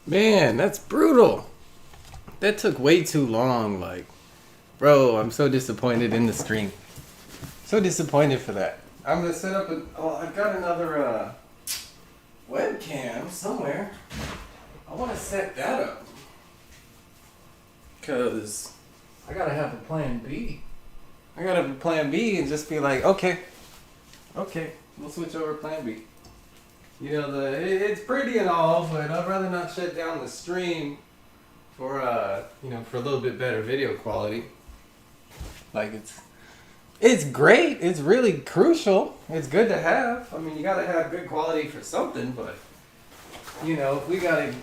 Man, that's brutal. That took way too long. Like, bro, I'm so disappointed in the stream. So disappointed for that. I'm gonna set up a. Oh, I got another webcam somewhere. I want to set that up. Cause I gotta have a plan B. I gotta have a plan B and just be like, okay, we'll switch over to plan B. You know, it's pretty and all, but I'd rather not shut down the stream for for a little bit better video quality. Like it's great. It's really crucial. It's good to have. I mean, you gotta have good quality for something, but if we gotta,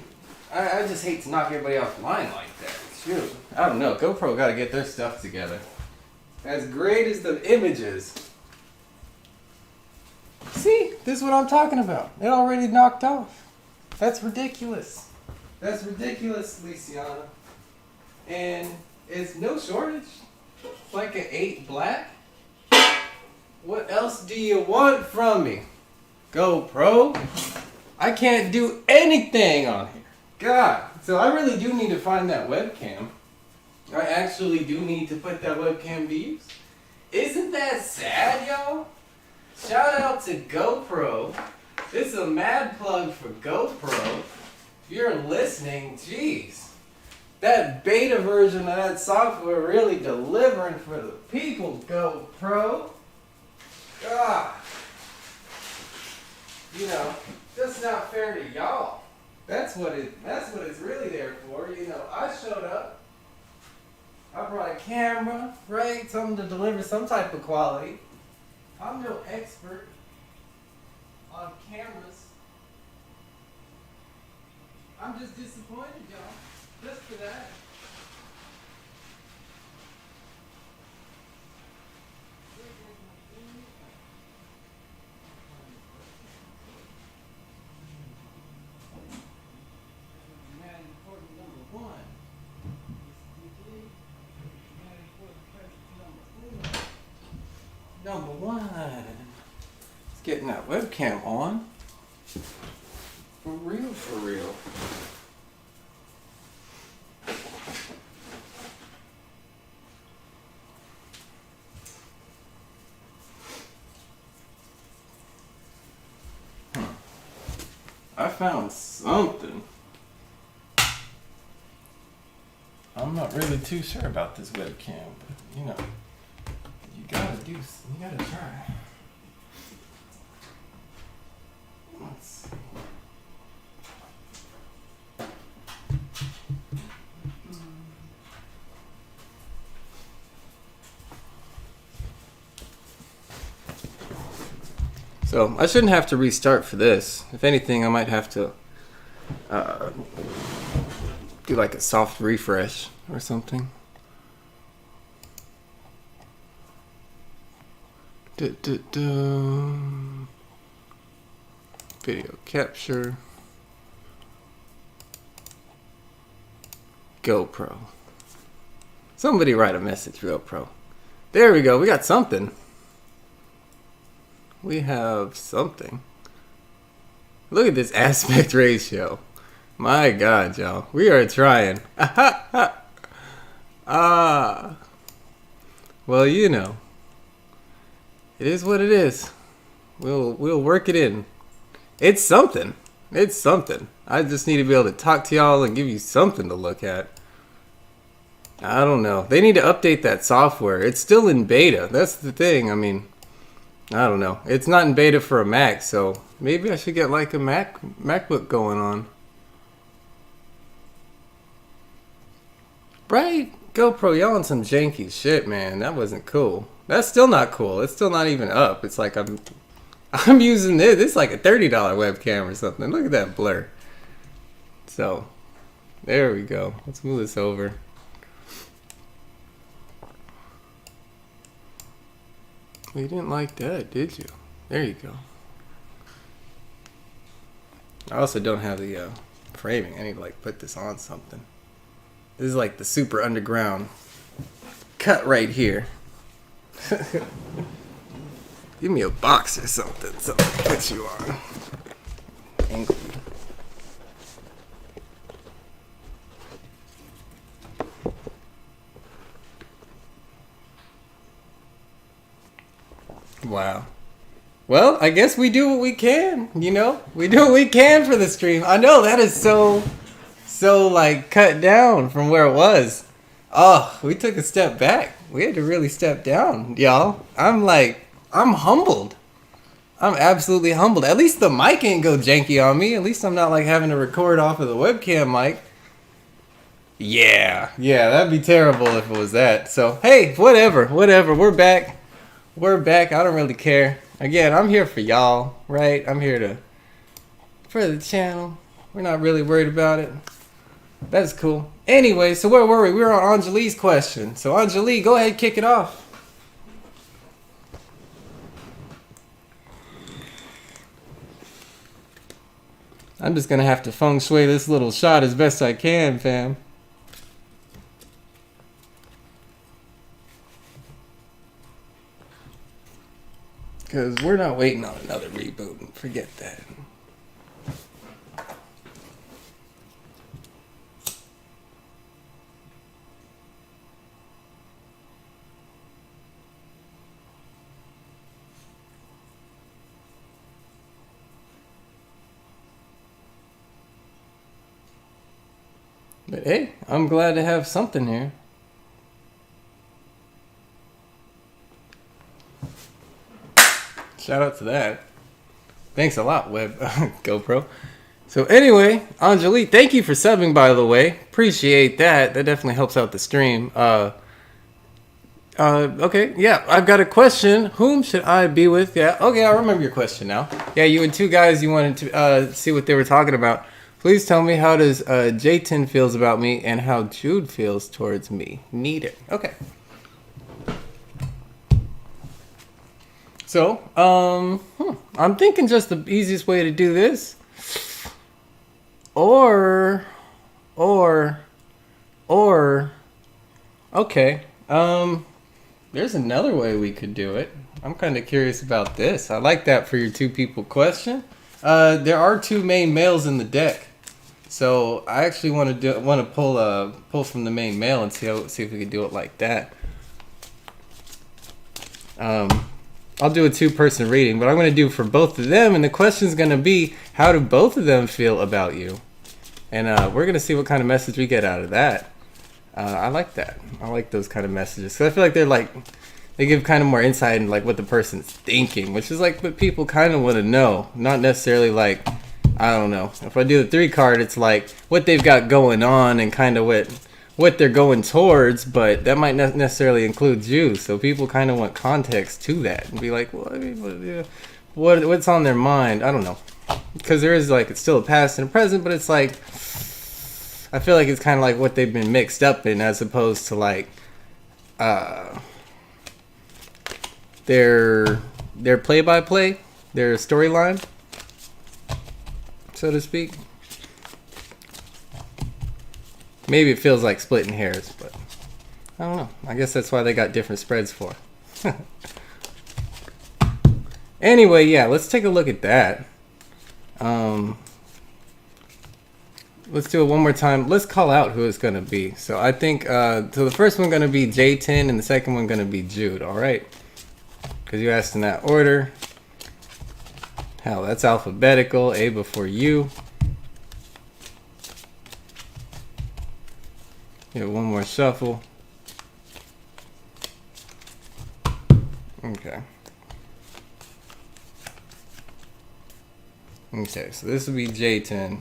I just hate to knock everybody offline like that. Shoot, I don't know. GoPro gotta get their stuff together. As great as the images. See, this is what I'm talking about. It already knocked off. That's ridiculous. That's ridiculous, Luciana. And it's no shortage. It's like an 8 black. What else do you want from me? GoPro? I can't do anything on here. God. So I really do need to find that webcam. I actually do need to put that webcam to use. Isn't that sad, y'all? Shout out to GoPro. This is a mad plug for GoPro. If you're listening, jeez. That beta version of that software really delivering for the people, GoPro. God. That's not fair to y'all. That's what it's really there for. I showed up. I brought a camera, right? Something to deliver some type of quality. I'm no expert on cameras. I'm just disappointed, y'all. Just for that. Man, important number one. Number one. It's getting that webcam on. For real, for real. I found something. I'm not really too sure about this webcam, but you gotta try. Let's see. So I shouldn't have to restart for this. If anything, I might have to do like a soft refresh or something. Video capture. GoPro. Somebody write a message, GoPro. There we go. We got something. We have something. Look at this aspect ratio. My God, y'all. We are trying. Well, it is what it is. We'll work it in. It's something. It's something. I just need to be able to talk to y'all and give you something to look at. I don't know. They need to update that software. It's still in beta. That's the thing. I mean, I don't know. It's not in beta for a Mac, so maybe I should get like a MacBook going on. Right? GoPro, y'all on some janky shit, man. That wasn't cool. That's still not cool. It's still not even up. It's like I'm using this. It's like a $30 webcam or something. Look at that blur. So, there we go. Let's move this over. Well, you didn't like that, did you? There you go. I also don't have the framing. I need to like put this on something. This is like the super underground cut right here. Give me a box or something so I can put you on. Angle. Wow. Well, I guess we do what we can, you know? We do what we can for the stream. I know that is so like cut down from where it was. Oh, we took a step back. We had to really step down, y'all. I'm humbled. I'm absolutely humbled. At least the mic ain't go janky on me. At least I'm not like having to record off of the webcam mic. Yeah, that'd be terrible if it was that. So, hey, whatever. We're back. I don't really care. Again, I'm here for y'all, right? I'm here for the channel. We're not really worried about it. That's cool. Anyway, so where were we? We were on Anjali's question. So, Anjali, go ahead, kick it off. I'm just gonna have to feng shui this little shot as best I can, fam. Because we're not waiting on another reboot. Forget that. But hey, I'm glad to have something here. Shout out to that. Thanks a lot, Web GoPro. So anyway, Anjali, thank you for subbing, by the way. Appreciate that. That definitely helps out the stream. Okay, yeah, I've got a question. Whom should I be with? Yeah, okay, I remember your question now. Yeah, you and two guys, you wanted to see what they were talking about. Please tell me, how does J10 feels about me and how Jude feels towards me? Need it. Okay. So, I'm thinking just the easiest way to do this. Or, okay. There's another way we could do it. I'm kind of curious about this. I like that for your two people question. There are two main males in the deck. So I actually want to pull from the main male and see if we can do it like that. I'll do a 2-person reading, but I'm going to do for both of them, and the question is going to be, how do both of them feel about you? And we're going to see what kind of message we get out of that. I like that. I like those kind of messages, because I feel like they give kind of more insight into like what the person's thinking, which is like what people kind of want to know, not necessarily like, I don't know. If I do the 3 card, it's like what they've got going on and kind of what they're going towards, but that might not necessarily include you. So people kind of want context to that and be like, well, I mean, what's on their mind? I don't know, because there is like, it's still a past and a present, but it's like, I feel like it's kind of like what they've been mixed up in, as opposed to like their play-by-play, their storyline, so to speak. Maybe it feels like splitting hairs, but I don't know. I guess that's why they got different spreads for. Anyway, yeah, let's take a look at that. Let's do it one more time. Let's call out who it's going to be. So I think, so the first one going to be J10 and the second one going to be Jude, all right? Because you asked in that order. Hell, that's alphabetical. A before U. Here, one more shuffle. Okay. Okay, so this will be J10.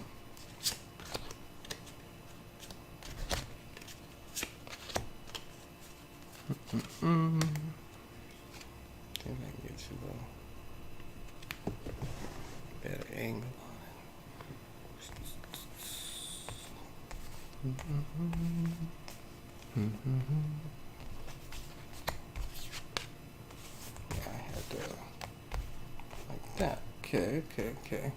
See if I can get you a better angle on it. Yeah, I had to like that. Okay.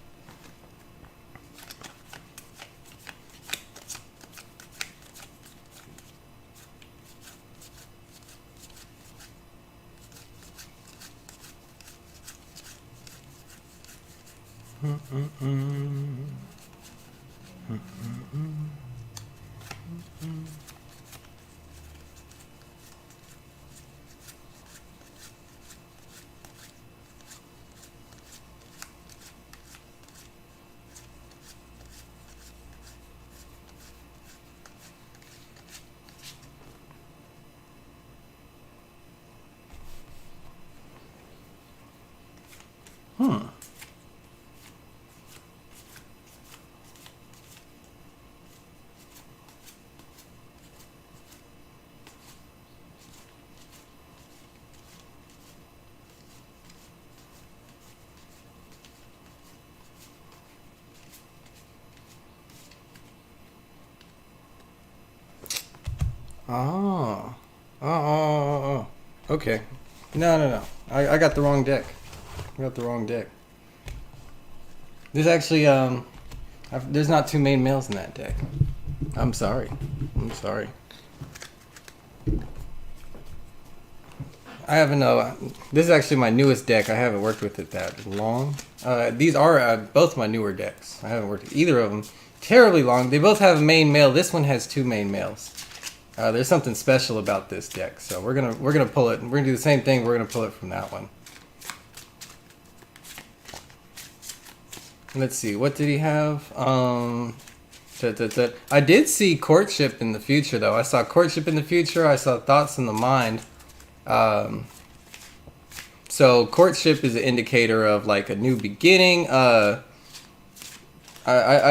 Oh. Okay. No. I got the wrong deck. I got the wrong deck. There's actually there's not two main males in that deck. I'm sorry. I haven't. This is actually my newest deck. I haven't worked with it that long. These are both my newer decks. I haven't worked with either of them terribly long. They both have a main male. This one has two main males. There's something special about this deck, so we're gonna pull it. We're gonna do the same thing. We're gonna pull it from that one. Let's see. What did he have? I did see courtship in the future, though. I saw courtship in the future. I saw thoughts in the mind. So courtship is an indicator of like a new beginning. I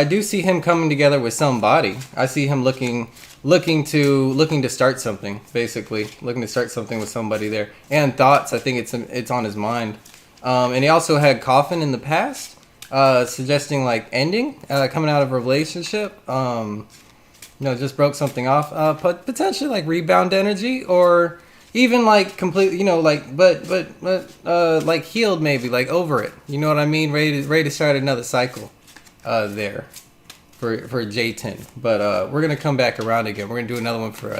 do see him coming together with somebody. I see him looking to start something, basically looking to start something with somebody there. And thoughts, I think it's on his mind. And he also had coffin in the past, suggesting like ending, coming out of a relationship. Just broke something off. But potentially like rebound energy, or even like completely, but like healed, maybe like over it. You know what I mean? Ready to start another cycle, there. For J10, but we're gonna come back around again. We're gonna do another one for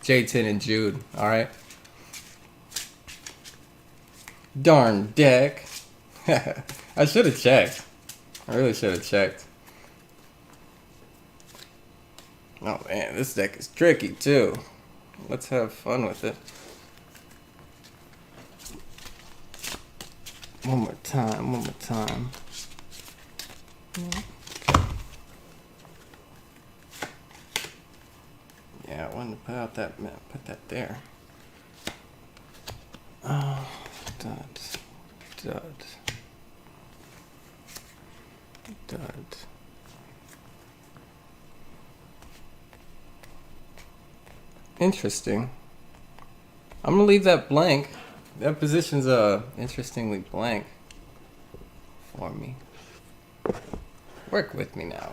J10 and Jude. All right. Darn deck. I should have checked. I really should have checked. Oh man, this deck is tricky too. Let's have fun with it. One more time. Yeah, I wanted to put that there. Oh, dud. Interesting. I'm gonna leave that blank. That position's interestingly blank for me. Work with me now.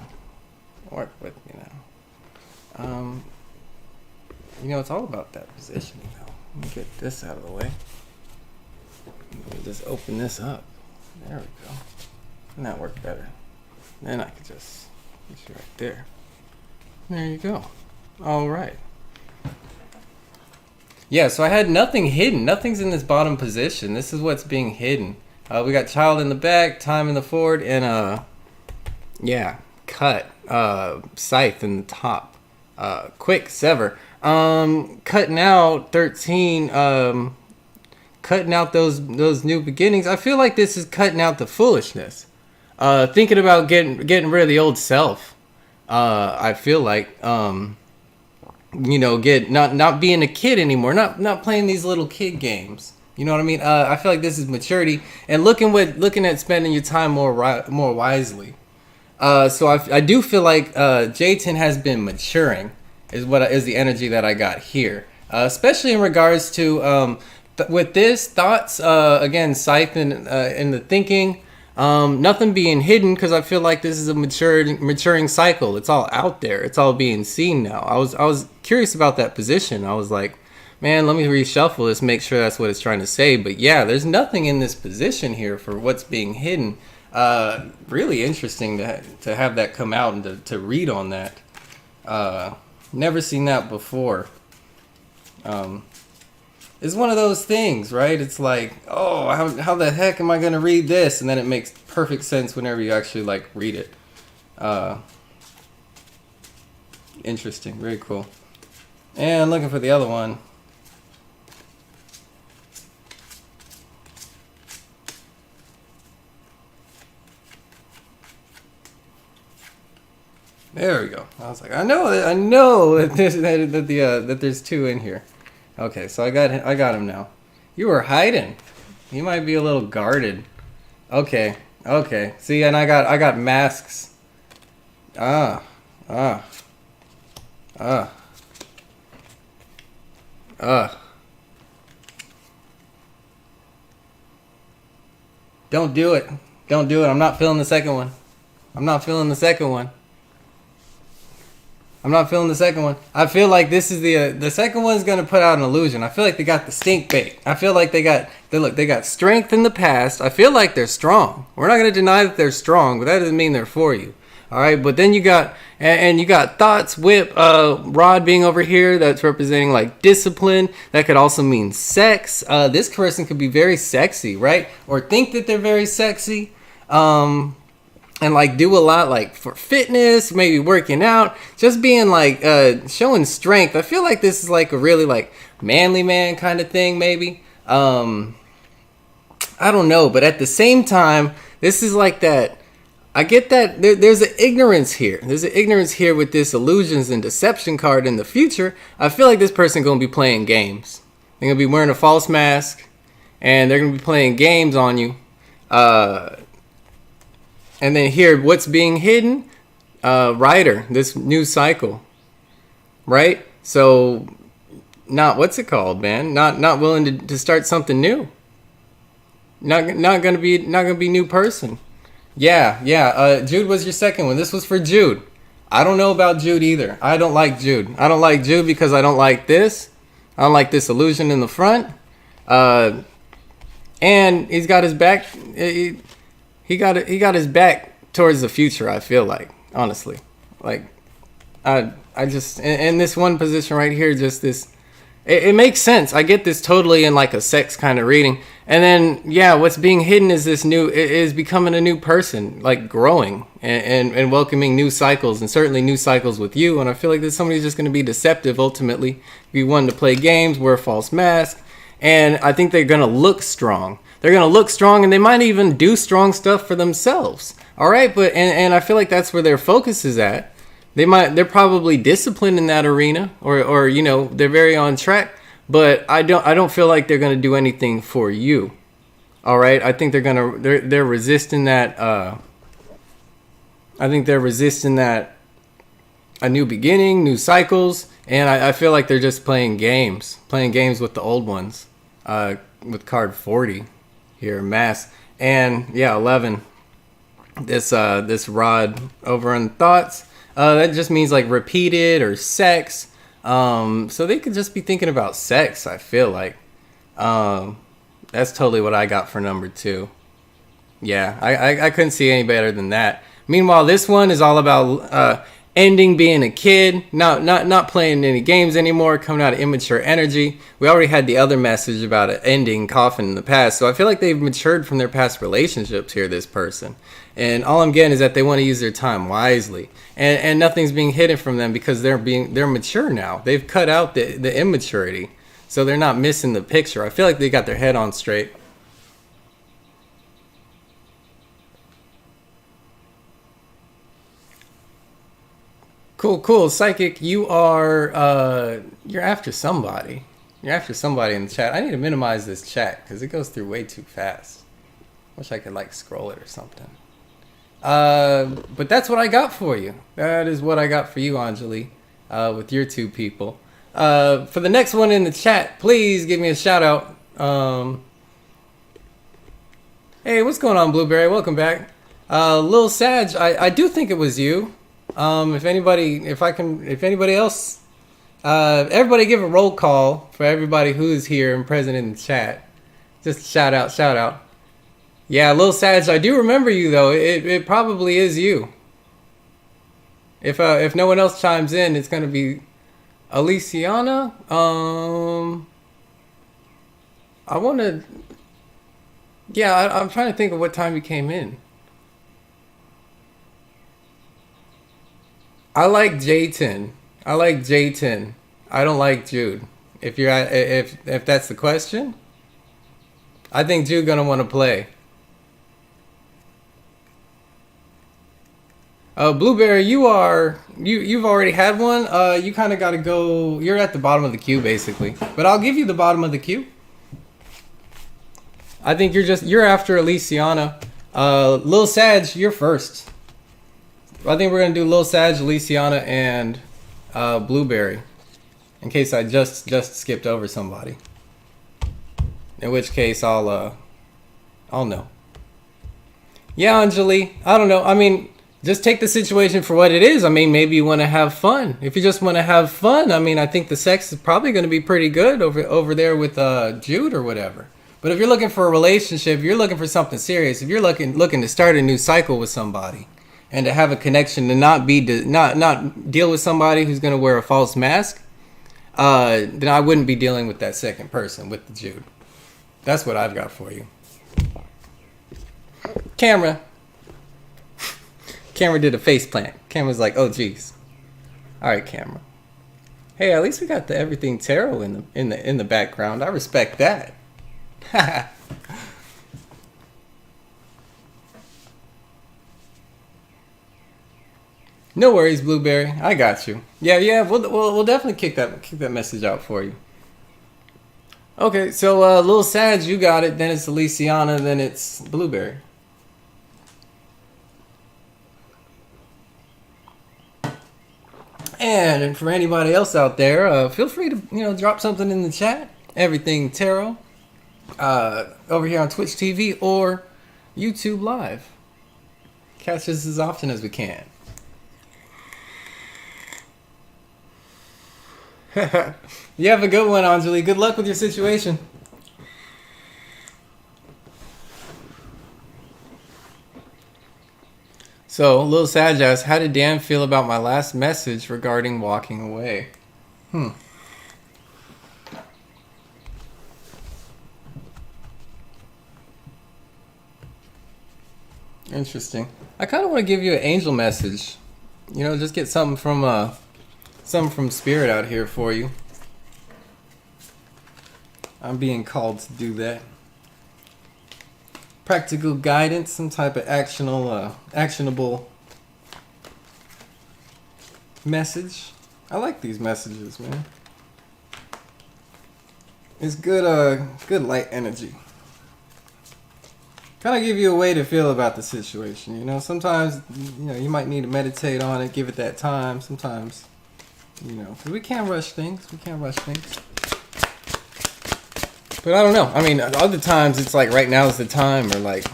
It's all about that positioning though. Let me get this out of the way. Let me just open this up. There we go. And that worked better. Then I could just put you right there. There you go. All right. Yeah, so I had nothing hidden. Nothing's in this bottom position. This is what's being hidden. We got child in the back, time in the forward, and cut. Scythe in the top. Quick sever. Cutting out 13. Cutting out those new beginnings. I feel like this is cutting out the foolishness. Thinking about getting rid of the old self. I feel like not being a kid anymore, not playing these little kid games. You know what I mean? I feel like this is maturity and looking at spending your time more wisely. So I do feel like J10 has been maturing, is the energy that I got here, especially in regards to with this thoughts, again, Scythe in the thinking, nothing being hidden, because I feel like this is a maturing cycle. It's all out there. It's all being seen now. I was curious about that position. I was like, man, let me reshuffle this, make sure that's what it's trying to say. But yeah, there's nothing in this position here for what's being hidden. Really interesting to have that come out and to read on that. Never seen that before. It's one of those things, right? It's like, oh, how the heck am I going to read this? And then it makes perfect sense whenever you actually like read it. Interesting. Very cool. And looking for the other one. There we go. I was like, I know that there's two in here. Okay, so I got him now. You were hiding. You might be a little guarded. Okay. See, and I got masks. Don't do it. I'm not feeling the second one. I'm not feeling the second one. I feel like this is the second one's gonna put out an illusion. I feel like they got the stink bait. I feel like they got strength in the past. I feel like they're strong. We're not gonna deny that they're strong, but that doesn't mean they're for you. All right, but then you got and you got thoughts, whip, rod being over here. That's representing like discipline. That could also mean sex. This person could be very sexy, right? Or think that they're very sexy. And like do a lot like for fitness, maybe working out, just being like showing strength. I feel like this is like a really like manly man kind of thing, maybe. I don't know, but at the same time, this is like that. I get that there's an ignorance here. There's an ignorance here with this illusions and deception card in the future. I feel like this person gonna be playing games. They're gonna be wearing a false mask, and they're gonna be playing games on you. And then here, what's being hidden? Rider, this new cycle, right? So, what's it called, man? Not willing to start something new. Not gonna be new person. Yeah. Jude was your second one. This was for Jude. I don't know about Jude either. I don't like Jude. I don't like Jude because I don't like this. I don't like this illusion in the front. And he's got his back. He got his back towards the future. I feel like, honestly, like I just in this one position right here, just this, it makes sense. I get this totally in like a sex kind of reading, and then what's being hidden is this new is becoming a new person, like growing and welcoming new cycles, and certainly new cycles with you. And I feel like there's somebody's just going to be deceptive ultimately. Be wanting to play games, wear a false mask, and I think they're going to look strong. They're going to look strong, and they might even do strong stuff for themselves. All right, but and I feel like that's where their focus is at. They're probably disciplined in that arena, or they're very on track, but I don't feel like they're going to do anything for you. All right? I think they're resisting that I think they're resisting that a new beginning, new cycles, and I feel like they're just playing games with the old ones. With card 40 here, mass, and 11. This rod over in thoughts, that just means like repeated or sex. So they could just be thinking about sex. I feel like that's totally what I got for number 2. Yeah, I couldn't see any better than that. Meanwhile, this one is all about ending being a kid, not playing any games anymore, coming out of immature energy. We already had the other message about an ending coffin in the past, so I feel like they've matured from their past relationships here, this person. And all I'm getting is that they want to use their time wisely, and nothing's being hidden from them because they're mature now. They've cut out the immaturity, so they're not missing the picture. I feel like they got their head on straight. Cool. Psychic, you're after somebody. You're after somebody in the chat. I need to minimize this chat because it goes through way too fast. Wish I could like scroll it or something. But that's what I got for you. That is what I got for you, Anjali, with your 2 people. For the next one in the chat, please give me a shout out. Hey, what's going on, Blueberry? Welcome back. Lil Sag, I do think it was you. If anybody else, everybody give a roll call for everybody who's here and present in the chat. Just shout out. Yeah, Lil Sag, I do remember you though. It probably is you. If no one else chimes in, it's gonna be Aliciana. I wanna. Yeah, I'm trying to think of what time you came in. I like J10. I don't like Jude. If that's the question, I think Jude gonna want to play. Blueberry, you've already had one. You kind of got to go. You're at the bottom of the queue basically, but I'll give you the bottom of the queue. I think you're after Aliciana. Lil Sag, you're first. I think we're gonna do Lil Sag, Aliciana, and Blueberry. In case I just skipped over somebody. In which case I'll know. Yeah, Anjali. I don't know. I mean, just take the situation for what it is. I mean, maybe you want to have fun. If you just want to have fun, I mean, I think the sex is probably going to be pretty good over there with Jude or whatever. But if you're looking for a relationship, if you're looking for something serious, if you're looking to start a new cycle with somebody and to have a connection, to not deal with somebody who's going to wear a false mask, then I wouldn't be dealing with that second person, with the Jude. That's what I've got for you. Camera did a face plant. Camera's like, oh geez. All right, camera. Hey, at least we got the everything tarot in the background. I respect that. No worries, Blueberry. I got you. Yeah. We'll definitely kick that message out for you. Okay, so Lil Sag, you got it. Then it's Aliciana. Then it's Blueberry. And for anybody else out there, feel free to drop something in the chat. Everything Tarot, over here on Twitch TV or YouTube Live. Catch us as often as we can. You have a good one, Anjali. Good luck with your situation. So, Lil Sag asks, how did Dan feel about my last message regarding walking away? Interesting. I kind of want to give you an angel message. Just get something from Spirit out here for you. I'm being called to do that. Practical guidance, some type of actionable message. I like these messages, man. It's good light energy. Kind of give you a way to feel about the situation. Sometimes, you might need to meditate on it, give it that time. Sometimes, because we can't rush things. But I don't know. I mean, other times it's like right now is the time, or like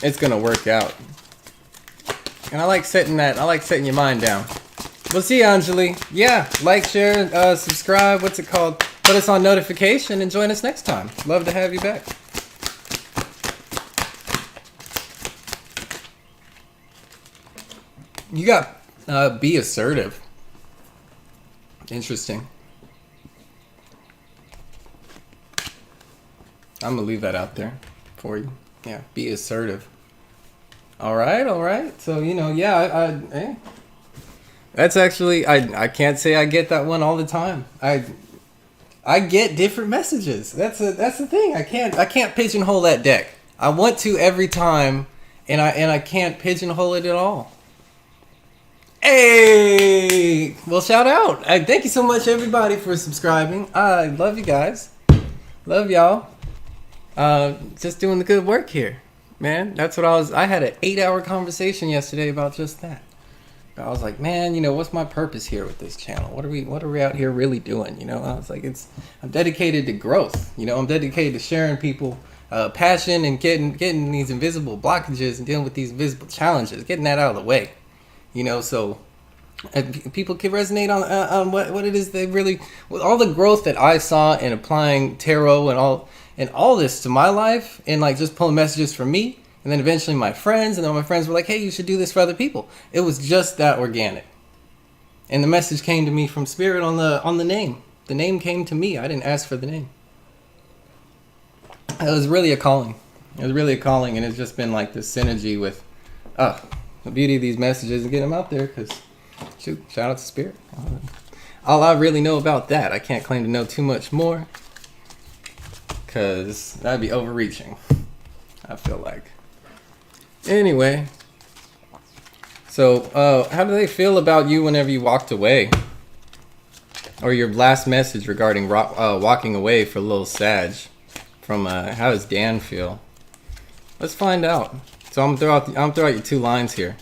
it's gonna work out. And I like setting your mind down. We'll see you, Anjali. Yeah, like, share, subscribe. What's it called? Put us on notification and join us next time. Love to have you back. You got be assertive. Interesting. I'm gonna leave that out there for you. Yeah, be assertive. All right. So hey. That's actually I can't say I get that one all the time. I get different messages. That's the thing. I can't pigeonhole that deck. I want to every time, and I can't pigeonhole it at all. Hey, well, shout out. Thank you so much, everybody, for subscribing. I love you guys. Love y'all. Just doing the good work here, man. That's what I had an 8-hour conversation yesterday about just that. I was like, man, what's my purpose here with this channel? What are we out here really doing? I was like, I'm dedicated to growth. I'm dedicated to sharing people passion and getting these invisible blockages and dealing with these invisible challenges, getting that out of the way. So people can resonate on what it is they really, with all the growth that I saw in applying tarot and all this to my life, and like just pulling messages from me, and then eventually my friends, and then my friends were like, hey, you should do this for other people. It was just that organic. And the message came to me from Spirit on the name. The name came to me. I didn't ask for the name. It was really a calling. And it's just been like this synergy with the beauty of these messages and getting them out there, because shout out to Spirit. All I really know about that, I can't claim to know too much more, because that'd be overreaching, I feel like. Anyway, so how do they feel about you whenever you walked away? Or your last message regarding walking away for Lil Sag? From how does Dan feel? Let's find out. So I'm gonna throw out your 2 lines here,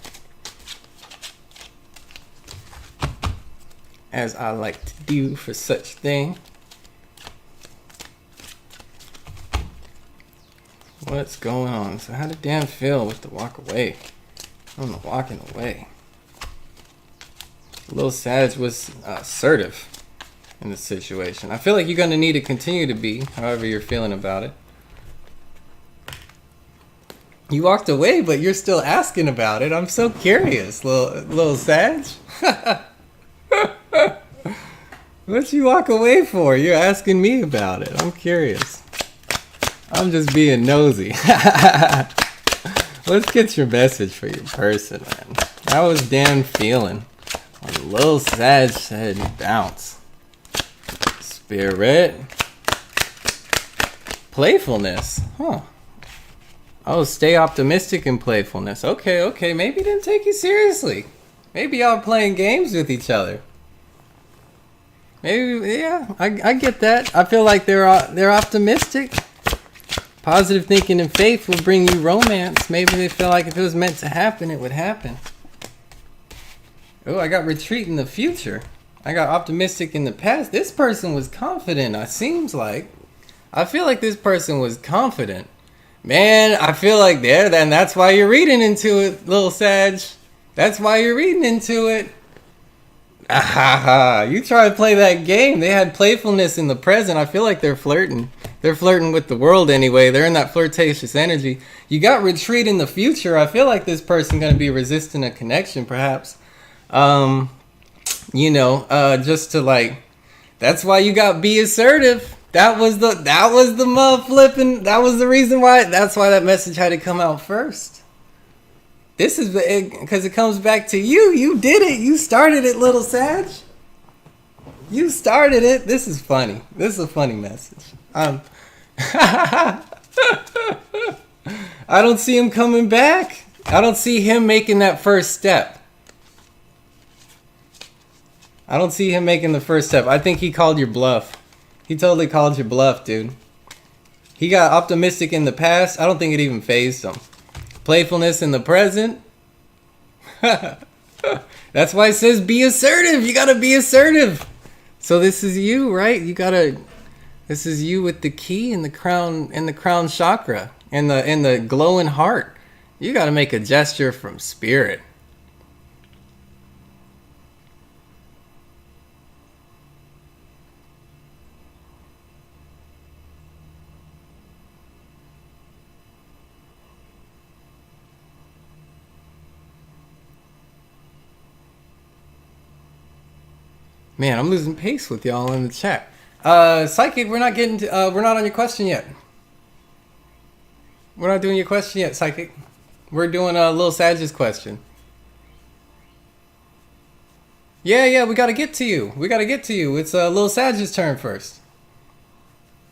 as I like to do for such thing. What's going on? So how did Dan feel with the walk away? I'm walking away. Lil Sag was assertive in this situation. I feel like you're going to need to continue to be, however you're feeling about it. You walked away, but you're still asking about it. I'm so curious, Lil Sag. What you walk away for? You're asking me about it. I'm curious. I'm just being nosy. Let's get your message for your person, man. How was Dan feeling when Lil Sag said bounce? Spirit. Playfulness. Huh. Oh, stay optimistic and playfulness. Okay. Maybe he didn't take you seriously. Maybe y'all playing games with each other. Maybe, yeah, I get that. I feel like they're optimistic. Positive thinking and faith will bring you romance. Maybe they feel like if it was meant to happen, it would happen. Oh, I got retreat in the future. I got optimistic in the past. This person was confident, it seems like. I feel like this person was confident. Man, I feel like then that's why you're reading into it, Lil Sag. That's why you're reading into it. You try to play that game. They had playfulness in the present. I feel like they're flirting. They're flirting with the world anyway. They're in that flirtatious energy. You got retreat in the future. I feel like this person going to be resisting a connection, perhaps. Just to like. That's why you got be assertive. That was the mud flipping. That was the reason why. That's why that message had to come out first. This is because it comes back to you. You did it. You started it, Lil Sag. You started it. This is funny. This is a funny message. I don't see him coming back. I don't see him making that first step. I don't see him making the first step. I think he called your bluff. He totally called your bluff, dude. He got optimistic in the past. I don't think it even fazed him. Playfulness in the present. That's why it says be assertive. You gotta be assertive. So this is you, right? This is you with the key and the crown chakra and the glowing heart. You gotta make a gesture from spirit. Man, I'm losing pace with y'all in the chat. Psychic, we're not on your question yet. We're not doing your question yet, Psychic. We're doing Lil Sag's question. Yeah, we gotta get to you. It's Lil Sag's turn first.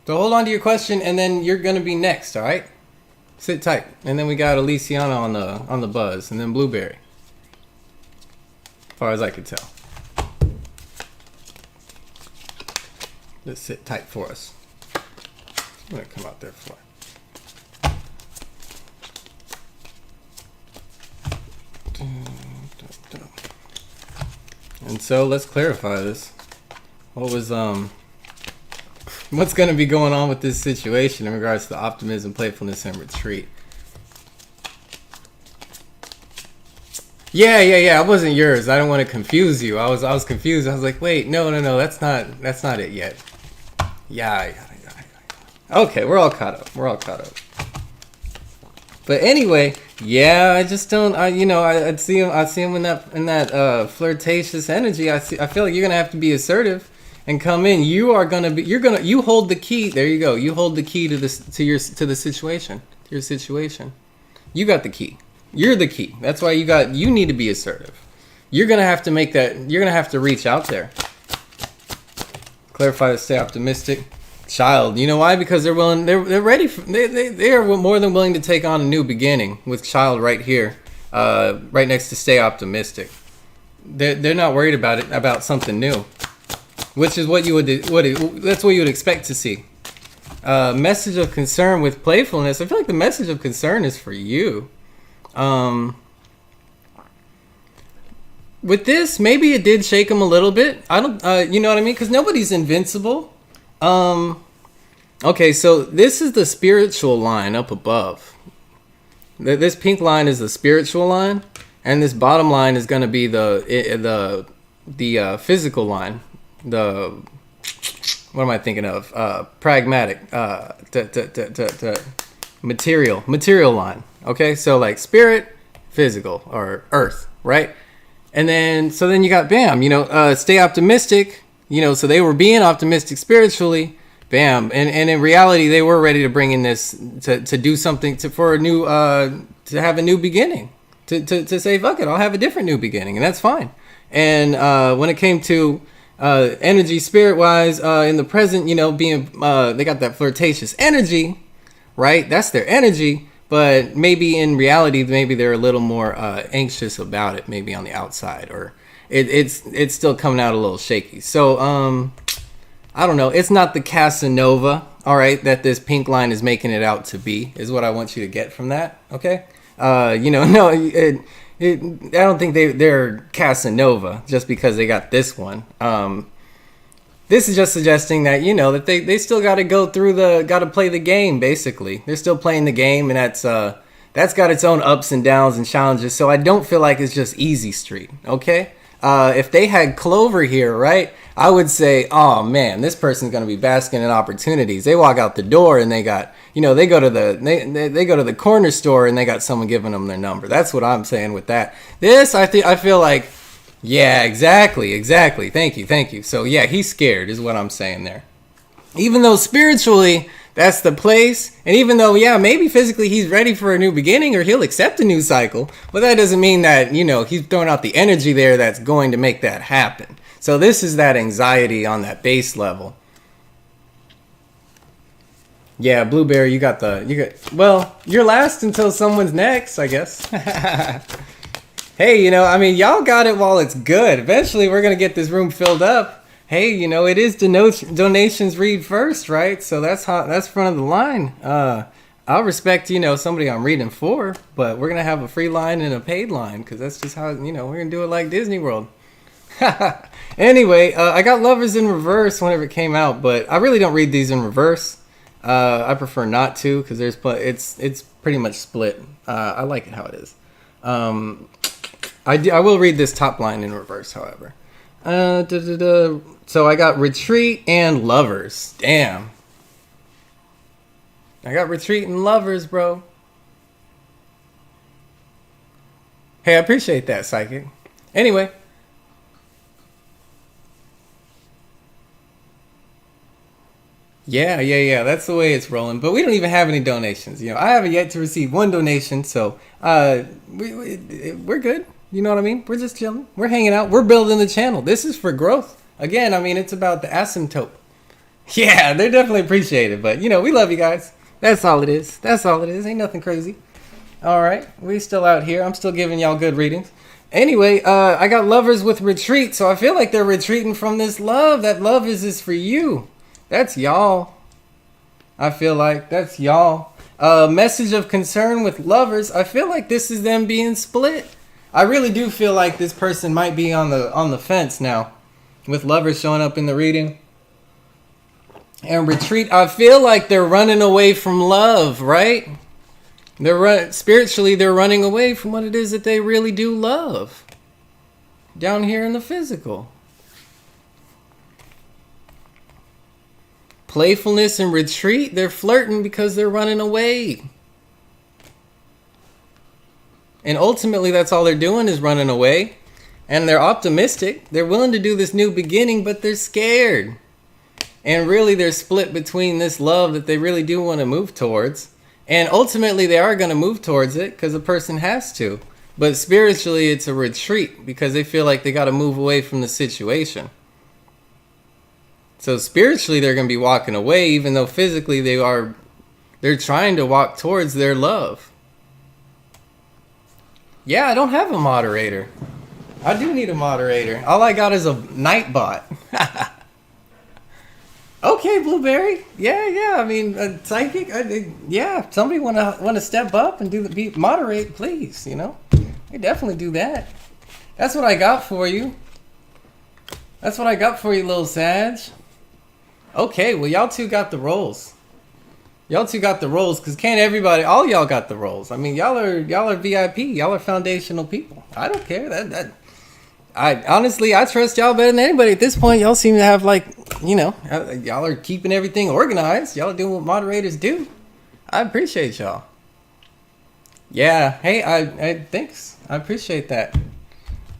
So hold on to your question, and then you're gonna be next, all right? Sit tight, and then we got Aliciana on the buzz, and then Blueberry. As far as I can tell. Let's sit tight for us. I'm gonna come out there for it. And so let's clarify this. What's gonna be going on with this situation in regards to optimism, playfulness, and retreat? Yeah. It wasn't yours. I don't want to confuse you. I was confused. I was like, wait, no. That's not it yet. Yeah. Okay, we're all caught up. But anyway, yeah, I just don't. I see him in that flirtatious energy. I feel like you're gonna have to be assertive and come in. You hold the key. There you go. You hold the key to the situation. To your situation. You got the key. You're the key. That's why you need to be assertive. You're gonna have to make that. You're gonna have to reach out there. Clarify to stay optimistic. Child, you know why? Because they're willing. They're ready. They are more than willing to take on a new beginning with Child right here, right next to stay optimistic. They're not worried about something new, which is what you would that's what you would expect to see. Message of concern with playfulness. I feel like the message of concern is for you. With this, maybe it did shake him a little bit. I don't, you know what I mean? Because nobody's invincible. Okay, so this is the spiritual line up above. This pink line is the spiritual line. and this bottom line is going to be the physical line. The what am I thinking of? Pragmatic, material line. Okay, so like spirit, physical, or earth, right? And then you got bam, stay optimistic, so they were being optimistic spiritually, bam, and in reality they were ready to bring in this to do something for a new to have a new beginning, to say fuck it, I'll have a different new beginning, and that's fine. And when it came to energy spirit wise, in the present, being they got that flirtatious energy, right? That's their energy. But maybe in reality, maybe they're a little more anxious about it, maybe on the outside, or it's still coming out a little shaky. So I don't know. It's not the Casanova, all right, that this pink line is making it out to be, is what I want you to get from that. Okay, no, I don't think they're Casanova just because they got this one. This is just suggesting that, that they still got to go through got to play the game, basically. They're still playing the game, and that's got its own ups and downs and challenges. So I don't feel like it's just easy street, okay? If they had Clover here, right, I would say, oh man, this person's going to be basking in opportunities. They walk out the door and they got, they go to the corner store and they got someone giving them their number. That's what I'm saying with that. This, I feel like, yeah, exactly. Thank you. So yeah, he's scared is what I'm saying there. Even though spiritually, that's the place. And even though, yeah, maybe physically he's ready for a new beginning or he'll accept a new cycle. But that doesn't mean that, he's throwing out the energy there that's going to make that happen. So this is that anxiety on that base level. Yeah, Blueberry, well, you're last until someone's next, I guess. Hey, y'all got it while it's good. Eventually, we're going to get this room filled up. Hey, it is donations read first, right? So that's front of the line. I'll respect, somebody I'm reading for, but we're going to have a free line and a paid line because that's just how, we're going to do it like Disney World. Anyway, I got Lovers in Reverse whenever it came out, but I really don't read these in reverse. I prefer not to because it's pretty much split. I like it how it is. I will read this top line in reverse, however. So I got Retreat and Lovers. Damn. I got Retreat and Lovers, bro. Hey, I appreciate that, Psychic. Anyway. Yeah. That's the way it's rolling. But we don't even have any donations. I haven't yet to receive one donation, so we're good. You know what I mean? We're just chilling. We're hanging out. We're building the channel. This is for growth. Again, it's about the asymptote. Yeah, they definitely appreciate it. But, we love you guys. That's all it is. Ain't nothing crazy. All right. We still out here. I'm still giving y'all good readings. Anyway, I got Lovers with Retreat. So I feel like they're retreating from this love. That love is for you. That's y'all. I feel like that's y'all. Message of concern with Lovers. I feel like this is them being split. I really do feel like this person might be on the fence now, with Lovers showing up in the reading. And Retreat, I feel like they're running away from love, right? Spiritually, they're running away from what it is that they really do love. Down here in the physical. Playfulness and Retreat, they're flirting because they're running away. And ultimately, that's all they're doing is running away. And they're optimistic. They're willing to do this new beginning, but they're scared. And really, they're split between this love that they really do want to move towards. And ultimately, they are going to move towards it because a person has to. But spiritually, it's a retreat because they feel like they got to move away from the situation. So spiritually, they're going to be walking away, even though physically they're trying to walk towards their love. Yeah, I don't have a moderator. I do need a moderator. All I got is a Nightbot. Okay, Blueberry. Yeah. Psychic. Yeah, somebody want to step up and moderate, please. They definitely do that. That's what I got for you. Little Sag. Okay, well, y'all two got the roles. Y'all two got the roles, cause can't everybody? All y'all got the roles. I mean, y'all are VIP. Y'all are foundational people. I don't care that. I honestly, I trust y'all better than anybody at this point. Y'all seem to have like, y'all are keeping everything organized. Y'all are doing what moderators do. I appreciate y'all. Yeah. Hey, I thanks. I appreciate that.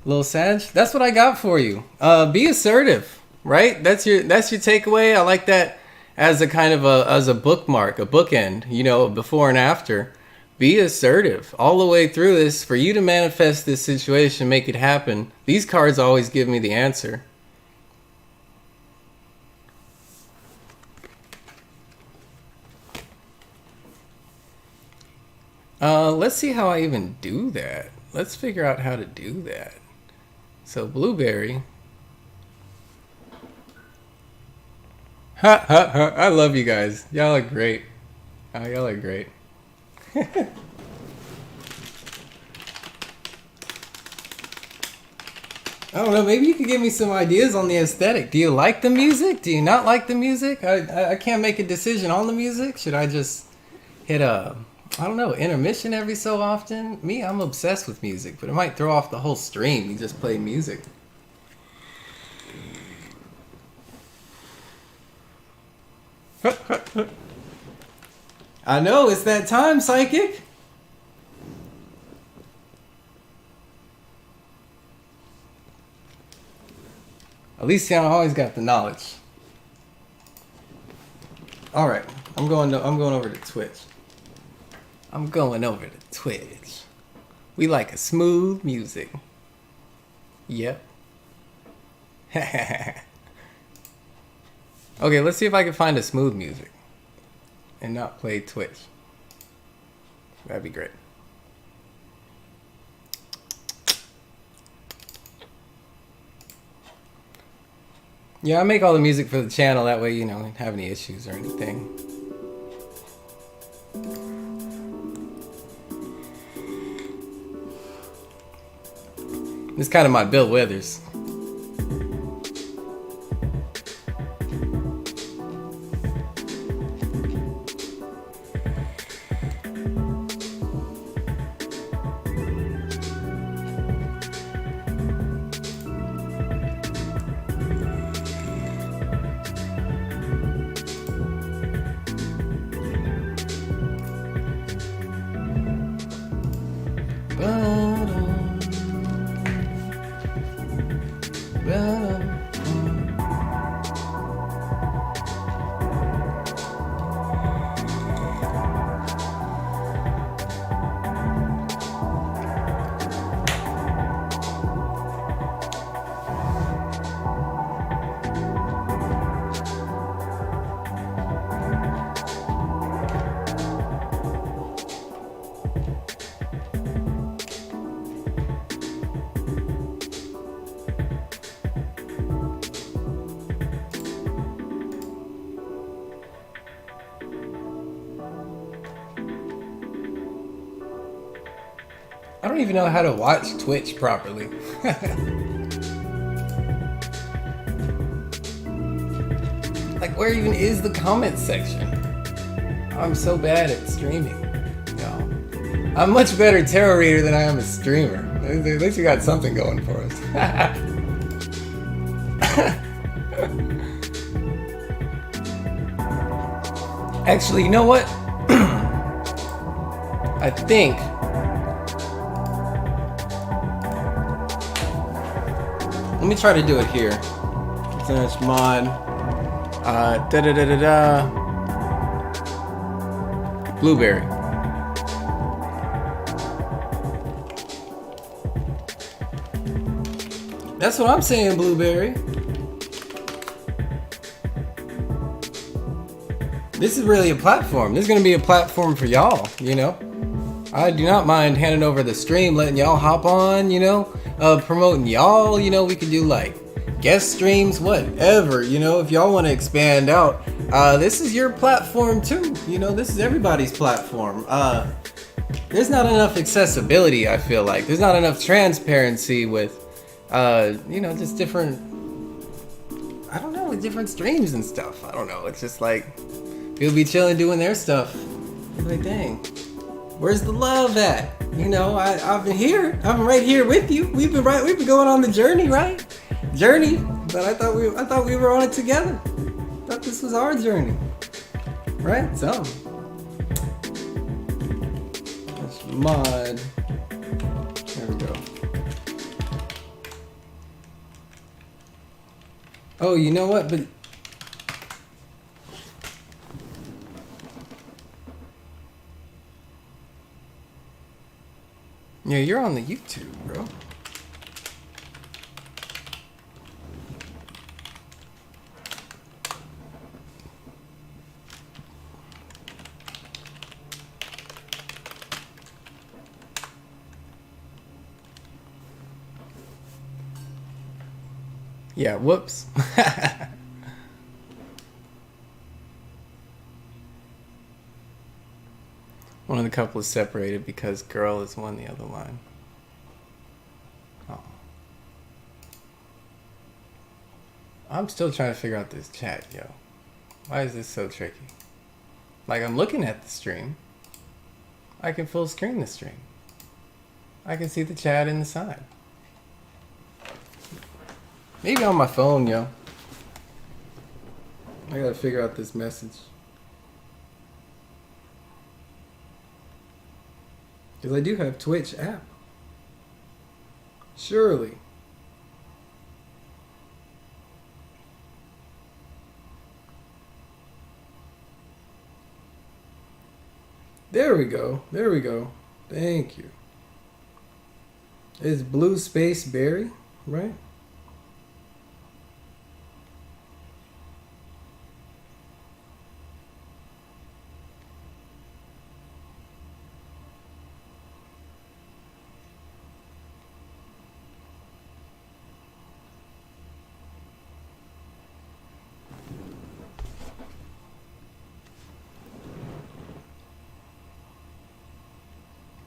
Little Sag. That's what I got for you. Be assertive, right? That's your takeaway. I like that as a kind of as a bookmark, a bookend, before and after. Be assertive all the way through this. For you to manifest this situation, make it happen. These cards always give me the answer. Let's see how I even do that. Let's figure out how to do that. So Blueberry. Ha ha ha. I love you guys. Y'all are great. Y'all are great. I don't know, maybe you could give me some ideas on the aesthetic. Do you like the music? Do you not like the music? I can't make a decision on the music. Should I just hit intermission every so often? Me, I'm obsessed with music, but it might throw off the whole stream. You just play music. I know, it's that time, Psychic. Alicia always got the knowledge. All right, I'm going over to Twitch. I'm going over to Twitch. We like a smooth music. Yep. Okay, let's see if I can find a smooth music and not play Twitch. That'd be great. Yeah, I make all the music for the channel. That way, don't have any issues or anything. It's kind of my Bill Withers. I don't even know how to watch Twitch properly. Like, where even is the comment section? I'm so bad at streaming. I'm much better tarot reader than I am a streamer. At least we got something going for us. Actually, you know what? I think let me try to do it here. Finish mod. Blueberry. That's what I'm saying, Blueberry. This is really a platform. This is gonna be a platform for y'all, I do not mind handing over the stream, letting y'all hop on, promoting y'all, we could do like guest streams, whatever, if y'all want to expand out, this is your platform too, this is everybody's platform. There's not enough accessibility, I feel like. There's not enough transparency with, just different, with different streams and stuff. I don't know, it's just like, People be chilling doing their stuff. You're like, dang, where's the love at? You know, I've been here. I'm right here with you. We've been going on the journey, right? Journey. But I thought we were on it together. I thought this was our journey. Right? So let's mod. There we go. Oh, you know what? But yeah, you're on the YouTube, bro. Yeah, whoops. One of the couple is separated because girl is won the other line. Oh. I'm still trying to figure out this chat, yo. Why is this so tricky? Like, I'm looking at the stream. I can full screen the stream. I can see the chat in the side. Maybe on my phone, yo. I gotta figure out this message. Because I do have Twitch app. Surely. There we go. There we go. Thank you. It's Blue Space Berry, right?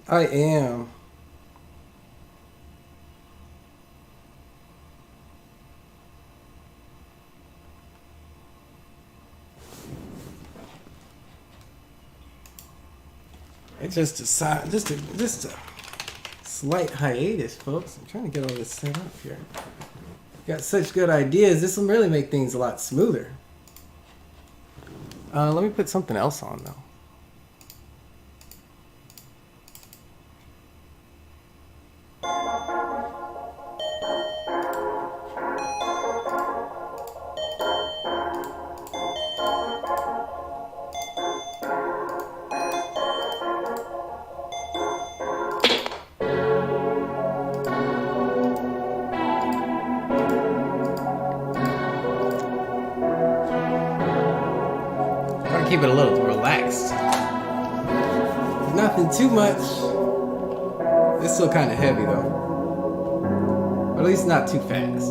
I am. It's just a slight hiatus, folks. I'm trying to get all this set up here. Got such good ideas. This will really make things a lot smoother. Let me put something else on though. Keep it a little relaxed. Nothing too much. It's still kind of heavy though, but at least not too fast.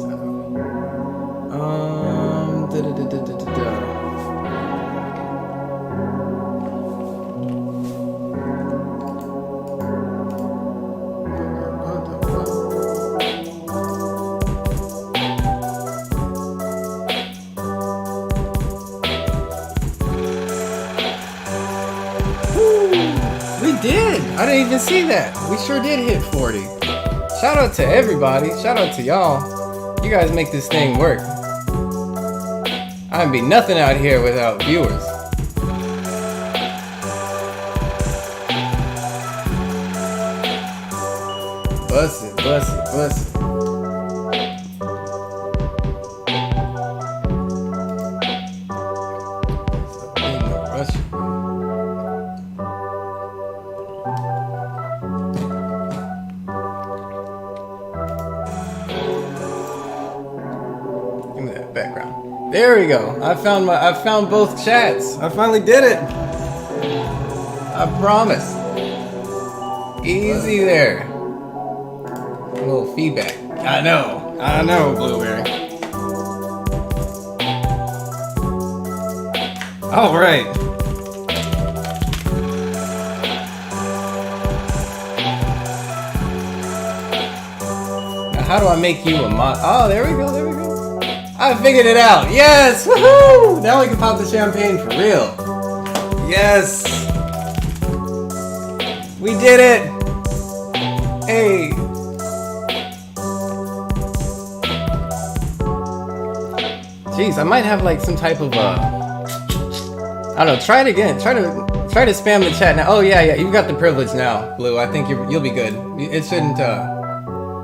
I didn't even see that. We sure did hit 40. Shout out to everybody. Shout out to y'all. You guys make this thing work. I'd be nothing out here without viewers. Bust it, bust it, bust it. There we go. I found both chats. I finally did it. I promise. Easy there. A little feedback. I know, Blueberry. All right. Now, how do I make you a mod? Oh, there we go. There we go. I figured it out. Yes! Woohoo! Now we can pop the champagne for real. Yes! We did it! Hey! Jeez, I might have like some type of I don't know, try it again. Try to spam the chat now. Oh yeah, you've got the privilege now, Blue. I think you'll be good. It shouldn't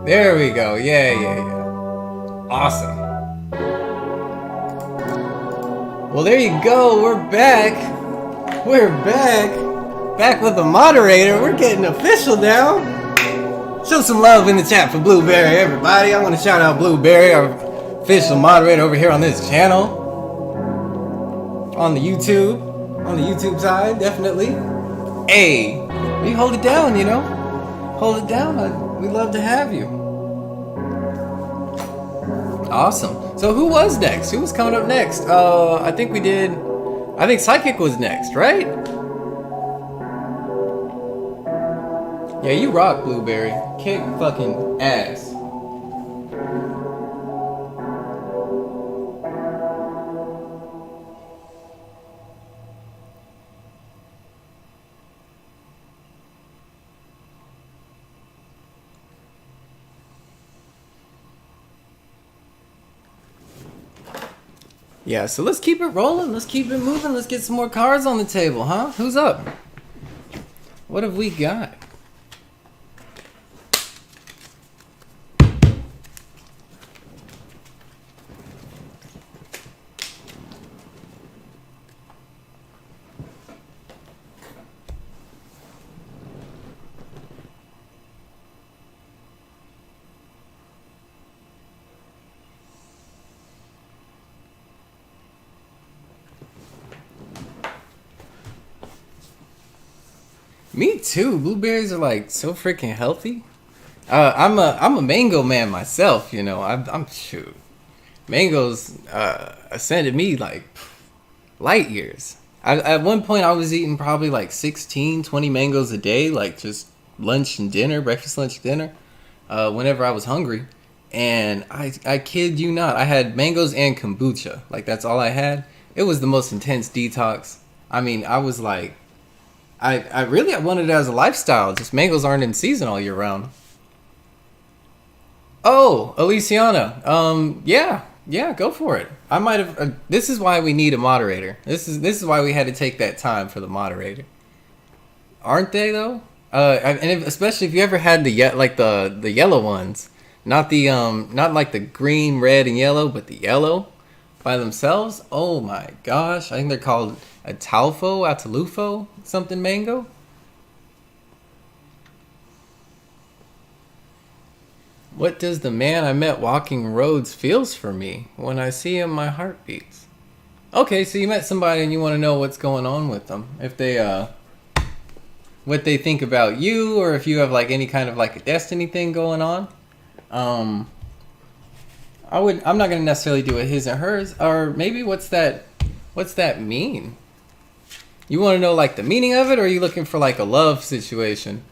there we go. Yeah. Awesome. Well, there you go. We're back. We're back. Back with the moderator. We're getting official now. Show some love in the chat for Blueberry, everybody. I want to shout out Blueberry, our official moderator over here on this channel. On the YouTube side, definitely. Hey, we hold it down, you know? Hold it down. We'd love to have you. Awesome. So who was next? Who was coming up next? I think Psychic was next, right? Yeah, you rock, Blueberry. Kick fucking ass. Yeah, so let's keep it rolling. Let's keep it moving. Let's get some more cards on the table, huh? Who's up? What have we got? Me too. Blueberries are like so freaking healthy. I'm a mango man myself. You know, I'm shoot. Mangoes ascended me like light years. At one point I was eating probably like 16, 20 mangoes a day, like just lunch and dinner, breakfast, lunch, dinner. Whenever I was hungry, and I kid you not, I had mangoes and kombucha. Like that's all I had. It was the most intense detox. I mean, I was like. I wanted it as a lifestyle. Just mangoes aren't in season all year round. Oh, Aliciana. Yeah, go for it. I might have. This is why we need a moderator. This is why we had to take that time for the moderator. Aren't they though? Especially if you ever had the yellow ones, not like the green, red, and yellow, but the yellow by themselves. Oh my gosh, I think they're called. Atalufo, something mango. What does the man I met walking roads feels for me? When I see him, my heart beats. Okay, so you met somebody and you want to know what's going on with them. If they, what they think about you, or if you have like any kind of like a destiny thing going on. I'm not going to necessarily do a his and hers, or maybe what's that mean? You want to know like the meaning of it, or are you looking for like a love situation?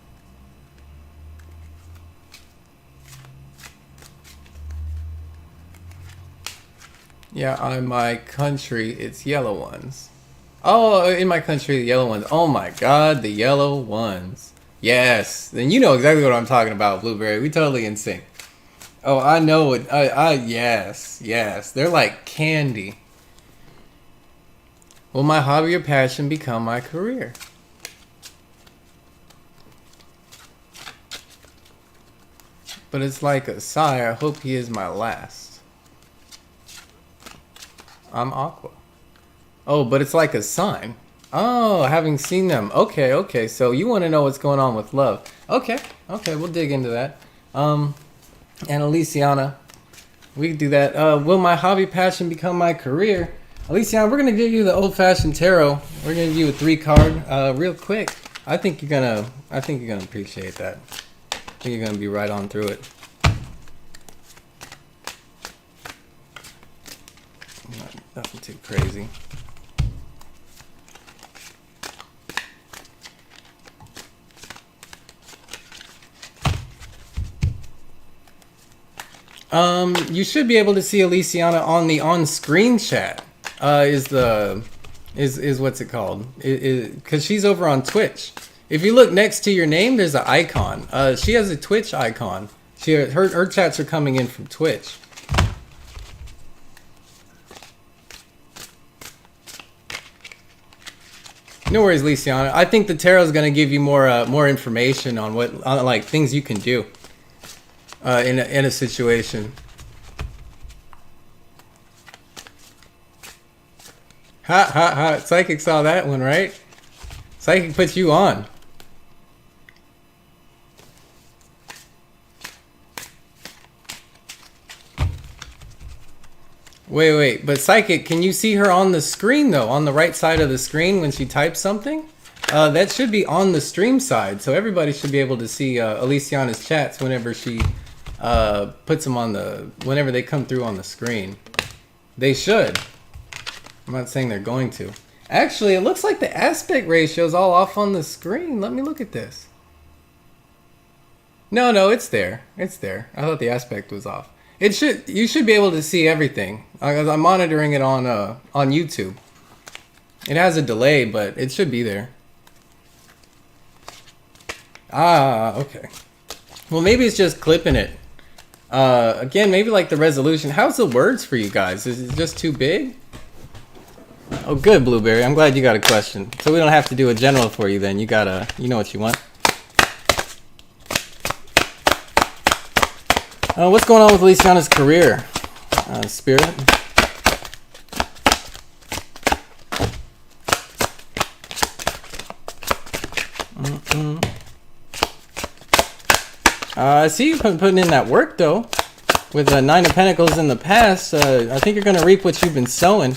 Yeah, in my country, it's yellow ones. Oh, in my country, the yellow ones. Oh my god, the yellow ones. Yes, then you know exactly what I'm talking about, Blueberry. We totally in sync. Oh, I know it. Yes. They're like candy. Will my hobby or passion become my career? But it's like a sigh. I hope he is my last. I'm Aqua. Oh, but it's like a sign. Oh, having seen them. Okay. So you want to know what's going on with love. Okay, we'll dig into that. And Aliciana, we can do that. Will my hobby passion become my career? Aliciana, we're gonna give you the old-fashioned tarot. We're gonna give you a 3-card, real quick. I think you're gonna appreciate that. I think you're gonna be right on through it. Nothing too crazy. You should be able to see Aliciana on the on-screen chat. Is the is what's it called? Because she's over on Twitch. If you look next to your name, there's an icon. She has a Twitch icon. Her chats are coming in from Twitch. No worries, Lisiana. I think the tarot is going to give you more information on like things you can do in a situation. Ha ha ha! Psychic saw that one, right? Psychic puts you on. Wait, but Psychic, can you see her on the screen though? On the right side of the screen when she types something? That should be on the stream side, so everybody should be able to see Aliciana's chats whenever she puts them on whenever they come through on the screen. They should. I'm not saying they're going to. Actually, it looks like the aspect ratio is all off on the screen. Let me look at this. No, it's there. It's there. I thought the aspect was off. You should be able to see everything. I'm monitoring it on YouTube. It has a delay, but it should be there. Ah, okay. Well, maybe it's just clipping it. Again, maybe like the resolution. How's the words for you guys? Is it just too big? Oh, good, Blueberry. I'm glad you got a question. So we don't have to do a general for you then. You know what you want. What's going on with Lisiana's career, Spirit? I see you putting in that work though. With the Nine of Pentacles in the past, I think you're going to reap what you've been sowing.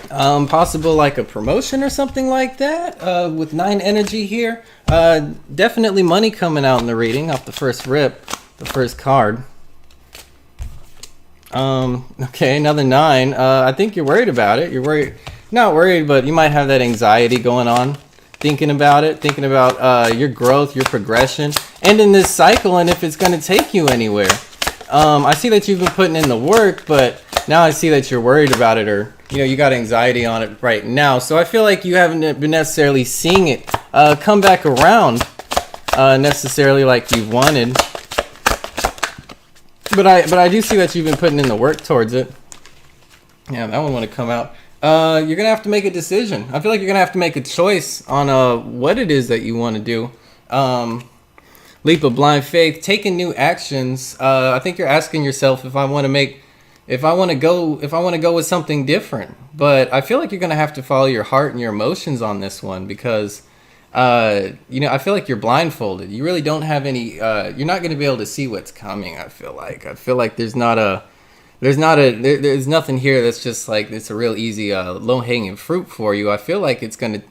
Possible like a promotion or something like that. With 9 energy here, definitely money coming out in the reading off the first rip. The first card. Okay, another 9. I think you're worried about it. You're worried, not worried, but you might have that anxiety going on. Thinking about it, thinking about your growth, your progression, and in this cycle, and if it's going to take you anywhere. I see that you've been putting in the work, but now I see that you're worried about it, or you got anxiety on it right now. So I feel like you haven't been necessarily seeing it come back around necessarily like you wanted. But I do see that you've been putting in the work towards it. Yeah, that one want to come out. You're gonna have to make a decision. I feel like you're gonna have to make a choice on what it is that you want to do. Leap of blind faith, taking new actions. I think you're asking yourself if I want to go with something different. But I feel like you're gonna have to follow your heart and your emotions on this one because. I feel like you're blindfolded. You really don't have any. You're not going to be able to see what's coming. I feel like there's nothing here that's just like it's a real easy low hanging fruit for you. I feel like it's gonna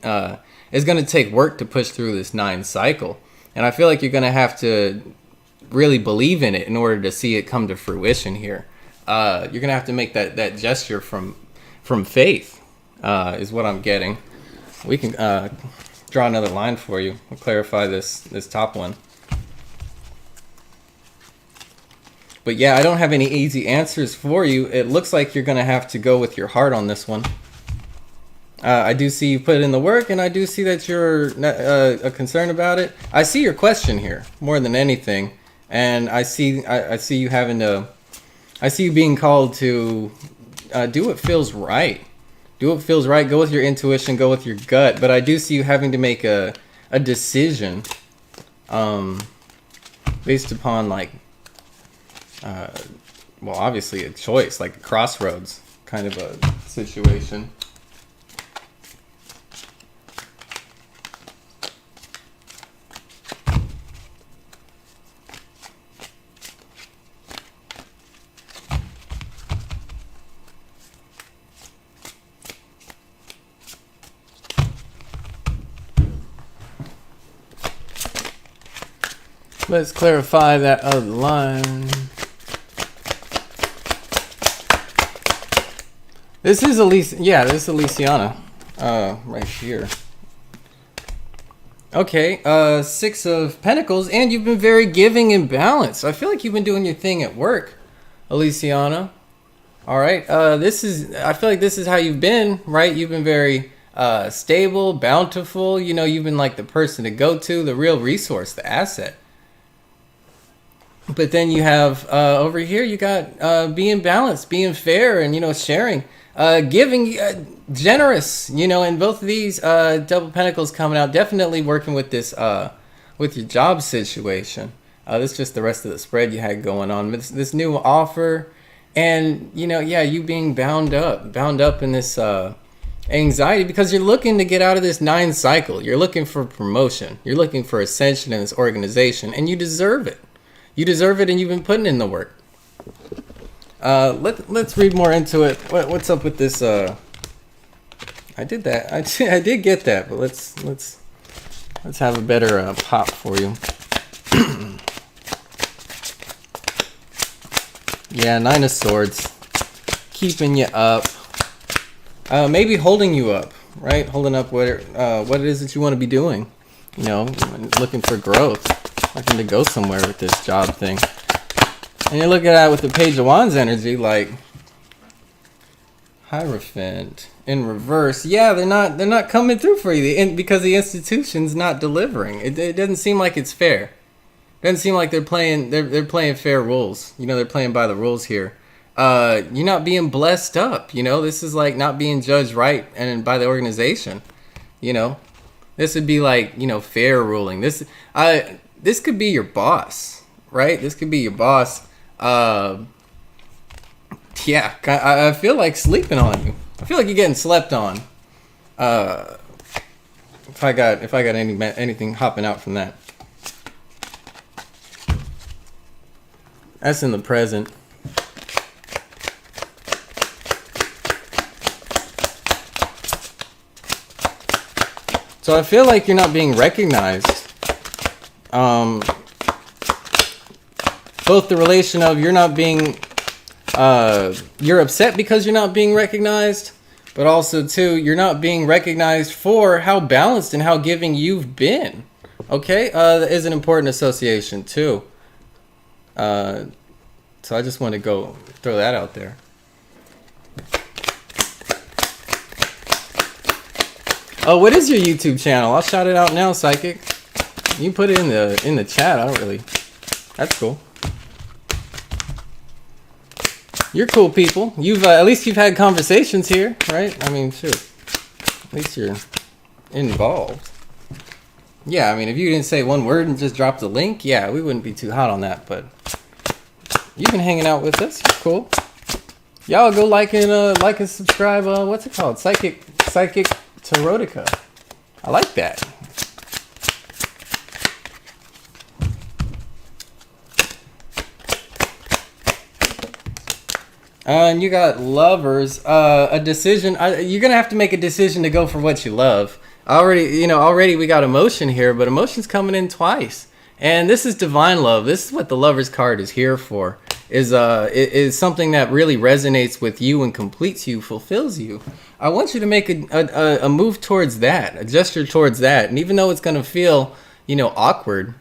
take work to push through this 9 cycle, and I feel like you're gonna have to really believe in it in order to see it come to fruition here. You're gonna have to make that gesture from faith, is what I'm getting. We can. Draw another line for you. We'll clarify this top one. But yeah, I don't have any easy answers for you. It looks like you're going to have to go with your heart on this one. I do see you put in the work, and I do see that you're concerned about it. I see your question here more than anything, and I see you having to. I see you being called to do what feels right. Do what feels right. Go with your intuition. Go with your gut. But I do see you having to make a decision, based upon like, well, obviously a choice, like a crossroads kind of a situation. Let's clarify that other line. This is this is Aliciana. Right here. Okay, 6 of Pentacles, and you've been very giving and balanced. I feel like you've been doing your thing at work, Aliciana. All right. I feel like this is how you've been, right? You've been very stable, bountiful. You know, you've been like the person to go to, the real resource, the asset. But then you have over here, you got being balanced, being fair, and, you know, sharing, giving, generous. You know, and both of these double pentacles coming out, definitely working with this, with your job situation. This is just the rest of the spread you had going on. This new offer, and, you know, yeah, you being bound up in this anxiety because you're looking to get out of this 9 cycle. You're looking for promotion. You're looking for ascension in this organization, and you deserve it. You deserve it, and you've been putting in the work. Let's read more into it. What's up with this? I did that. I did get that, but let's have a better pop for you. Yeah, 9 of Swords, keeping you up. Maybe holding you up, right? Holding up what it is that you want to be doing. You know, looking for growth. Looking to go somewhere with this job thing. And you look at that with the Page of Wands energy, like Hierophant in reverse. Yeah, they're not coming through for you because the institution's not delivering. It doesn't seem like it's fair. It doesn't seem like they're playing fair rules. You know, they're playing by the rules here. You're not being blessed up. You know, this is like not being judged right and by the organization. You know, this would be like, you know, fair ruling. This could be your boss, right? This could be your boss. Yeah, I feel like sleeping on you. I feel like you're getting slept on. If I got anything hopping out from that. That's in the present. So I feel like you're not being recognized. Both the relation of you're not being, you're upset because you're not being recognized, but also too, you're not being recognized for how balanced and how giving you've been. Okay, that is an important association too. So I just want to go throw that out there. Oh, what is your YouTube channel? I'll shout it out now, Psychic. You can put it in the chat. I don't really. That's cool. You're cool people. You've at least you've had conversations here, right? I mean, shoot. At least you're involved. Yeah, I mean, if you didn't say one word and just dropped the link, yeah, we wouldn't be too hot on that. But you've been hanging out with us. You're cool. Y'all go like and subscribe. What's it called? Psychic Tarotica. I like that. And you got Lovers. A decision. You're gonna have to make a decision to go for what you love. Already we got emotion here, but emotion's coming in twice. And this is divine love. This is what the Lovers card is here for. Is something that really resonates with you and completes you, fulfills you. I want you to make a move towards that, a gesture towards that. And even though it's gonna feel, awkward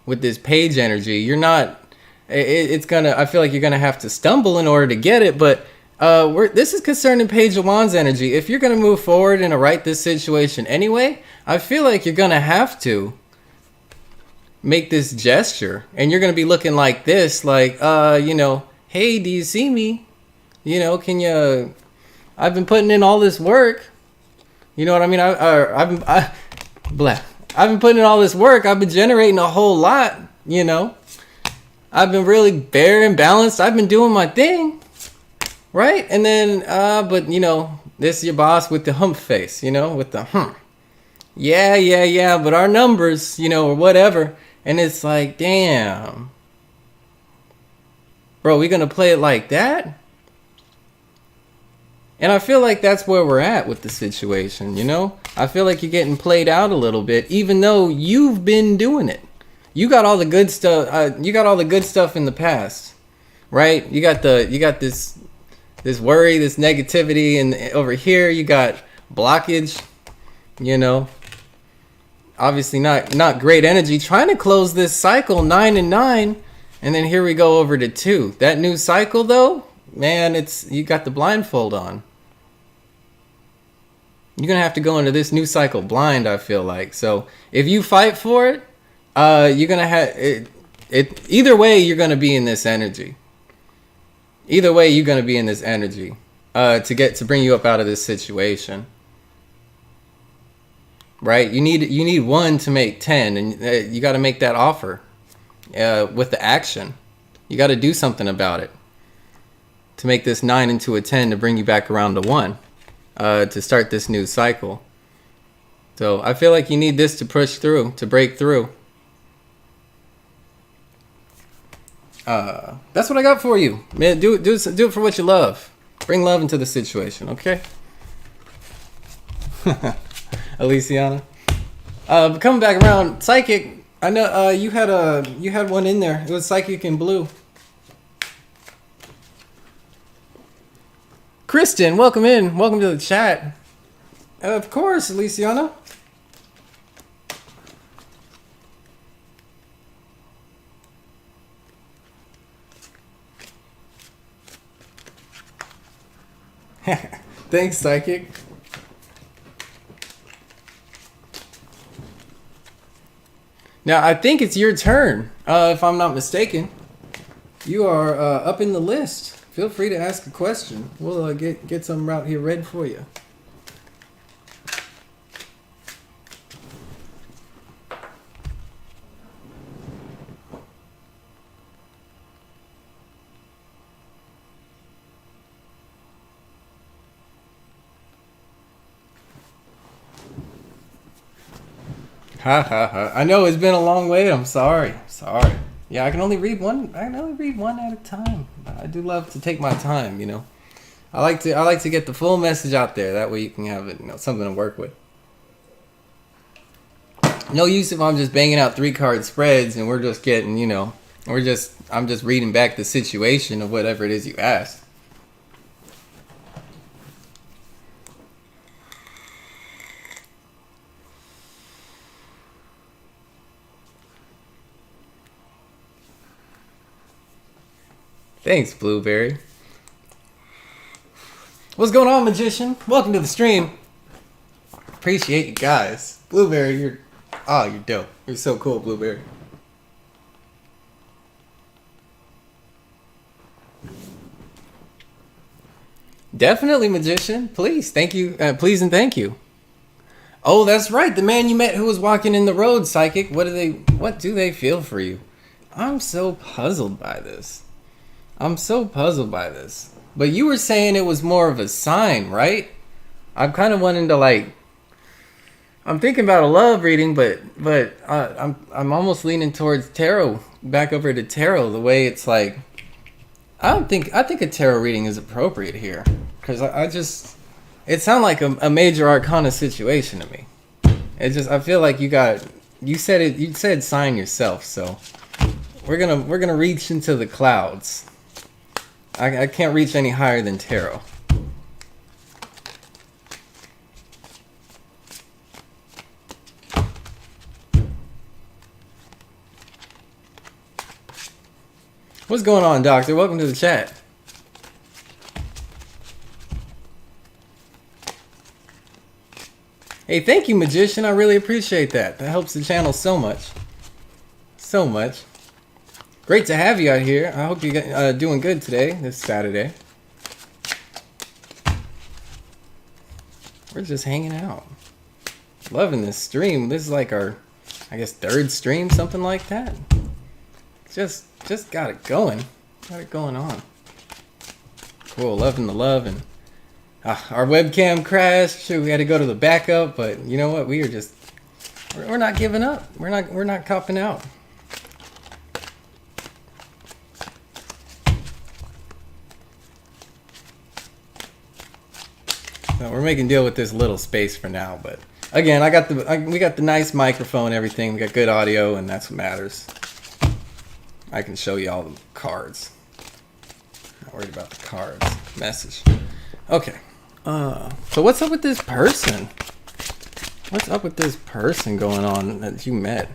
with this page energy, you're not. I feel like you're gonna have to stumble in order to get it, but this is concerning Page of Wands energy. If you're gonna move forward and right this situation anyway, I feel like you're gonna have to make this gesture, and you're gonna be looking like this, like, hey, do you see me? Can you? I've been putting in all this work. You know what I mean? I've been putting in all this work. I've been generating a whole lot. I've been really fair and balanced. I've been doing my thing, right? And then, but this is your boss with the hump face, with the yeah, but our numbers, or whatever. And it's like, damn, bro, we gonna play it like that? And I feel like that's where we're at with the situation, I feel like you're getting played out a little bit, even though you've been doing it. You got all the good stuff. You got all the good stuff in the past, right? You got this worry, this negativity, and over here you got blockage. Obviously not great energy. Trying to close this cycle 9 and 9, and then here we go over to 2. That new cycle though, man, you got the blindfold on. You're gonna have to go into this new cycle blind, I feel like. So if you fight for it, you're gonna have it. Either way, you're gonna be in this energy. Either way, you're gonna be in this energy to bring you up out of this situation. Right? You need 1 to make 10, and you got to make that offer with the action. You got to do something about it to make this 9 into a 10 to bring you back around to 1 to start this new cycle. So I feel like you need this to push through, to break through. That's what I got for you, man. Do it for what you love. Bring love into the situation, okay? Aliciana. Coming back around, Psychic. I know you had one in there. It was Psychic in blue. Kristen, welcome in. Welcome to the chat. Of course, Aliciana. Thanks, Psychic. Now, I think it's your turn, if I'm not mistaken. You are up in the list. Feel free to ask a question. We'll get some out here read for you. Ha ha ha. I know it's been a long wait. I'm sorry. Yeah, I can only read one at a time. I do love to take my time, you know. I like to get the full message out there. That way you can have it, something to work with. No use if I'm just banging out 3-card spreads and we're just getting, I'm just reading back the situation of whatever it is you asked. Thanks, Blueberry. What's going on, Magician? Welcome to the stream. Appreciate you guys. Blueberry, you're dope. You're so cool, Blueberry. Definitely, Magician. Please, thank you. Please and thank you. Oh, that's right. The man you met who was walking in the road, Psychic. What do they feel for you? I'm so puzzled by this. But you were saying it was more of a sign, right? I'm kind of wanting to I'm thinking about a love reading, but I'm almost leaning towards tarot, back over to tarot. The way it's like, I think a tarot reading is appropriate here because it sounded like a major arcana situation to me. I feel like you said sign yourself, so we're gonna reach into the clouds. I can't reach any higher than tarot. What's going on, Doctor? Welcome to the chat. Hey, thank you, Magician. I really appreciate that. That helps the channel so much. So much. Great to have you out here. I hope you're doing good today, this Saturday. We're just hanging out. Loving this stream. This is like our, I guess, 3rd stream, something like that. Just got it going. Got it going on. Cool, loving the love. And our webcam crashed. We had to go to the backup, but you know what? We're not giving up. We're not copping out. So we're making deal with this little space for now, but again, we got the nice microphone, everything. We got good audio, and that's what matters. I can show you all the cards. Not worried about the cards. Message. Okay. So what's up with this person? What's up with this person going on that you met?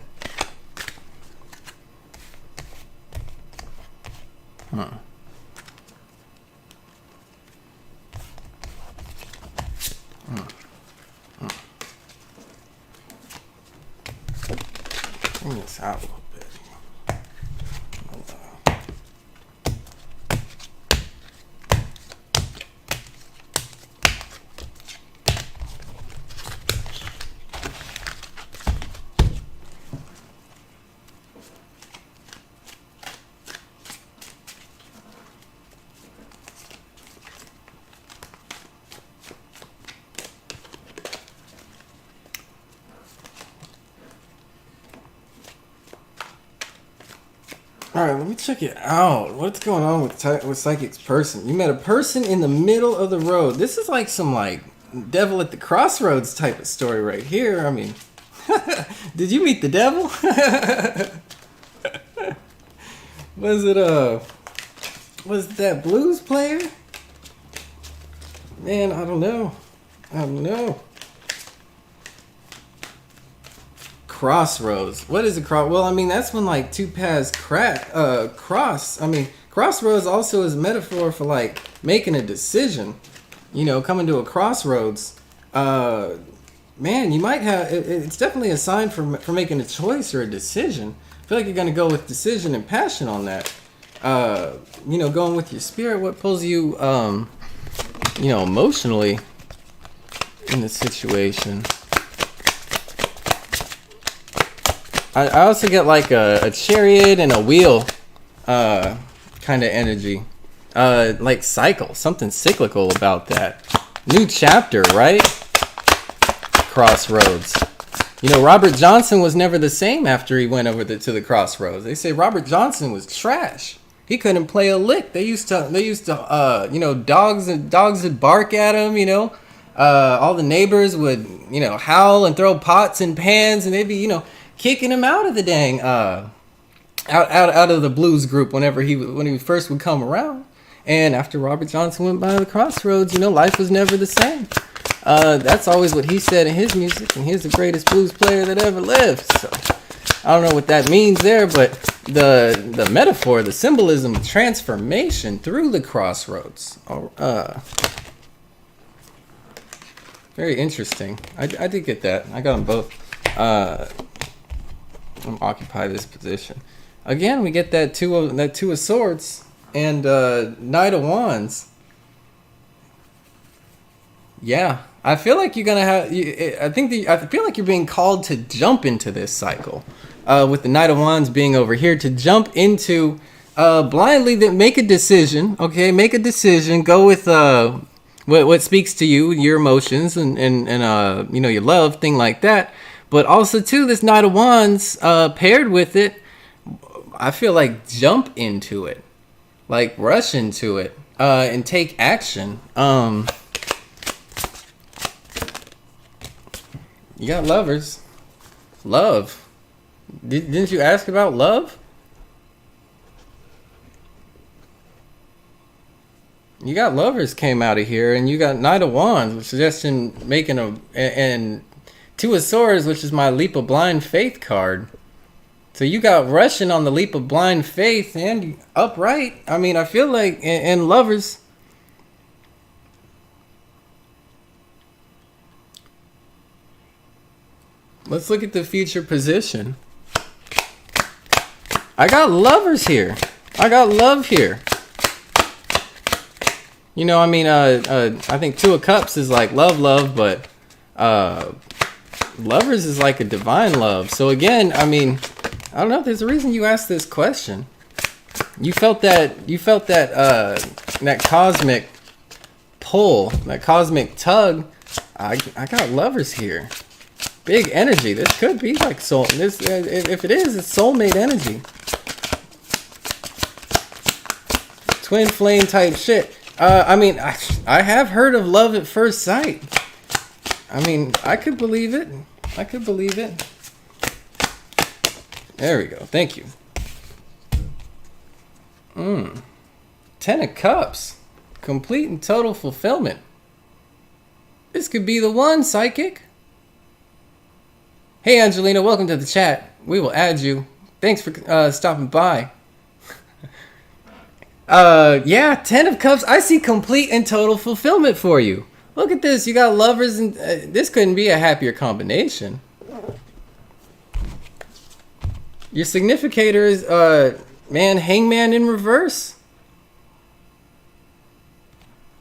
Huh. out a little bit. All right, let me check it out. What's going on with Psychic's person? You met a person in the middle of the road. This is like some like devil at the crossroads type of story right here. I mean, did you meet the devil? Was that blues player? Man, I don't know. Crossroads. What is a cross? Well, I mean, that's when like two paths cross. I mean, crossroads also is a metaphor for like making a decision. You know, coming to a crossroads. Man, you might have. It's definitely a sign for making a choice or a decision. I feel like you're gonna go with decision and passion on that. You know, going with your spirit. What pulls you, you know, emotionally in the situation. I also get like a chariot and a wheel kind of energy. Like cycle, something cyclical about that. New chapter, right? Crossroads. You know, Robert Johnson was never the same after he went over to the crossroads. They say Robert Johnson was trash. He couldn't play a lick. They used to you know, dogs would bark at him, you know. All the neighbors would, you know, howl and throw pots and pans, and they'd be, you know, kicking him out of the dang out of the blues group when he first would come around. And after Robert Johnson went by the crossroads, you know, life was never the same. That's always what he said in his music, and he's the greatest blues player that ever lived. So I don't know what that means there, but the metaphor, the symbolism of transformation through the crossroads. Very interesting. I did get that. I got them both. Occupy this position. Again, we get that two of swords and Knight of Wands. Yeah, I feel like you're gonna have. I feel like you're being called to jump into this cycle, with the Knight of Wands being over here, to jump into blindly. That make a decision. Okay, make a decision. Go with what speaks to you, your emotions, and you know, your love, thing like that. But also, too, this Knight of Wands, paired with it, I feel like jump into it. Like, rush into it. And take action. You got lovers. Love. Didn't you ask about love? You got lovers came out of here, and you got Knight of Wands, which suggesting making and Two of Swords, which is my Leap of Blind Faith card. So you got Russian on the Leap of Blind Faith and upright. I mean, I feel like in lovers. Let's look at the future position. I got lovers here. I got love here. You know, I mean, I think Two of Cups is like love, but lovers is like a divine love. So again, I mean, I don't know. There's a reason you asked this question. You felt that that cosmic pull, that cosmic tug. I got lovers here. Big energy. This could be like soul. This, if it is, it's soulmate energy. Twin flame type shit. I mean, I have heard of love at first sight. I mean, I could believe it. I could believe it. There we go. Thank you. 10 of Cups. Complete and total fulfillment. This could be the one, Psychic. Hey, Angelina, welcome to the chat. We will add you. Thanks for stopping by. Yeah, 10 of Cups. I see complete and total fulfillment for you. Look at this. You got lovers, and this couldn't be a happier combination. Your significator is man, hangman in reverse.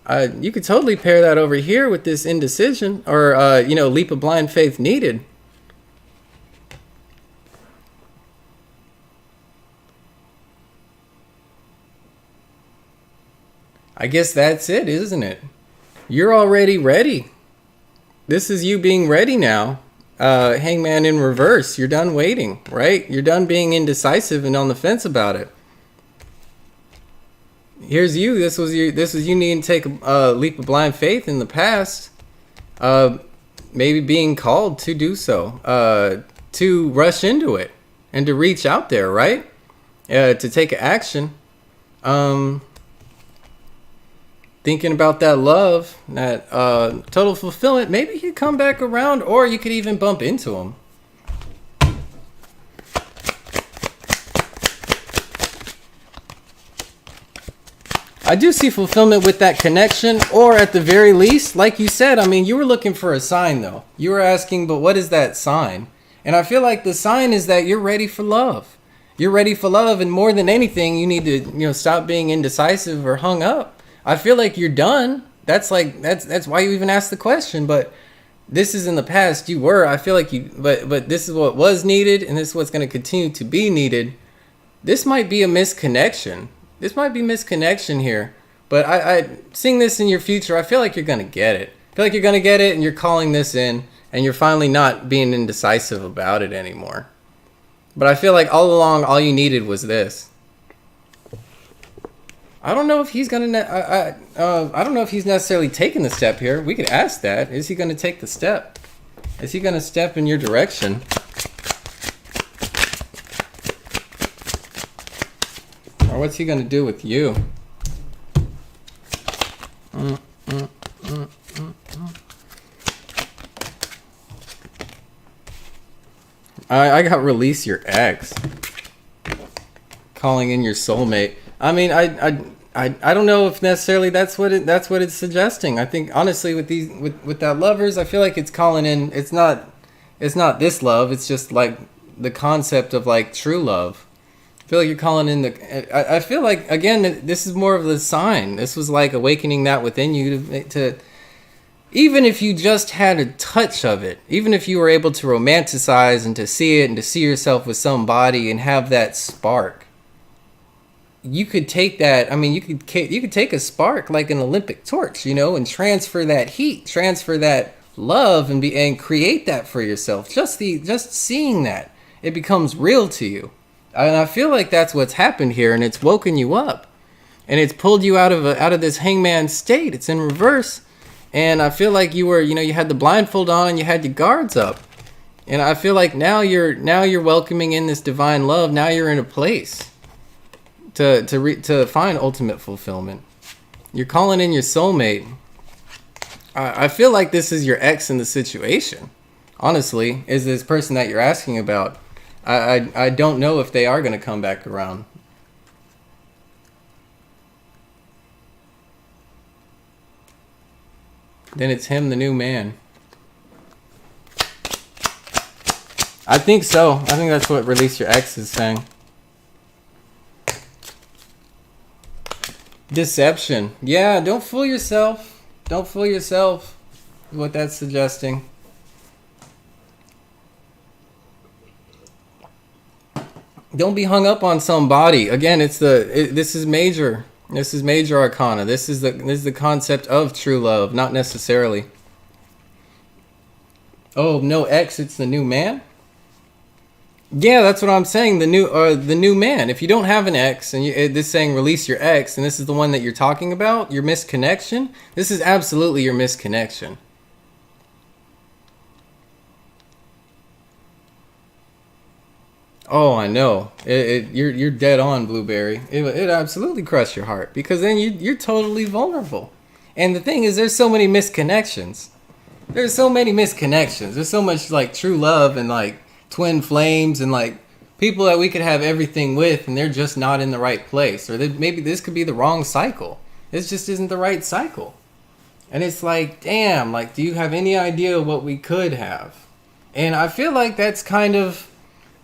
You could totally pair that over here with this indecision, or leap of blind faith needed. I guess that's it, isn't it? You're already ready. This is you being ready now. Hangman in reverse. You're done waiting, right? You're done being indecisive and on the fence about it. Here's you. This was you needing to take a leap of blind faith in the past. Maybe being called to do so. To rush into it and to reach out there, right? To take action. Thinking about that love, that total fulfillment. Maybe he'd come back around, or you could even bump into him. I do see fulfillment with that connection, or at the very least, like you said, I mean, you were looking for a sign, though. You were asking, but what is that sign? And I feel like the sign is that you're ready for love. You're ready for love, and more than anything, you need to, stop being indecisive or hung up. I feel like you're done. That's why you even asked the question. But this is in the past. You were. I feel like you. But this is what was needed, and this is what's going to continue to be needed. This might be a misconnection. This might be misconnection here. But I seeing this in your future, I feel like you're going to get it. I feel like you're going to get it, and you're calling this in, and you're finally not being indecisive about it anymore. But I feel like all along, all you needed was this. I don't know if he's gonna. I don't know if he's necessarily taking the step here. We could ask that. Is he gonna take the step? Is he gonna step in your direction? Or what's he gonna do with you? I got release your ex. Calling in your soulmate. I mean, I don't know if necessarily that's what it's suggesting. I think honestly with that lovers, I feel like it's calling in. It's not this love. It's just like the concept of like true love. I feel like you're calling in I feel like again this is more of the sign. This was like awakening that within you to even if you just had a touch of it, even if you were able to romanticize and to see it and to see yourself with somebody and have that spark. You could take that. I mean, you could take a spark like an Olympic torch, and transfer that heat, transfer that love, and create that for yourself. Just seeing that, it becomes real to you, and I feel like that's what's happened here, and it's woken you up, and it's pulled you out of this hangman state. It's in reverse, and I feel like you were, you had the blindfold on and you had your guards up, and I feel like now you're welcoming in this divine love. Now you're in a place to find ultimate fulfillment. You're calling in your soulmate. I feel like this is your ex in the situation. Honestly, is this person that you're asking about. I don't know if they are going to come back around. Then it's him, the new man. I think so. I think that's what Release Your Ex is saying. Deception. Yeah, don't fool yourself. Don't fool yourself. Is what that's suggesting. Don't be hung up on somebody. Again, this is major. This is major arcana. This is the concept of true love, not necessarily. Oh, no ex, it's the new man? Yeah, that's what I'm saying. The new man. If you don't have an ex, and this is saying release your ex, and this is the one that you're talking about, your misconnection. This is absolutely your misconnection. Oh, I know. You're dead on, Blueberry. It absolutely crushed your heart because then you're totally vulnerable. And the thing is, there's so many misconnections. There's so many misconnections. There's so much like true love and like twin flames and like people that we could have everything with, and they're just not in the right place, or maybe this could be the wrong cycle. This just isn't the right cycle. And it's like, damn, like, do you have any idea what we could have? And I feel like that's kind of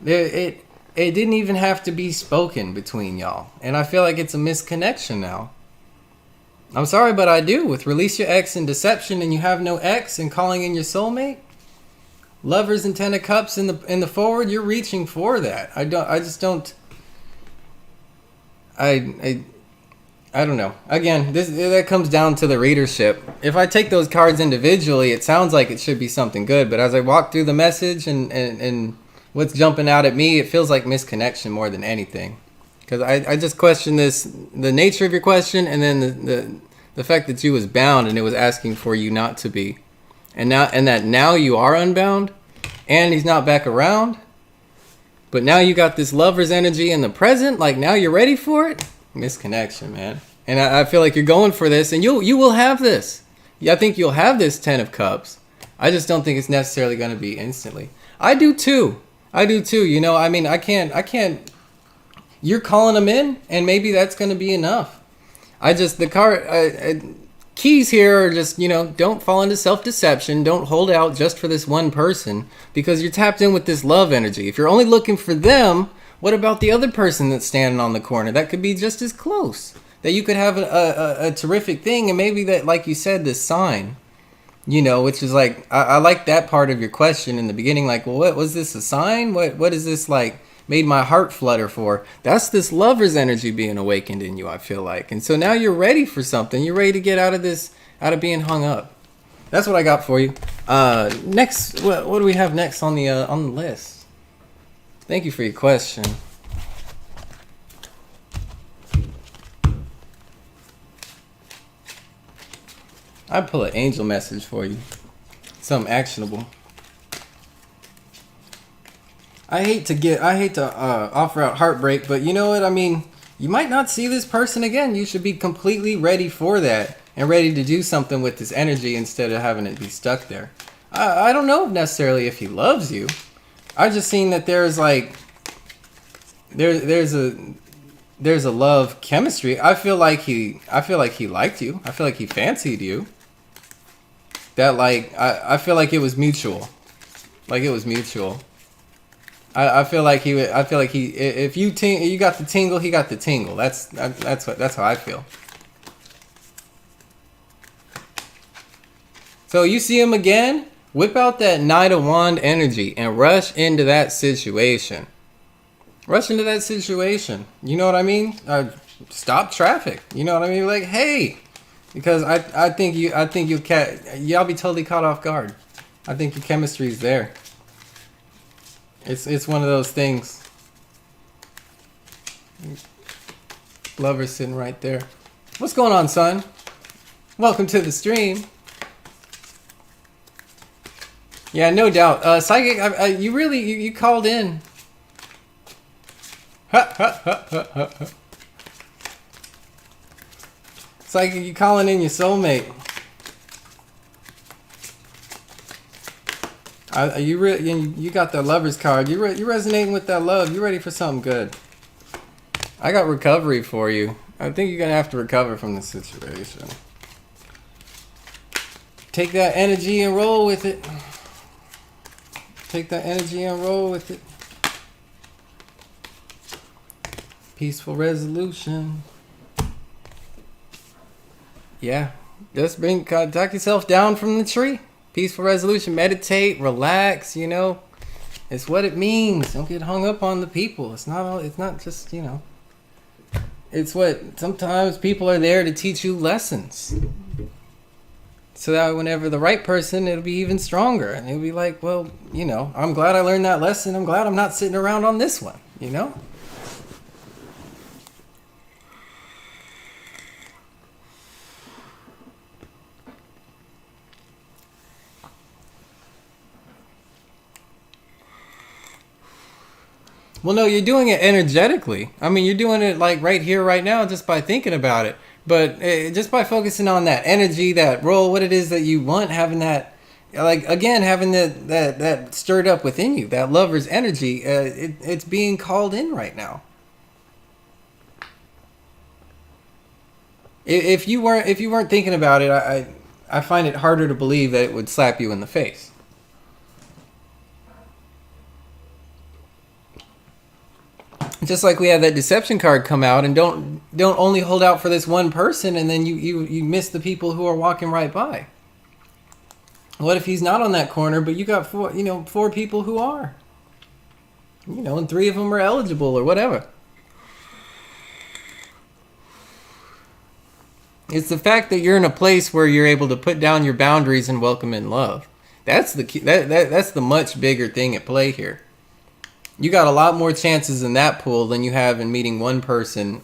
it. it didn't even have to be spoken between y'all. And I feel like it's a misconnection now. I'm sorry, but I do. With Release Your Ex and Deception and you have no ex and calling in your soulmate, Lovers and Ten of Cups in the forward, you're reaching for that. I don't know. Again, that comes down to the readership. If I take those cards individually, it sounds like it should be something good. But as I walk through the message and what's jumping out at me, it feels like misconnection more than anything. Because I just question the nature of your question, and then the fact that you was bound and it was asking for you not to be. And that now you are unbound, and he's not back around. But now you got this lover's energy in the present. Like, now you're ready for it? Misconnection, man. And I feel like you're going for this, and you will have this. I think you'll have this Ten of Cups. I just don't think it's necessarily going to be instantly. I do too. You know, I mean, I can't. You're calling them in, and maybe that's going to be enough. The card keys here are just, you know, don't fall into self-deception. Don't hold out just for this one person, because you're tapped in with this love energy. If you're only looking for them, what about the other person that's standing on the corner? That could be just as close. That you could have a terrific thing, and maybe that, like you said, this sign, you know, which is like, I like that part of your question in the beginning. Like, well, what was this, a sign? What is this, like, made my heart flutter for? That's this lover's energy being awakened in you, I feel like. And so now you're ready for something. You're ready to get out of being hung up. That's what I got for you. Next, what do we have next on the list? Thank you for your question. I'd pull an angel message for you. Something actionable. I hate to offer out heartbreak, but you know what? I mean, you might not see this person again. You should be completely ready for that and ready to do something with this energy instead of having it be stuck there. I don't know necessarily if he loves you. I just seen that there's like there's a love chemistry. I feel like he liked you. I feel like he fancied you. That, like, I feel like it was mutual. Like, it was mutual. I feel like he if you got the tingle, he got the tingle. That's how I feel. So you see him again, whip out that Knight of Wand energy and rush into that situation. Rush into that situation. You know what I mean? Stop traffic. You know what I mean? Like, hey, because I think y'all be totally caught off guard. I think your chemistry's there. It's one of those things. Lover's sitting right there. What's going on, son? Welcome to the stream. Yeah, no doubt. Psychic, you called in. Psychic, you calling in your soulmate. You got the Lover's card. You're resonating with that love. You're ready for something good. I got recovery for you. I think you're going to have to recover from this situation. Take that energy and roll with it. Take that energy and roll with it. Peaceful resolution. Yeah. Just talk yourself down from the tree. Peaceful resolution. Meditate. Relax. You know. It's what it means. Don't get hung up on the people. It's not just, you know. It's what sometimes people are there to teach you lessons. So that whenever the right person, it'll be even stronger. And it'll be like, well, you know, I'm glad I learned that lesson. I'm glad I'm not sitting around on this one, you know? Well, no, you're doing it energetically. I mean, you're doing it like right here, right now, just by thinking about it. But just by focusing on that energy, that role, what it is that you want, having that, like, again, having that stirred up within you, that lover's energy, it's being called in right now. If you weren't thinking about it, I find it harder to believe that it would slap you in the face. Just like we had that deception card come out, and don't only hold out for this one person, and then you miss the people who are walking right by. What if he's not on that corner, but you got four people who are, and 3 of them are eligible or whatever. It's the fact that you're in a place where you're able to put down your boundaries and welcome in love. That's the key. That's the much bigger thing at play here. You got a lot more chances in that pool than you have in meeting one person,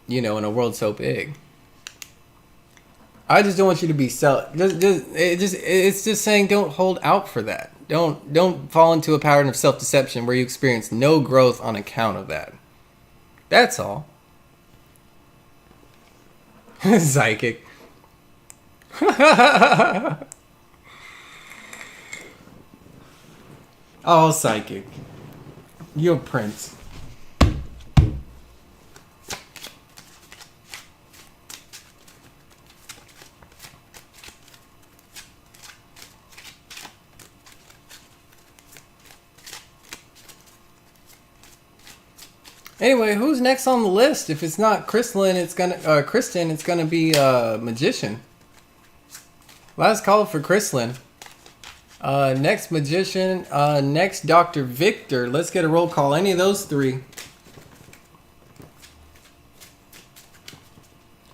in a world so big. I just don't want you to be it's just saying don't hold out for that. Don't fall into a pattern of self-deception where you experience no growth on account of that. That's all. Psychic. Oh, psychic. You're a prince. Anyway, who's next on the list? If it's not Kristen, it's gonna be Magician. Last call for Kristen. Next Magician, next Dr. Victor. Let's get a roll call. Any of those 3.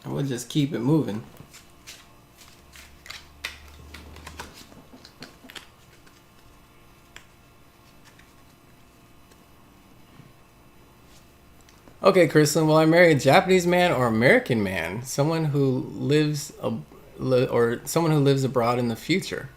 And we'll just keep it moving. Okay, Kristen, will I marry a Japanese man or American man? Someone who lives abroad in the future.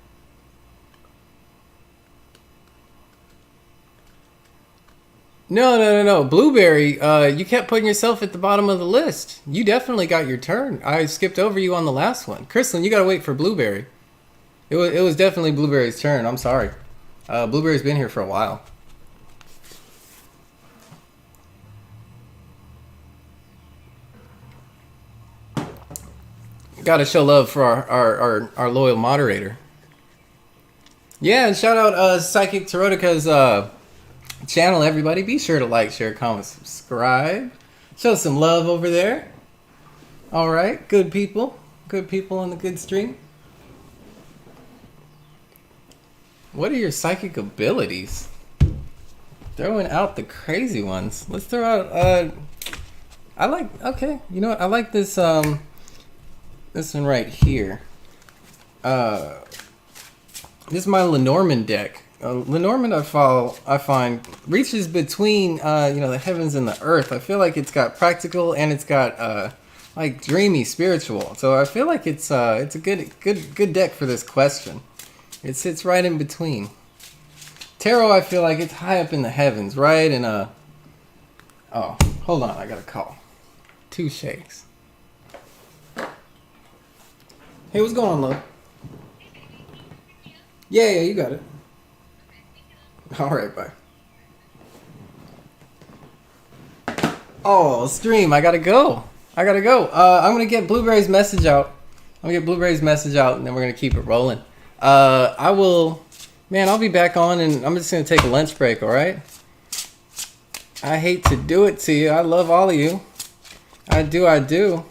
No. Blueberry, you kept putting yourself at the bottom of the list. You definitely got your turn. I skipped over you on the last one. Kristen, you gotta wait for Blueberry. It was definitely Blueberry's turn. I'm sorry. Blueberry's been here for a while. Gotta show love for our loyal moderator. Yeah, and shout out Psychic Tarotica's channel, everybody. Be sure to like, share, comment, subscribe. Show some love over there. Alright, good people. Good people on the good stream. What are your psychic abilities? Throwing out the crazy ones. Let's throw out okay, you know what? I like this this one right here. This is my Lenormand deck. Lenormand I find reaches between the heavens and the earth. I feel like it's got practical and it's got like dreamy spiritual. So I feel like it's a good deck for this question. It sits right in between. Tarot, I feel like it's high up in the heavens, right? And oh, hold on, I got a call. 2 shakes. Hey, what's going on, love? Yeah, you got it. All right, bye. Oh, stream, I gotta go. I'm gonna get Blueberry's message out. And then we're gonna keep it rolling. I'll be back on, and I'm just gonna take a lunch break, all right? I hate to do it to you. I love all of you. I do.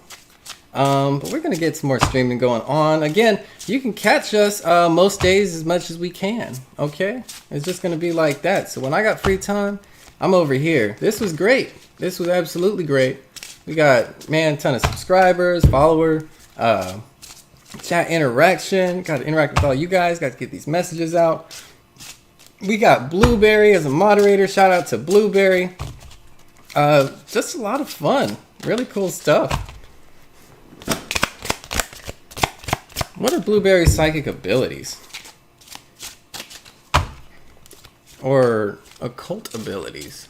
But we're going to get some more streaming going on. Again, you can catch us most days as much as we can, okay? It's just going to be like that. So when I got free time, I'm over here. This was great. This was absolutely great. We got, a ton of subscribers, followers, chat interaction. Got to interact with all you guys. Got to get these messages out. We got Blueberry as a moderator. Shout out to Blueberry. Just a lot of fun. Really cool stuff. What are Blueberry's psychic abilities? Or occult abilities?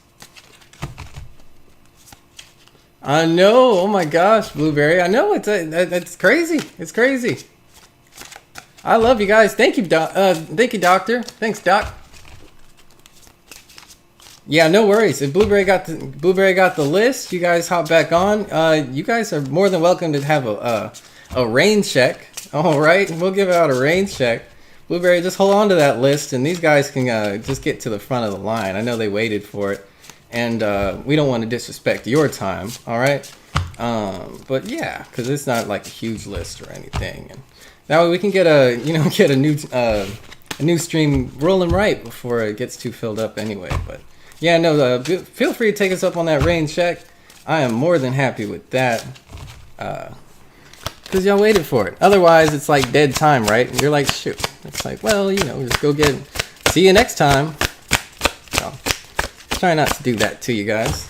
I know. Oh my gosh, Blueberry. I know. It's crazy. It's crazy. I love you guys. Thank you, thank you, Doctor. Thanks, Doc. Yeah, no worries. If Blueberry got the list, you guys hop back on. You guys are more than welcome to have a rain check. All right, we'll give out a rain check. Blueberry, just hold on to that list, and these guys can just get to the front of the line. I know they waited for it. and we don't want to disrespect your time. All right. But yeah, because it's not like a huge list or anything, and that way we can get a get a new stream rolling right before it gets too filled up anyway. But yeah, no, feel free to take us up on that rain check. I am more than happy with that. Because y'all waited for it. Otherwise, it's like dead time, right? And you're like, shoot. It's like, well, just go get it. See you next time. So, try not to do that to you guys.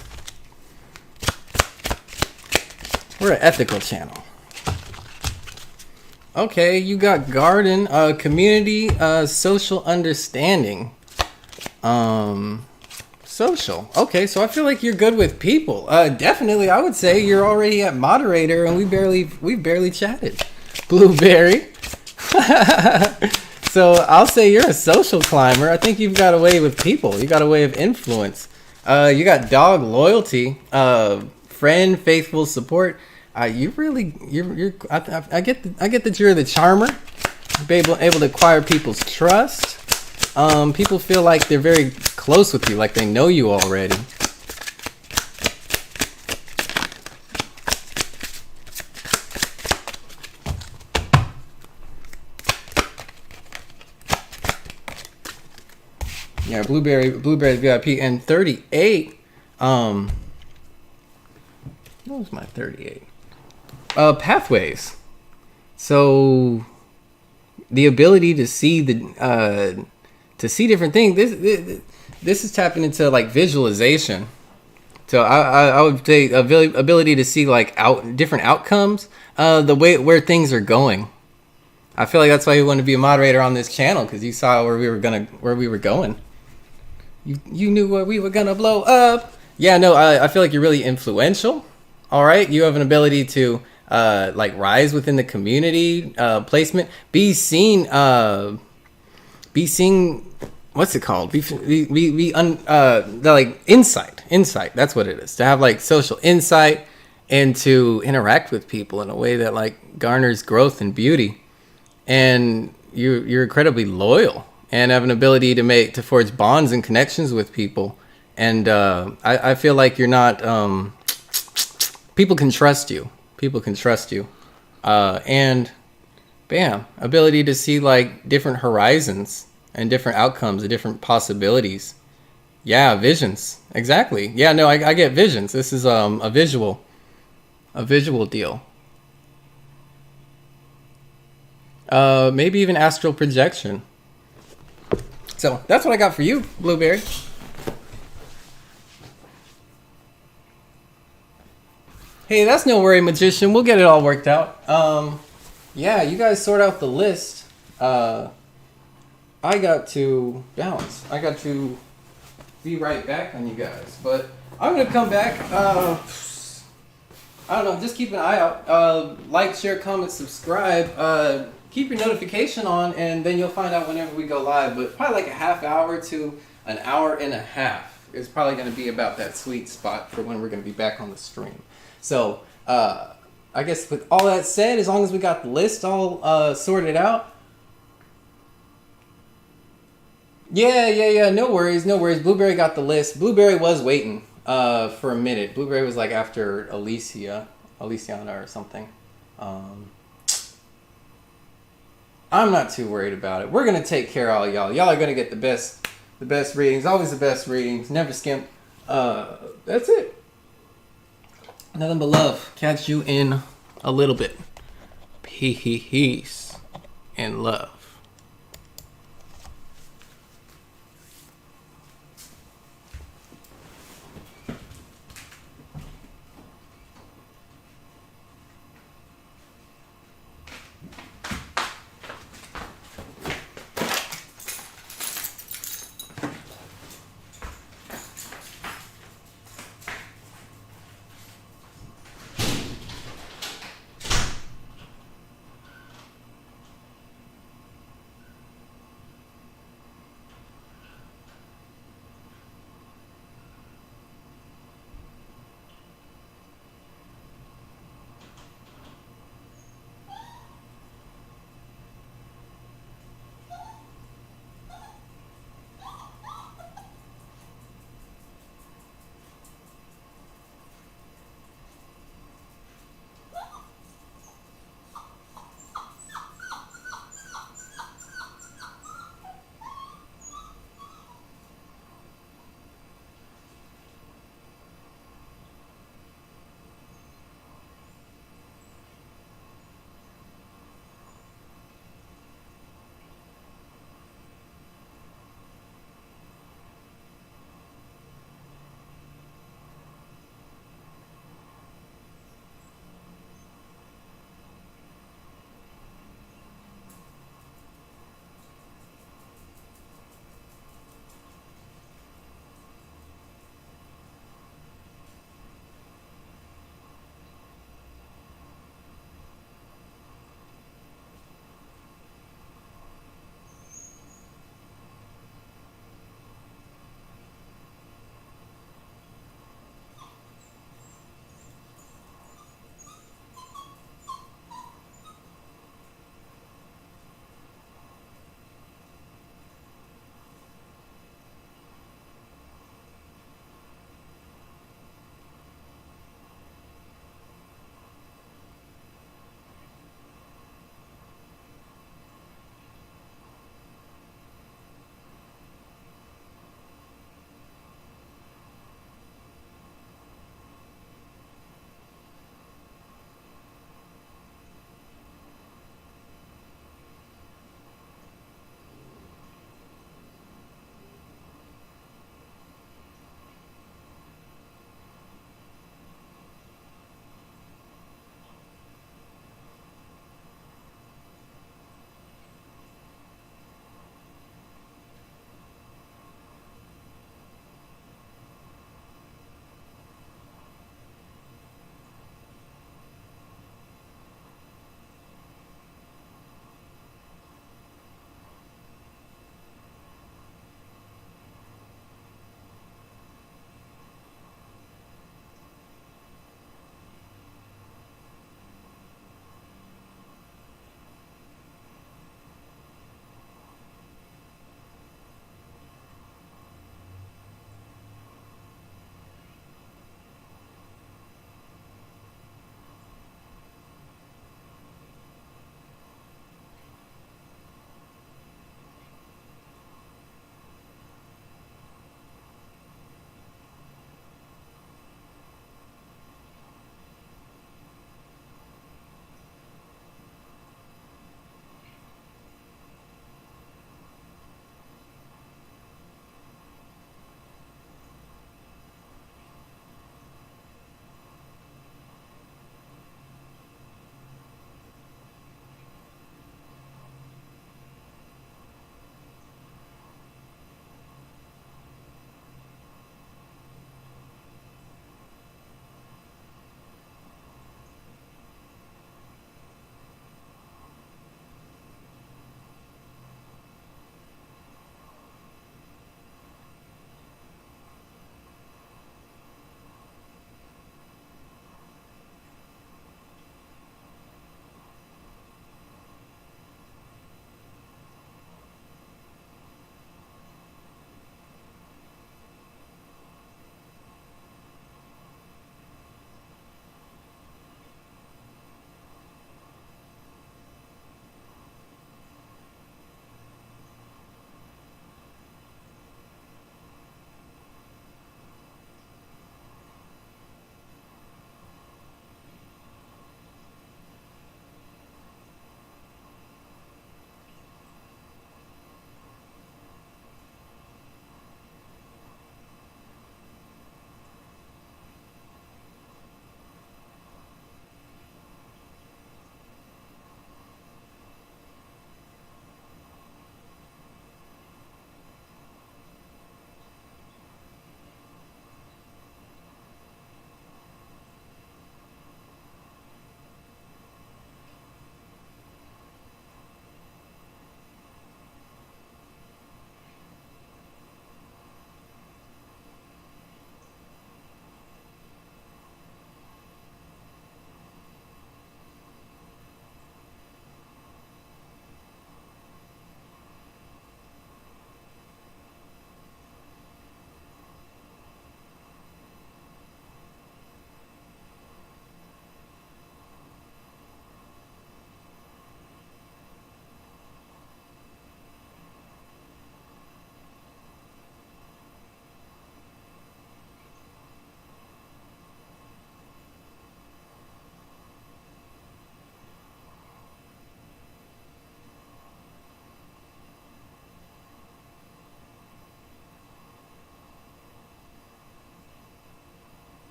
We're an ethical channel. Okay, you got garden, community, social understanding. Social. Okay, so I feel like you're good with people. Definitely, I would say you're already at moderator, and we've barely chatted. Blueberry. So I'll say you're a social climber. I think you've got a way with people. You got a way of influence. You got dog loyalty, friend, faithful support. I get that you're the charmer. Able to acquire people's trust. People feel like they're very close with you, like they know you already. Yeah, Blueberry VIP and 38. What was my 38? Pathways. So the ability to see different things. This is tapping into like visualization. So I would say ability to see like different outcomes, the way where things are going. I feel like that's why you want to be a moderator on this channel, because you saw where we were going. You knew where we were gonna blow up. Yeah, no, I feel like you're really influential. All right, you have an ability to like rise within the community, placement, be seen. What's it called? Like insight. That's what it is. To have like social insight and to interact with people in a way that like garners growth and beauty. And you're incredibly loyal and have an ability to forge bonds and connections with people. And I feel like you're not. People can trust you. And bam, ability to see like different horizons and different outcomes and different possibilities. Yeah, visions. Exactly. Yeah, no, I get visions. This is a visual deal. Maybe even astral projection. So that's what I got for you, Blueberry. Hey, that's no worry, Magician. We'll get it all worked out. Yeah, you guys sort out the list. I got to bounce. I got to be right back on you guys. But I'm going to come back. I don't know. Just keep an eye out. Like, share, comment, subscribe. Keep your notification on, and then you'll find out whenever we go live. But probably like a half hour to an hour and a half is probably going to be about that sweet spot for when we're going to be back on the stream. So, I guess with all that said, as long as we got the list all sorted out. Yeah. No worries. Blueberry got the list. Blueberry was waiting for a minute. Blueberry was like after Aliciana or something. I'm not too worried about it. We're gonna take care of all y'all. Y'all are gonna get the best readings. Always the best readings. Never skimp. That's it. Nothing but love. Catch you in a little bit. Peace and love.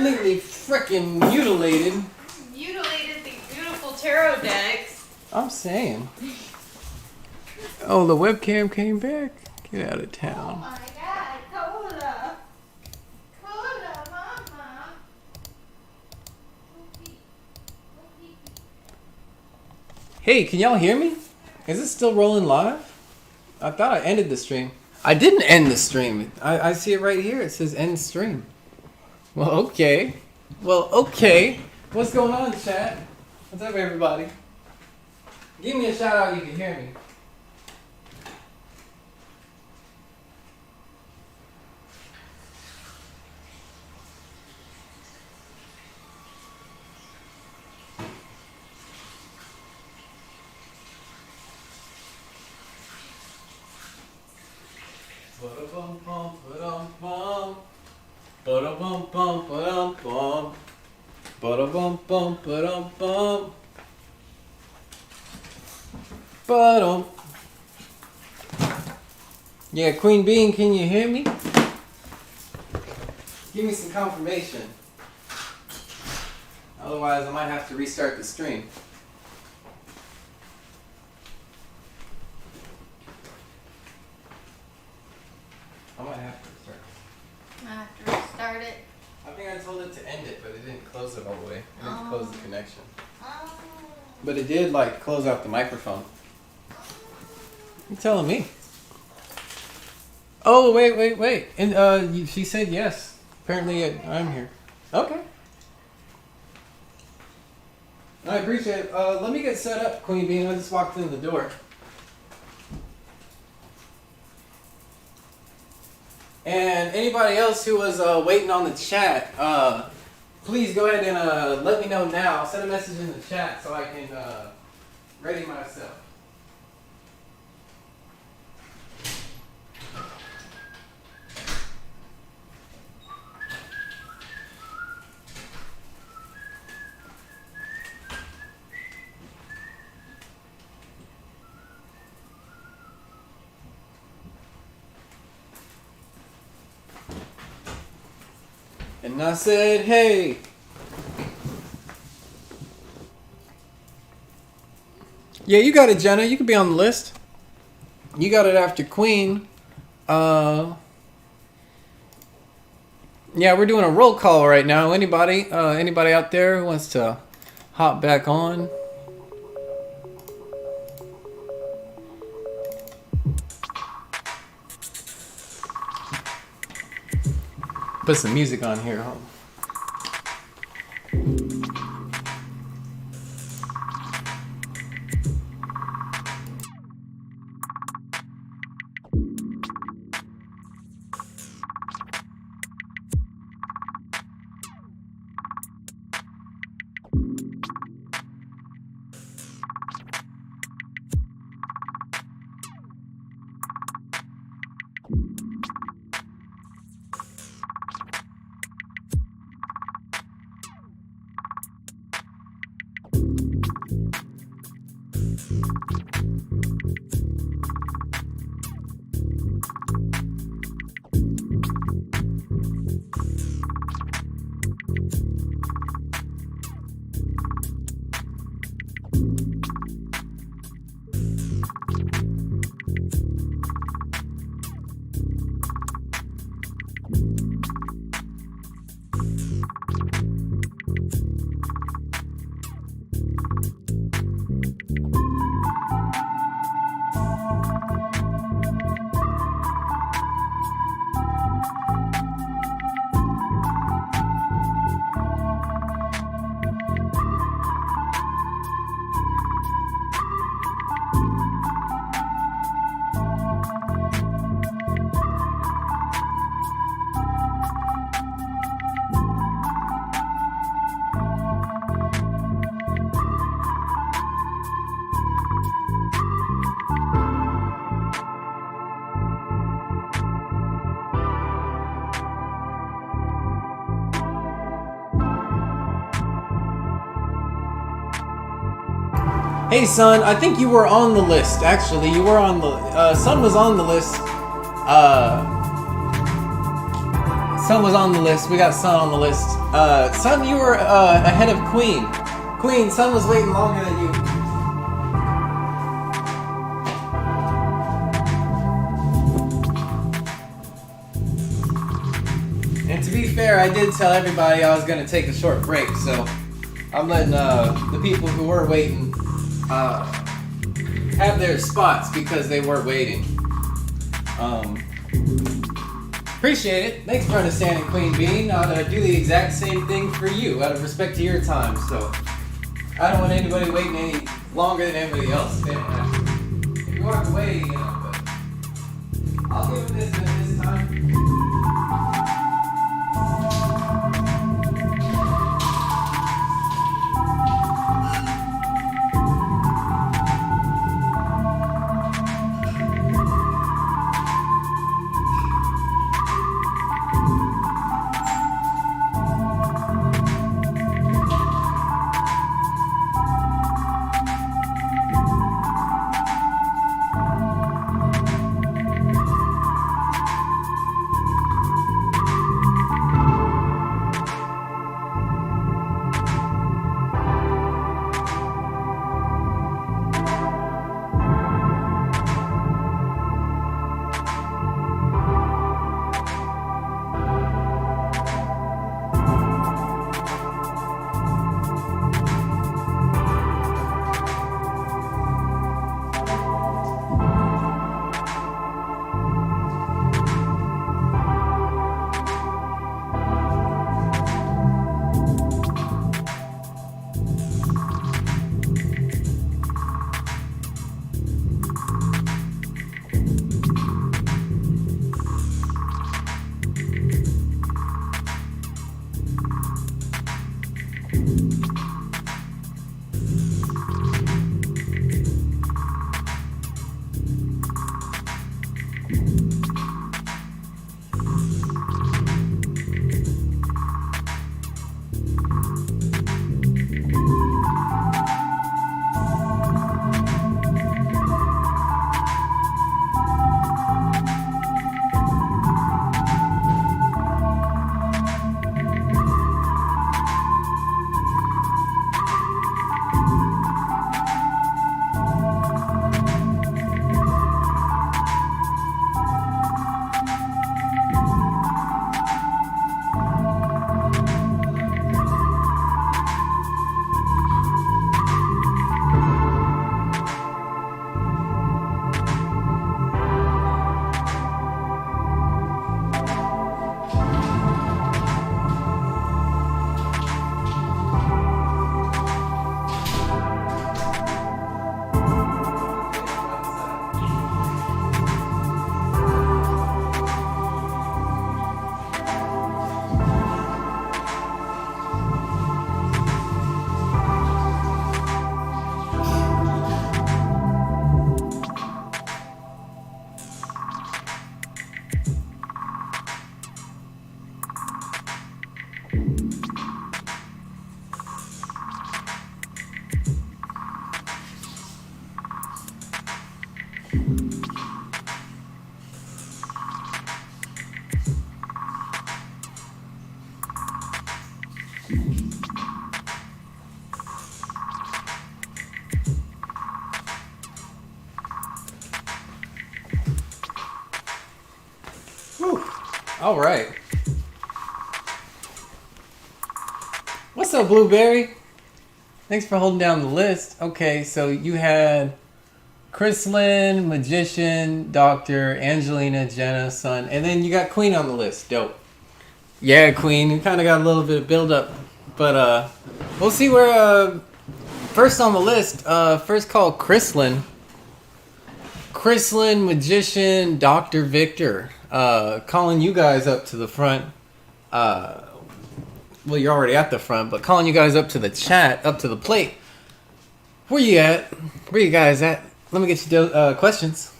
completely freaking mutilated. Mutilated the beautiful tarot decks. I'm saying. Oh, the webcam came back. Get out of town. Oh my god, Cola. Cola, mama. Hey, can y'all hear me? Is it still rolling live? I thought I ended the stream. I didn't end the stream. I see it right here. It says end stream. Well, okay. What's going on, chat? What's up, everybody? Give me a shout out you can hear me. Ba-da-bum-bum, ba-dum-bum. Ba-da-bum-bum, ba-dum-bum. Ba-da-bum-bum, ba-dum-bum. Ba-dum. Yeah, Queen Bean, can you hear me? Give me some confirmation. Otherwise, I might have to restart the stream. I might have to restart. I have to restart it. I think I told it to end it, but it didn't close it all the way. It didn't close the connection. Oh. But it did, like, close out the microphone. You telling me? Oh, wait. And she said yes. Apparently I'm here. Okay. I appreciate it. Let me get set up, Queen Bean. I just walked in the door. And anybody else who was waiting on the chat, please go ahead and let me know now. Send a message in the chat so I can ready myself. And I said, hey. Yeah, you got it, Jenna. You can be on the list. You got it after Queen. Yeah, we're doing a roll call right now. Anybody out there who wants to hop back on? Put some music on here, huh? Hey, son, I think you were on the list, actually. You were on the... Son was on the list. Sun was on the list. We got Sun on the list. Sun, you were ahead of Queen. Queen, Sun was waiting longer than you. And to be fair, I did tell everybody I was going to take a short break, so I'm letting the people who were waiting have their spots because they were waiting. Appreciate it. Thanks for understanding, Queen Bean. I'll do the exact same thing for you out of respect to your time, so I don't want anybody waiting any longer than everybody else. They don't have to. If you walk away, you know, but I'll give them this time. All right. What's up, Blueberry? Thanks for holding down the list. Okay, so you had Chrislyn, Magician, Doctor, Angelina, Jenna, Sun, and then you got Queen on the list. Dope. Yeah, Queen. You kind of got a little bit of build up, but we'll see where. First on the list, first call Chrislyn. Chrislyn, Magician, Dr. Victor. Calling you guys up to the front. Well, you're already at the front, but calling you guys up to the chat, up to the plate. Where you at? Where you guys at? Let me get you questions.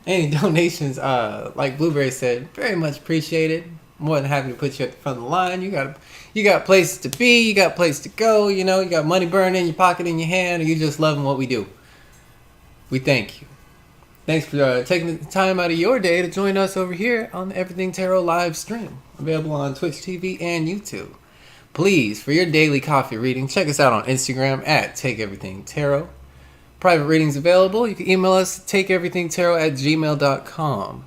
Any donations, like Blueberry said, very much appreciated. More than happy to put you at the front of the line. You got places to be, you got places to go, you know, you got money burning in your pocket, in your hand, or you just loving what we do. We thank you. Thanks for taking the time out of your day to join us over here on the Everything Tarot live stream, available on Twitch TV and YouTube. Please, for your daily coffee reading, check us out on Instagram at TakeEverythingTarot. Private readings available. You can email us at takeeverythingtarot@gmail.com.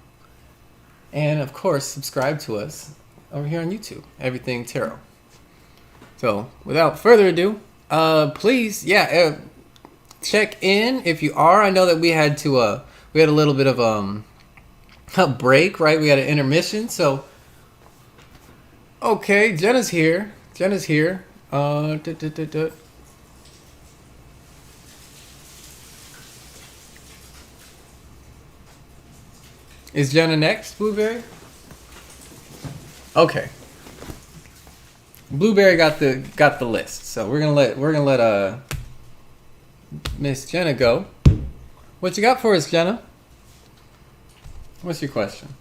And of course, subscribe to us over here on YouTube, Everything Tarot. So, without further ado, please, check in if you are. I know that we had a little bit of a break, right? We had an intermission. So, okay, Jenna's here. Is Jenna next, Blueberry? Okay. Blueberry got the list, so we're gonna let Miss Jenna go. What you got for us, Jenna? What's your question?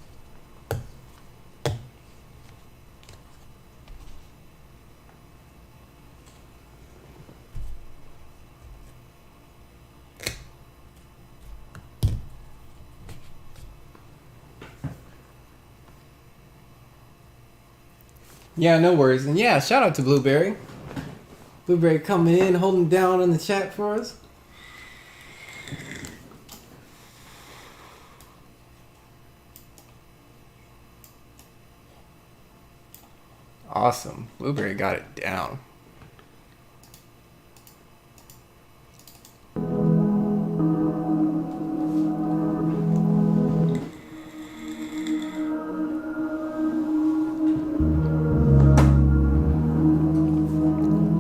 Yeah, no worries. And yeah, shout out to Blueberry. Blueberry coming in, holding down on the chat for us. Awesome. Blueberry got it down.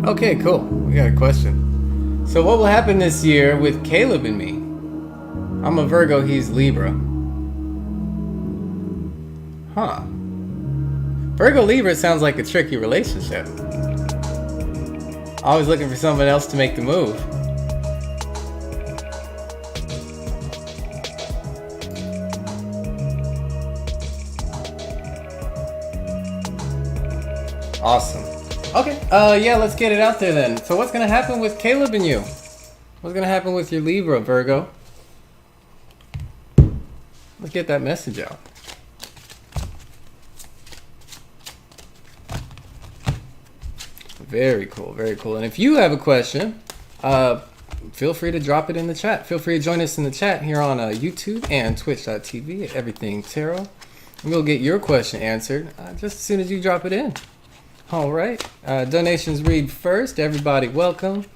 Okay, cool. We got a question. So what will happen this year with Caleb and me? I'm a Virgo, he's Libra. Huh. Virgo Libra sounds like a tricky relationship. Always looking for someone else to make the move. Awesome. Okay, yeah, let's get it out there then. So what's gonna happen with Caleb and you? What's gonna happen with your Libra, Virgo? Let's get that message out. Very cool, very cool. And if you have a question, feel free to drop it in the chat. Feel free to join us in the chat here on YouTube and twitch.tv at Everything Tarot. And we'll get your question answered just as soon as you drop it in. All right. Donations read first. Everybody welcome.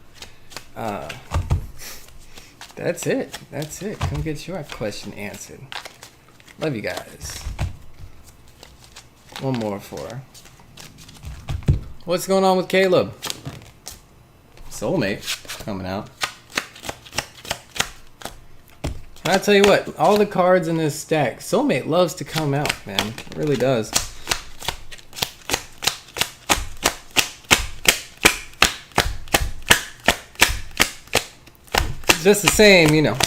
That's it. Come get your question answered. Love you guys. One more for her. What's going on with Caleb? Soulmate coming out. And I tell you what, all the cards in this stack, Soulmate loves to come out, man. It really does. Just the same, you know.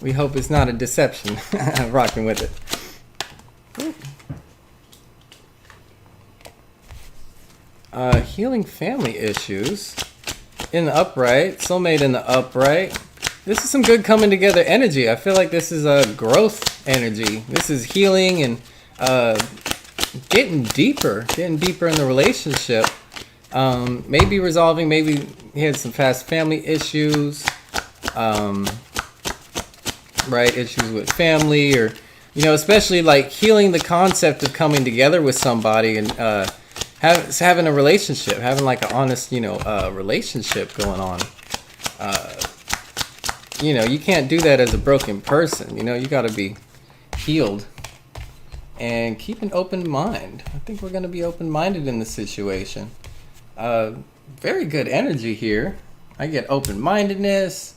We hope it's not a deception. Rocking with it. Healing family issues in the upright. Soulmate in the upright. This is some good coming together energy. I feel like this is a growth energy. This is healing and getting deeper in the relationship. Maybe resolving, maybe he had some past family issues, right? Issues with family, or, you know, especially like healing the concept of coming together with somebody and having a relationship, having like an honest, you know, relationship going on. You know, you can't do that as a broken person. You know, you got to be healed and keep an open mind. I think we're going to be open-minded in this situation. Very good energy here. I get open-mindedness.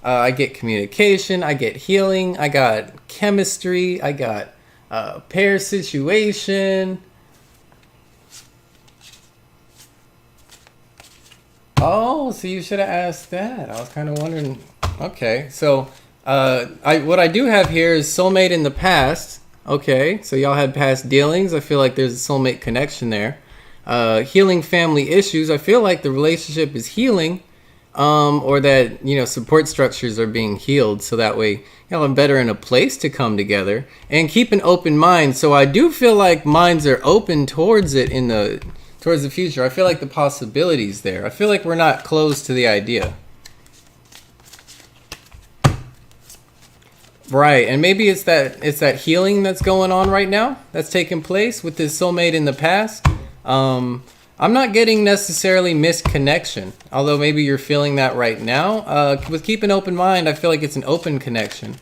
I get communication. I get healing. I got chemistry. I got pair situation. Oh, so you should have asked that. I was kind of wondering. Okay, so what I do have here is soulmate in the past. Okay, so y'all had past dealings. I feel like there's a soulmate connection there. Healing family issues. I feel like the relationship is healing. or that, support structures are being healed, so that way y'all are better in a place to come together and keep an open mind. So I do feel like minds are open towards it towards the future. I feel like the possibilities there. I feel like we're not closed to the idea. Right, and maybe it's that healing that's going on right now, that's taking place with this soulmate in the past. I'm not getting necessarily misconnection, although maybe you're feeling that right now. With keep an open mind, I feel like it's an open connection.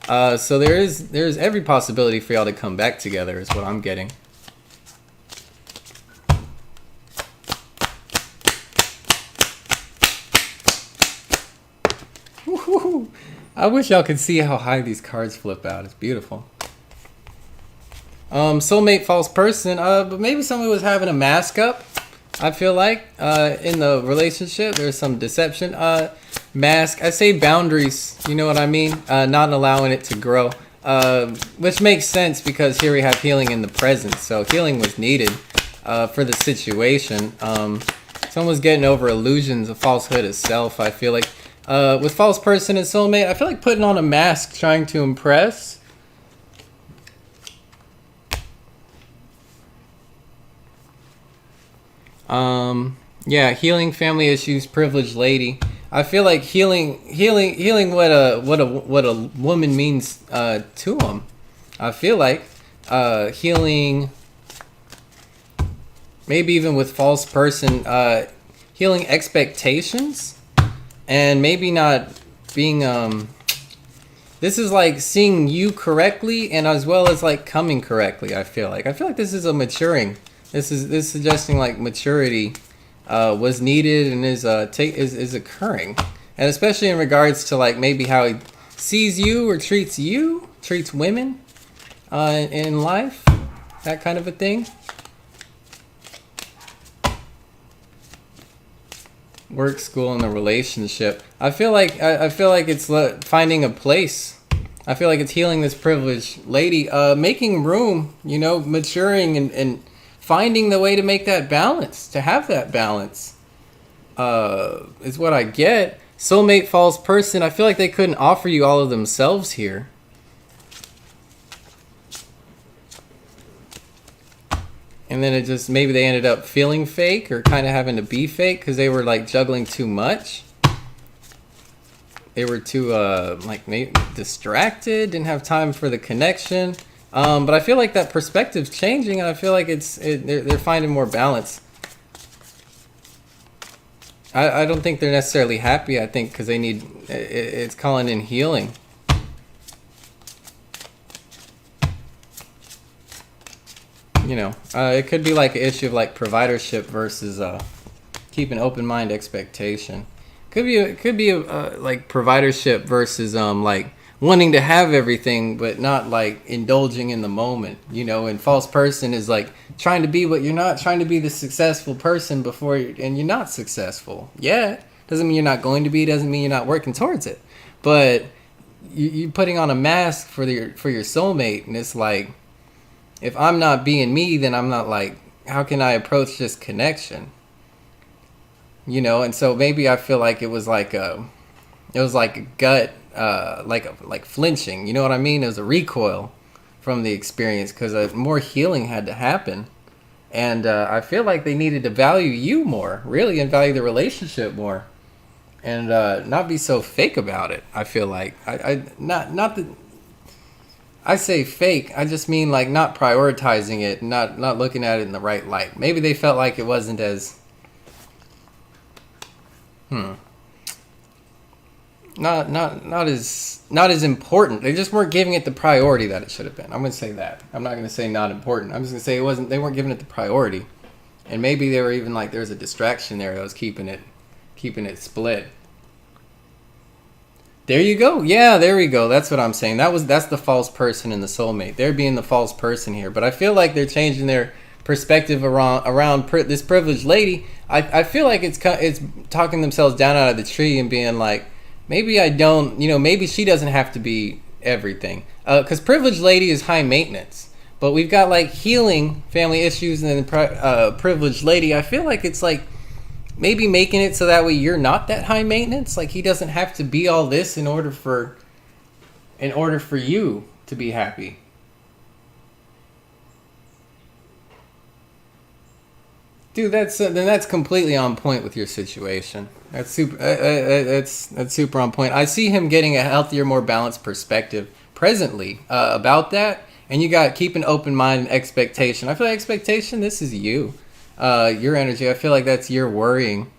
So there's every possibility for y'all to come back together, is what I'm getting. Woo-hoo-hoo. I wish y'all could see how high these cards flip out. It's beautiful. Soulmate, false person. But maybe somebody was having a mask up. I feel like in the relationship there's some deception. Mask. I say boundaries. You know what I mean? Not allowing it to grow. Which makes sense because here we have healing in the present. So healing was needed for the situation. Someone's getting over illusions, a falsehood of self. I feel like. With false person and soulmate, I feel like putting on a mask, trying to impress. Yeah, healing family issues, privileged lady. I feel like healing what a woman means to them. I feel like healing, maybe even with false person, healing expectations. And maybe not being this is like seeing you correctly, and as well as like coming correctly. I feel like this is a maturing. This is suggesting like maturity was needed and is occurring, and especially in regards to like maybe how he sees you or treats women in life, that kind of a thing. Work, school, and the relationship. I feel like it's finding a place. I feel like it's healing this privileged lady, making room, maturing and finding the way to make that balance, to have that balance. Is what I get. Soulmate, false person. I feel like they couldn't offer you all of themselves here. And then it just, maybe they ended up feeling fake or kind of having to be fake because they were like juggling too much. They were too maybe distracted, didn't have time for the connection. But I feel like that perspective's changing, and I feel like they're finding more balance. I don't think they're necessarily happy. I think because it's calling in healing. It could be like an issue of like providership versus keep an open mind expectation. Could be like providership versus like wanting to have everything but not like indulging in the moment. And false person is like trying to be what you're not, trying to be the successful person and you're not successful. Yeah, doesn't mean you're not going to be. Doesn't mean you're not working towards it. But you putting on a mask for your soulmate, and it's like, if I'm not being me, then I'm not like, how can I approach this connection? And so maybe I feel like it was like a gut, like flinching. You know what I mean? It was a recoil from the experience because more healing had to happen. And I feel like they needed to value you more, really, and value the relationship more. And not be so fake about it. I feel like not that I say fake, I just mean like not prioritizing it, not looking at it in the right light. Maybe they felt like it wasn't as not as important. They just weren't giving it the priority that it should have been. I'm gonna say that. I'm not gonna say not important. I'm just gonna say they weren't giving it the priority. And maybe they were even like there's a distraction there that was keeping it split. There you go. Yeah, there we go. That's what I'm saying. That's the false person and the soulmate. They're being the false person here. But I feel like they're changing their perspective around this privileged lady. I feel like it's talking themselves down out of the tree and being like, maybe I don't, maybe she doesn't have to be everything. Because privileged lady is high maintenance. But we've got like healing family issues and then privileged lady. I feel like it's like maybe making it so that way you're not that high maintenance. Like he doesn't have to be all this in order for you to be happy. Dude, that's completely on point with your situation. That's super. That's super on point. I see him getting a healthier, more balanced perspective presently about that. And you got keep an open mind and expectation. I feel like expectation. This is you, your energy. I feel like that's your worrying,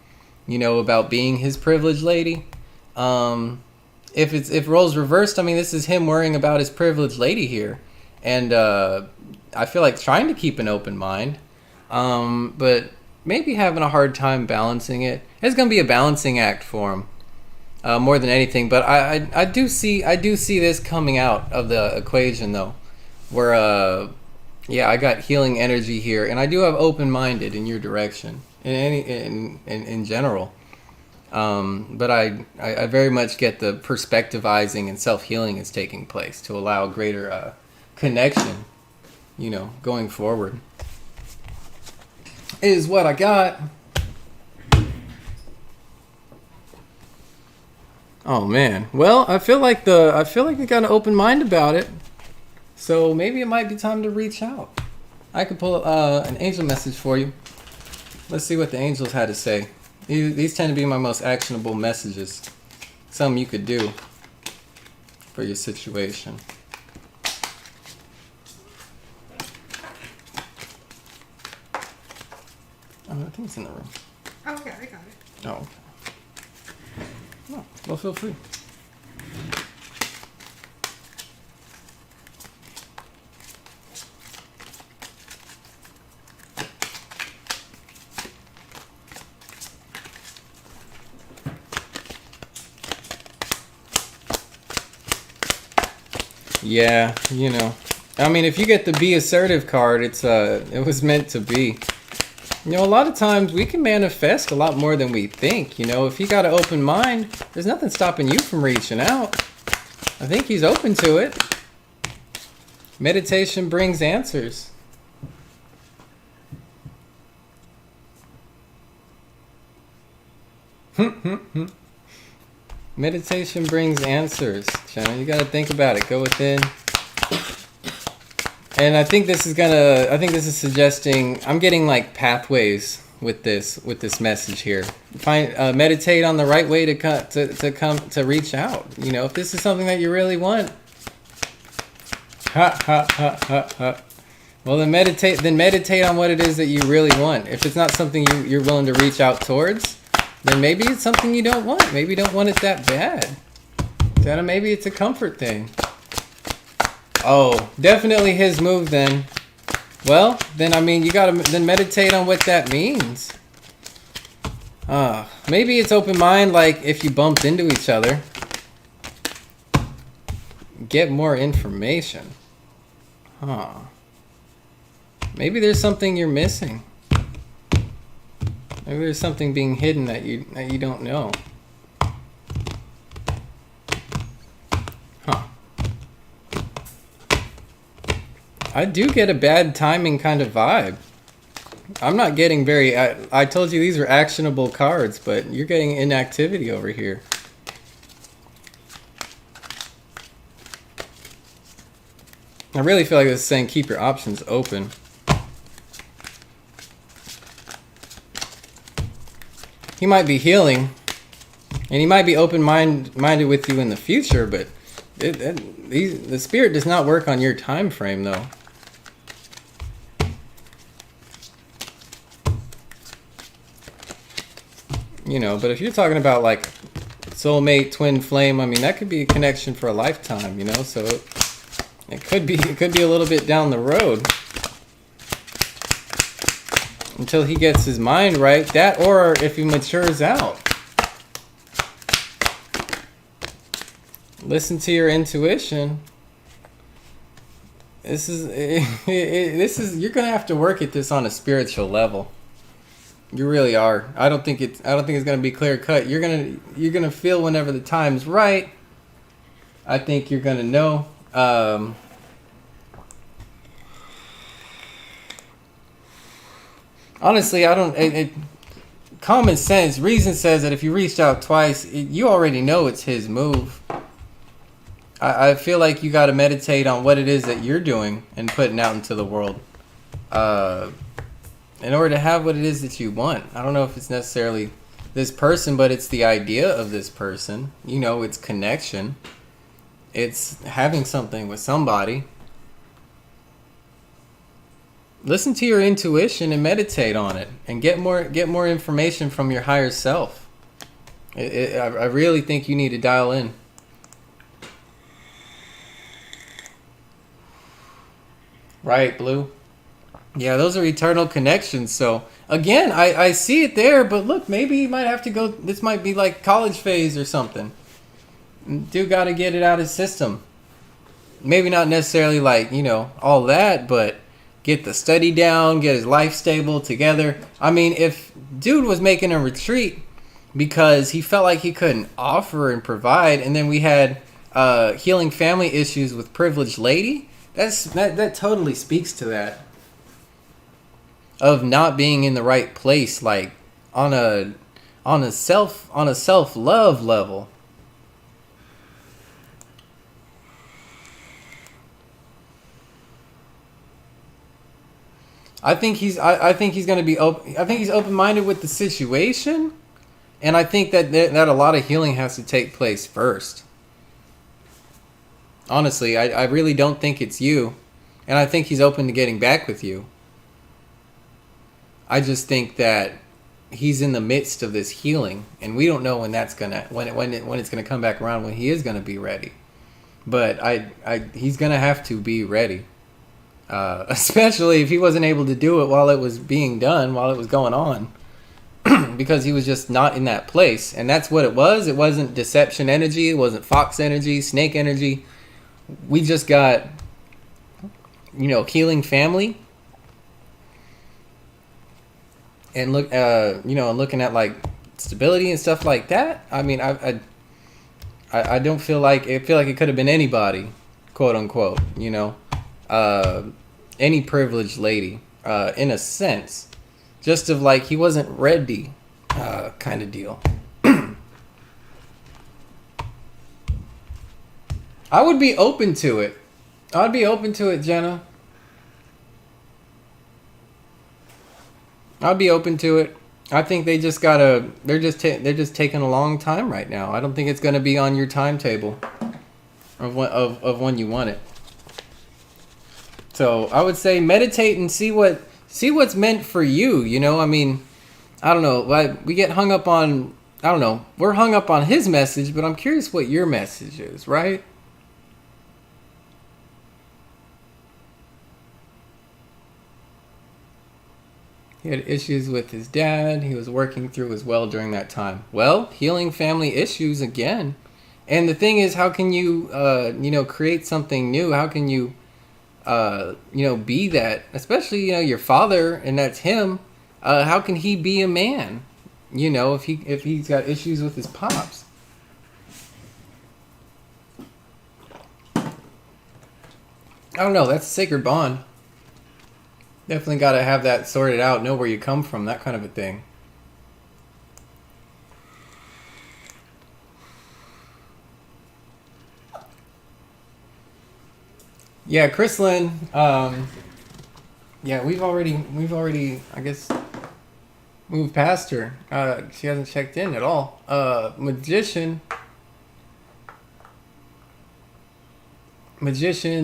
about being his privileged lady. If roles reversed, I mean, this is him worrying about his privileged lady here, and I feel like trying to keep an open mind. But maybe having a hard time balancing it. It's gonna be a balancing act for him, more than anything. But I do see this coming out of the equation though, where I got healing energy here, and I do have open minded in your direction in general. But I very much get the perspectivizing and self healing is taking place to allow greater connection, going forward. Is what I got. Oh man. Well, I feel like we got an open mind about it. So maybe it might be time to reach out. I could pull an angel message for you. Let's see what the angels had to say. These tend to be my most actionable messages. Something you could do for your situation. I think it's in the room. Oh, okay, I got it. Oh, okay. Oh, well, feel free. Yeah, I mean, if you get the Be Assertive card, it was meant to be. A lot of times we can manifest a lot more than we think. If you got an open mind, there's nothing stopping you from reaching out. I think he's open to it. Meditation brings answers. Meditation brings answers, Jenna. You got to think about it. Go within. And I think this is suggesting, I'm getting like pathways with this message here. Meditate on the right way to reach out. If this is something that you really want. Well, then meditate on what it is that you really want. If it's not something you're willing to reach out towards, then maybe it's something you don't want. Maybe you don't want it that bad. Jenna, maybe it's a comfort thing. Oh, definitely his move then. Well, then you gotta then meditate on what that means. Maybe it's open mind, like if you bumped into each other. Get more information. Maybe there's something you're missing. Maybe there's something being hidden that you don't know. I do get a bad timing kind of vibe. I'm not getting very... I told you these are actionable cards, but you're getting inactivity over here. I really feel like this is saying keep your options open. He might be healing, and he might be open-minded with you in the future, but the spirit does not work on your time frame, though. But if you're talking about like soulmate, twin flame, I mean, that could be a connection for a lifetime, so it could be a little bit down the road until he gets his mind right. That, or if he matures out. Listen to your intuition. This is you're gonna have to work at this on a spiritual level. You really are. I don't think it's gonna be clear cut. You're gonna feel whenever the time's right. I think you're gonna know. Honestly, I don't. common sense, reason says that if you reached out twice, you already know it's his move. I feel like you got to meditate on what it is that you're doing and putting out into the world in order to have what it is that you want. I don't know if it's necessarily this person, but it's the idea of this person. You know, it's connection. It's having something with somebody. Listen to your intuition and meditate on it, and get more information from your higher self. I really think you need to dial in. Right, Blue? Yeah, those are eternal connections. So, again, I see it there, but look, maybe you might have to go. This might be like college phase or something. Dude got to get it out of his system. Maybe not necessarily like, all that, but get the study down, get his life stable together. I mean, if dude was making a retreat because he felt like he couldn't offer and provide, and then we had healing family issues with privileged lady, that totally speaks to that. Of not being in the right place, like on a self-love level. I think he's going to be open. I think he's open-minded with the situation, and I think that a lot of healing has to take place first. Honestly, I really don't think it's you, and I think he's open to getting back with you. I just think that he's in the midst of this healing, and we don't know when it's gonna come back around, when he is gonna be ready. But he's gonna have to be ready. Especially if he wasn't able to do it while it was being done, while it was going on. Because he was just not in that place. And that's what it was. It wasn't deception energy. It wasn't fox energy, snake energy. We just got, healing family. And looking at like stability and stuff like that. I mean, I don't feel like it could have been anybody, quote unquote, any privileged lady, in a sense, just of like he wasn't ready, kind of deal. I would be open to it. I'd be open to it, Jenna. I'd be open to it. I think they just gotta. They're just taking a long time right now. I don't think it's gonna be on your timetable of when you want it. So I would say meditate and see what's meant for you. I mean, I don't know. Like we get hung up on. I don't know. We're hung up on his message, but I'm curious what your message is, right? He had issues with his dad. He was working through as well during that time. Well, healing family issues again. And the thing is, how can you, create something new? How can you, be that? Especially, your father, and that's him. How can he be a man? If he's got issues with his pops. I don't know. That's a sacred bond. Definitely got to have that sorted out, know where you come from, that kind of a thing. Yeah, Chrislyn, we've already, I guess, moved past her. She hasn't checked in at all. Magician,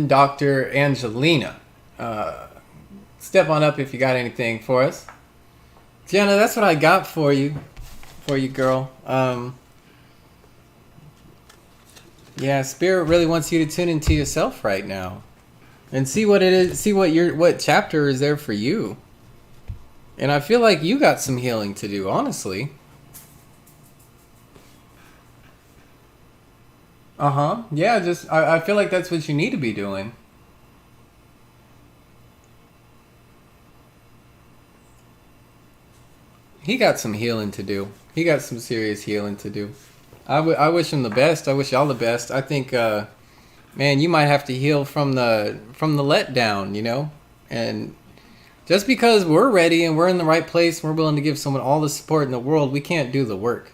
Dr. Angelina. Step on up if you got anything for us. Jenna, that's what I got for you girl. Spirit really wants you to tune into yourself right now and see what it is, see what chapter is there for you. And I feel like you got some healing to do, honestly. Yeah, I feel like that's what you need to be doing. He got some healing to do. He got some serious healing to do. I wish him the best. I wish y'all the best. I think, man, you might have to heal from the letdown, and Just because we're ready and we're in the right place, we're willing to give someone all the support in the world, we can't do the work.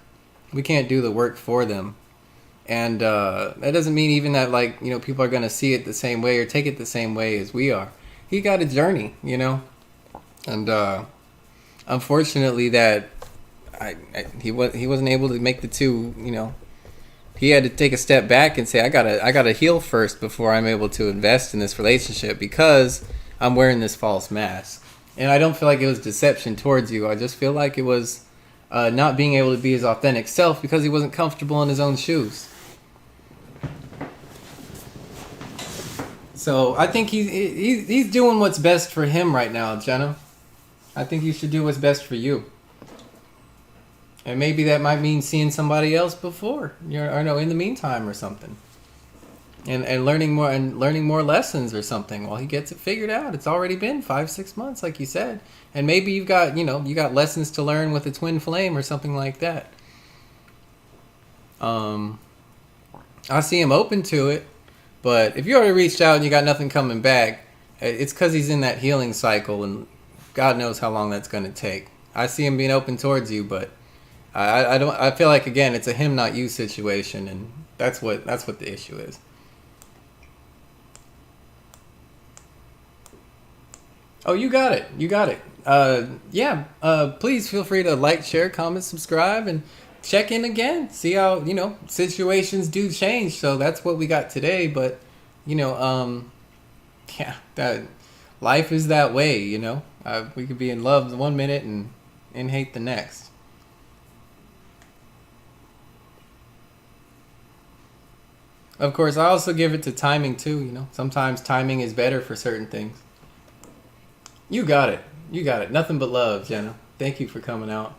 We can't do the work for them. And that doesn't mean even that, like, you know, people are going to see it the same way or take it the same way as we are. He got a journey, you know. And unfortunately that he wasn't able to make the two, you know. He had to take a step back and say, I gotta heal first before I'm able to invest in this relationship because I'm wearing this false mask. And I don't feel like it was deception towards you. I just feel like it was not being able to be his authentic self because he wasn't comfortable in his own shoes. So I think he's doing what's best for him right now, Jenna. I think you should do what's best for you. And maybe that might mean seeing somebody else before, or no, in the meantime or something. And learning more lessons or something while he gets it figured out. It's already been 5-6 months, like you said. And maybe you got lessons to learn with a twin flame or something like that. I see him open to it. But if you already reached out and you got nothing coming back, it's because he's in that healing cycle, and God knows how long that's going to take. I see him being open towards you, but I feel like, again, it's a him not you situation, and that's what the issue is. Oh, you got it. Please feel free to like, share, comment, subscribe, and check in again. See how, you know, situations do change. So that's what we got today. But, you know, that life is that way, you know. We could be in love 1 minute and in hate the next. Of course, I also give it to timing too, you know. Sometimes timing is better for certain things. You got it. Nothing but love, Jenna. Thank you for coming out.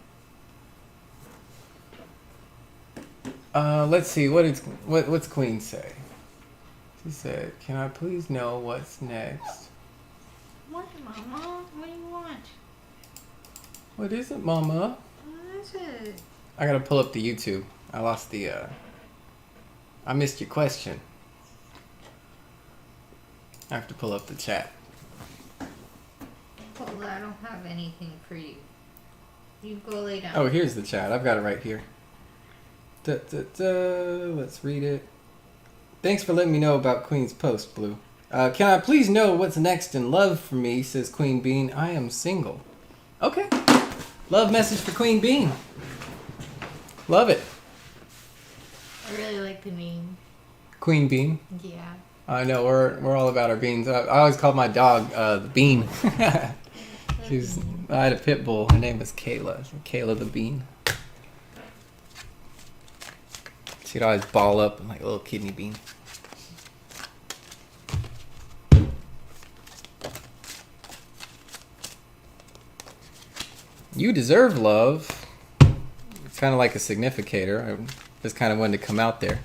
Let's see. What's Queen say? She said, "Can I please know what's next?" What, Mama? What do you want? What is it, Mama? What is it? I gotta pull up the YouTube. I lost the. I missed your question. I have to pull up the chat. Hold on, I don't have anything for you. You go lay down. Oh, here's the chat. I've got it right here. Let's read it. Thanks for letting me know about Queen's post, Blue. Can I please know what's next in love for me, says Queen Bean. I am single. Okay. Love message for Queen Bean. Love it. I really like the name. Queen Bean? Yeah. I know, we're all about our beans. I always called my dog the Bean. I had a pit bull. Her name was Kayla. Kayla the Bean. She'd always ball up like a little kidney bean. You deserve love. It's kind of like a significator. I just kind of wanted to come out there.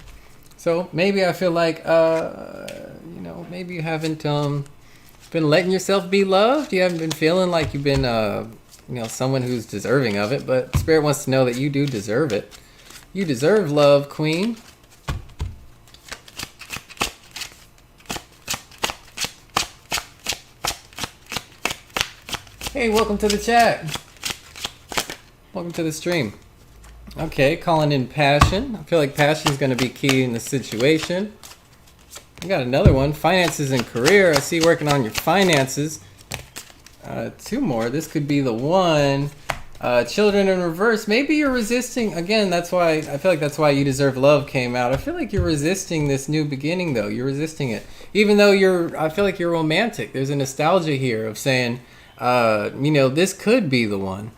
So maybe I feel like, you know, maybe you haven't been letting yourself be loved. You haven't been feeling like you've been, you know, someone who's deserving of it. But Spirit wants to know that you do deserve it. You deserve love, Queen. Hey, welcome to the chat. Welcome to the stream. Okay, calling in passion. I feel like passion is going to be key in the situation. I got another one. Finances and career. I see you working on your finances. Two more. This could be the one. Children in reverse. Maybe you're resisting. Again, that's why I feel like that's why You Deserve Love came out. I feel like you're resisting this new beginning, though. You're resisting it. Even though I feel like you're romantic. There's a nostalgia here of saying, you know, this could be the one.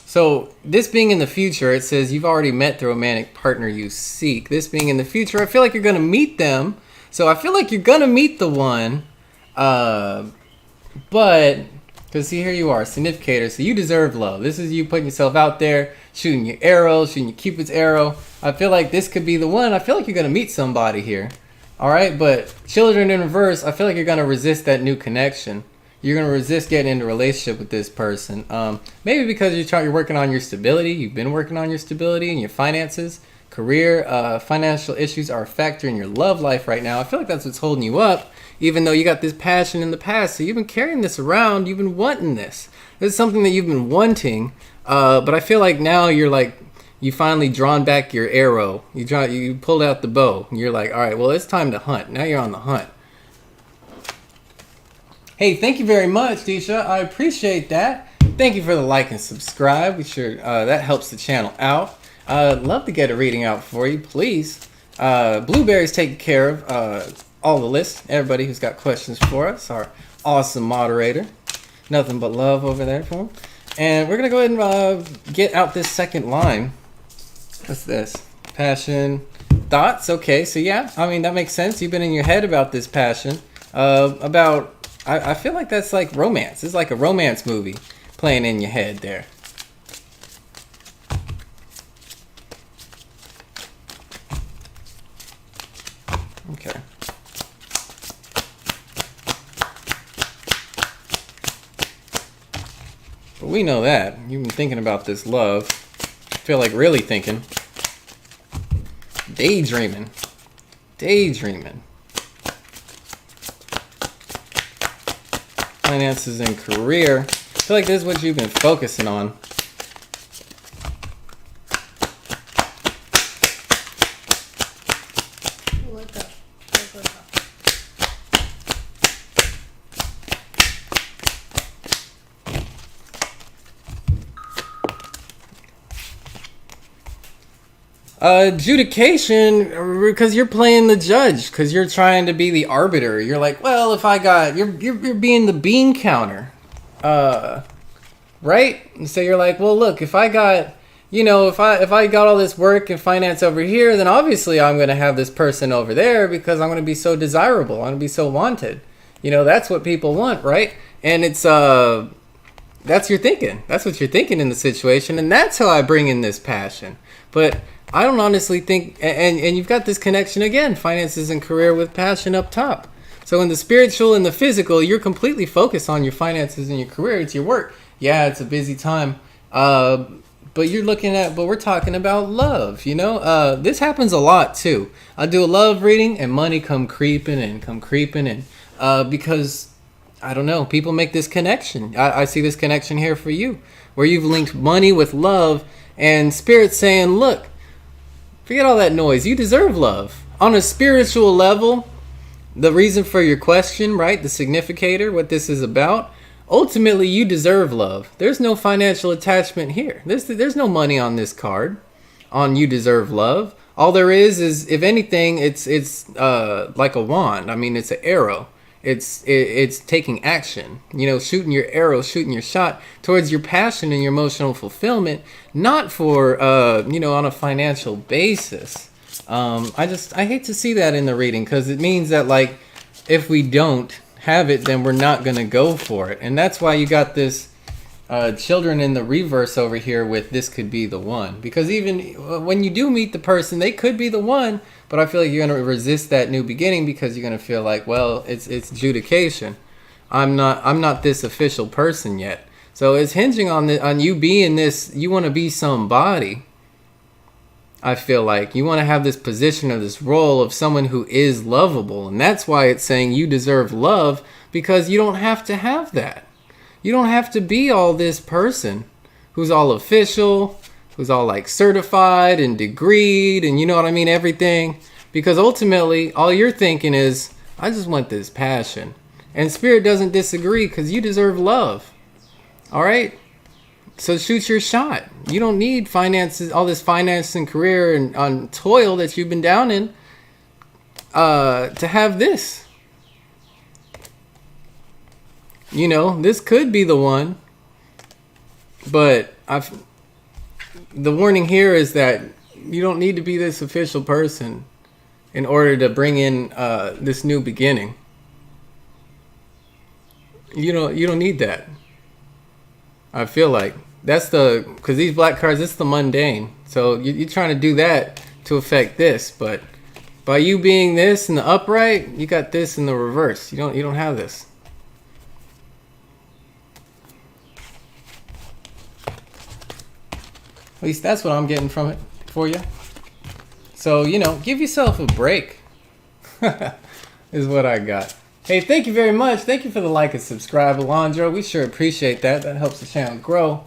So this being in the future, it says you've already met the romantic partner you seek. This being in the future, I feel like you're going to meet them. So I feel like you're going to meet the one. But, because see, here you are, significator. So you deserve love. This is you putting yourself out there, shooting your arrow, shooting your Cupid's arrow. I feel like this could be the one. I feel like you're going to meet somebody here. All right. But children in reverse, I feel like you're going to resist that new connection. You're going to resist getting into a relationship with this person. Maybe because you're working on your stability. You've been working on your stability and your finances. career, financial issues are a factor in your love life right now. I feel like that's what's holding you up, even though you got this passion in the past. So you've been carrying this around. You've been wanting this. This is something that you've been wanting, but I feel like now you're like, you finally drawn back your arrow. You pulled out the bow. And you're like, all right, well, it's time to hunt. Now you're on the hunt. Hey, thank you very much, Disha. I appreciate that. Thank you for the like and subscribe. Be sure that helps the channel out. Love to get a reading out for you, please. Blueberry's taking care of all the lists. Everybody who's got questions for us. Our awesome moderator. Nothing but love over there for him. And we're going to go ahead and get out this second line. What's this? Passion. Thoughts? Okay, so yeah. I mean, that makes sense. You've been in your head about this passion. I feel like that's like romance. It's like a romance movie playing in your head there. Okay. But we know that. You've been thinking about this love. I feel like really thinking. Daydreaming. Daydreaming. Finances and career. I feel like this is what you've been focusing on. Adjudication, because you're playing the judge, because you're trying to be the arbiter. You're like, well, if I got, you're being the bean counter, right? And so you're like, well, look, if I got, you know, if I got all this work and finance over here, then obviously I'm going to have this person over there because I'm going to be so desirable. I'm going to be so wanted. You know, that's what people want, right? And it's, that's your thinking. That's what you're thinking in the situation. And that's how I bring in this passion. But I don't honestly think, and you've got this connection again, finances and career with passion up top. So in the spiritual and the physical, you're completely focused on your finances and your career. It's your work. Yeah, it's a busy time. But we're talking about love, you know? This happens a lot too. I do a love reading and money come creeping in, because, I don't know, people make this connection. I see this connection here for you, where you've linked money with love and Spirit's saying, look, forget all that noise. You deserve love. On a spiritual level, the reason for your question, right? The significator, what this is about. Ultimately, you deserve love. There's no financial attachment here. There's no money on this card. On you deserve love. All there is, if anything, it's like a wand. I mean, it's an arrow. It's taking action, you know, shooting your arrow, shooting your shot towards your passion and your emotional fulfillment, not for, you know, on a financial basis. I hate to see that in the reading, because it means that, like, if we don't have it, then we're not going to go for it. And that's why you got this children in the reverse over here with this could be the one. Because even when you do meet the person, they could be the one. But I feel like you're going to resist that new beginning because you're going to feel like, well, it's adjudication. I'm not this official person yet. So it's hinging on you being this. You want to be somebody. I feel like you want to have this position or this role of someone who is lovable. And that's why it's saying you deserve love, because you don't have to have that. You don't have to be all this person who's all official, who's all like certified and degreed and you know what I mean, everything. Because ultimately, all you're thinking is, I just want this passion. And Spirit doesn't disagree, because you deserve love. All right? So shoot your shot. You don't need finances, all this finance and career and on toil that you've been down in to have this. You know, this could be the one. But the warning here is that you don't need to be this official person in order to bring in this new beginning. You don't need that. I feel like that's because these black cards, it's the mundane. So you're trying to do that to affect this, but by you being this in the upright, you got this in the reverse. You don't have this. At least that's what I'm getting from it for you. So, you know, give yourself a break. Is what I got. Hey, thank you very much. Thank you for the like and subscribe, Alondra. We sure appreciate that. That helps the channel grow.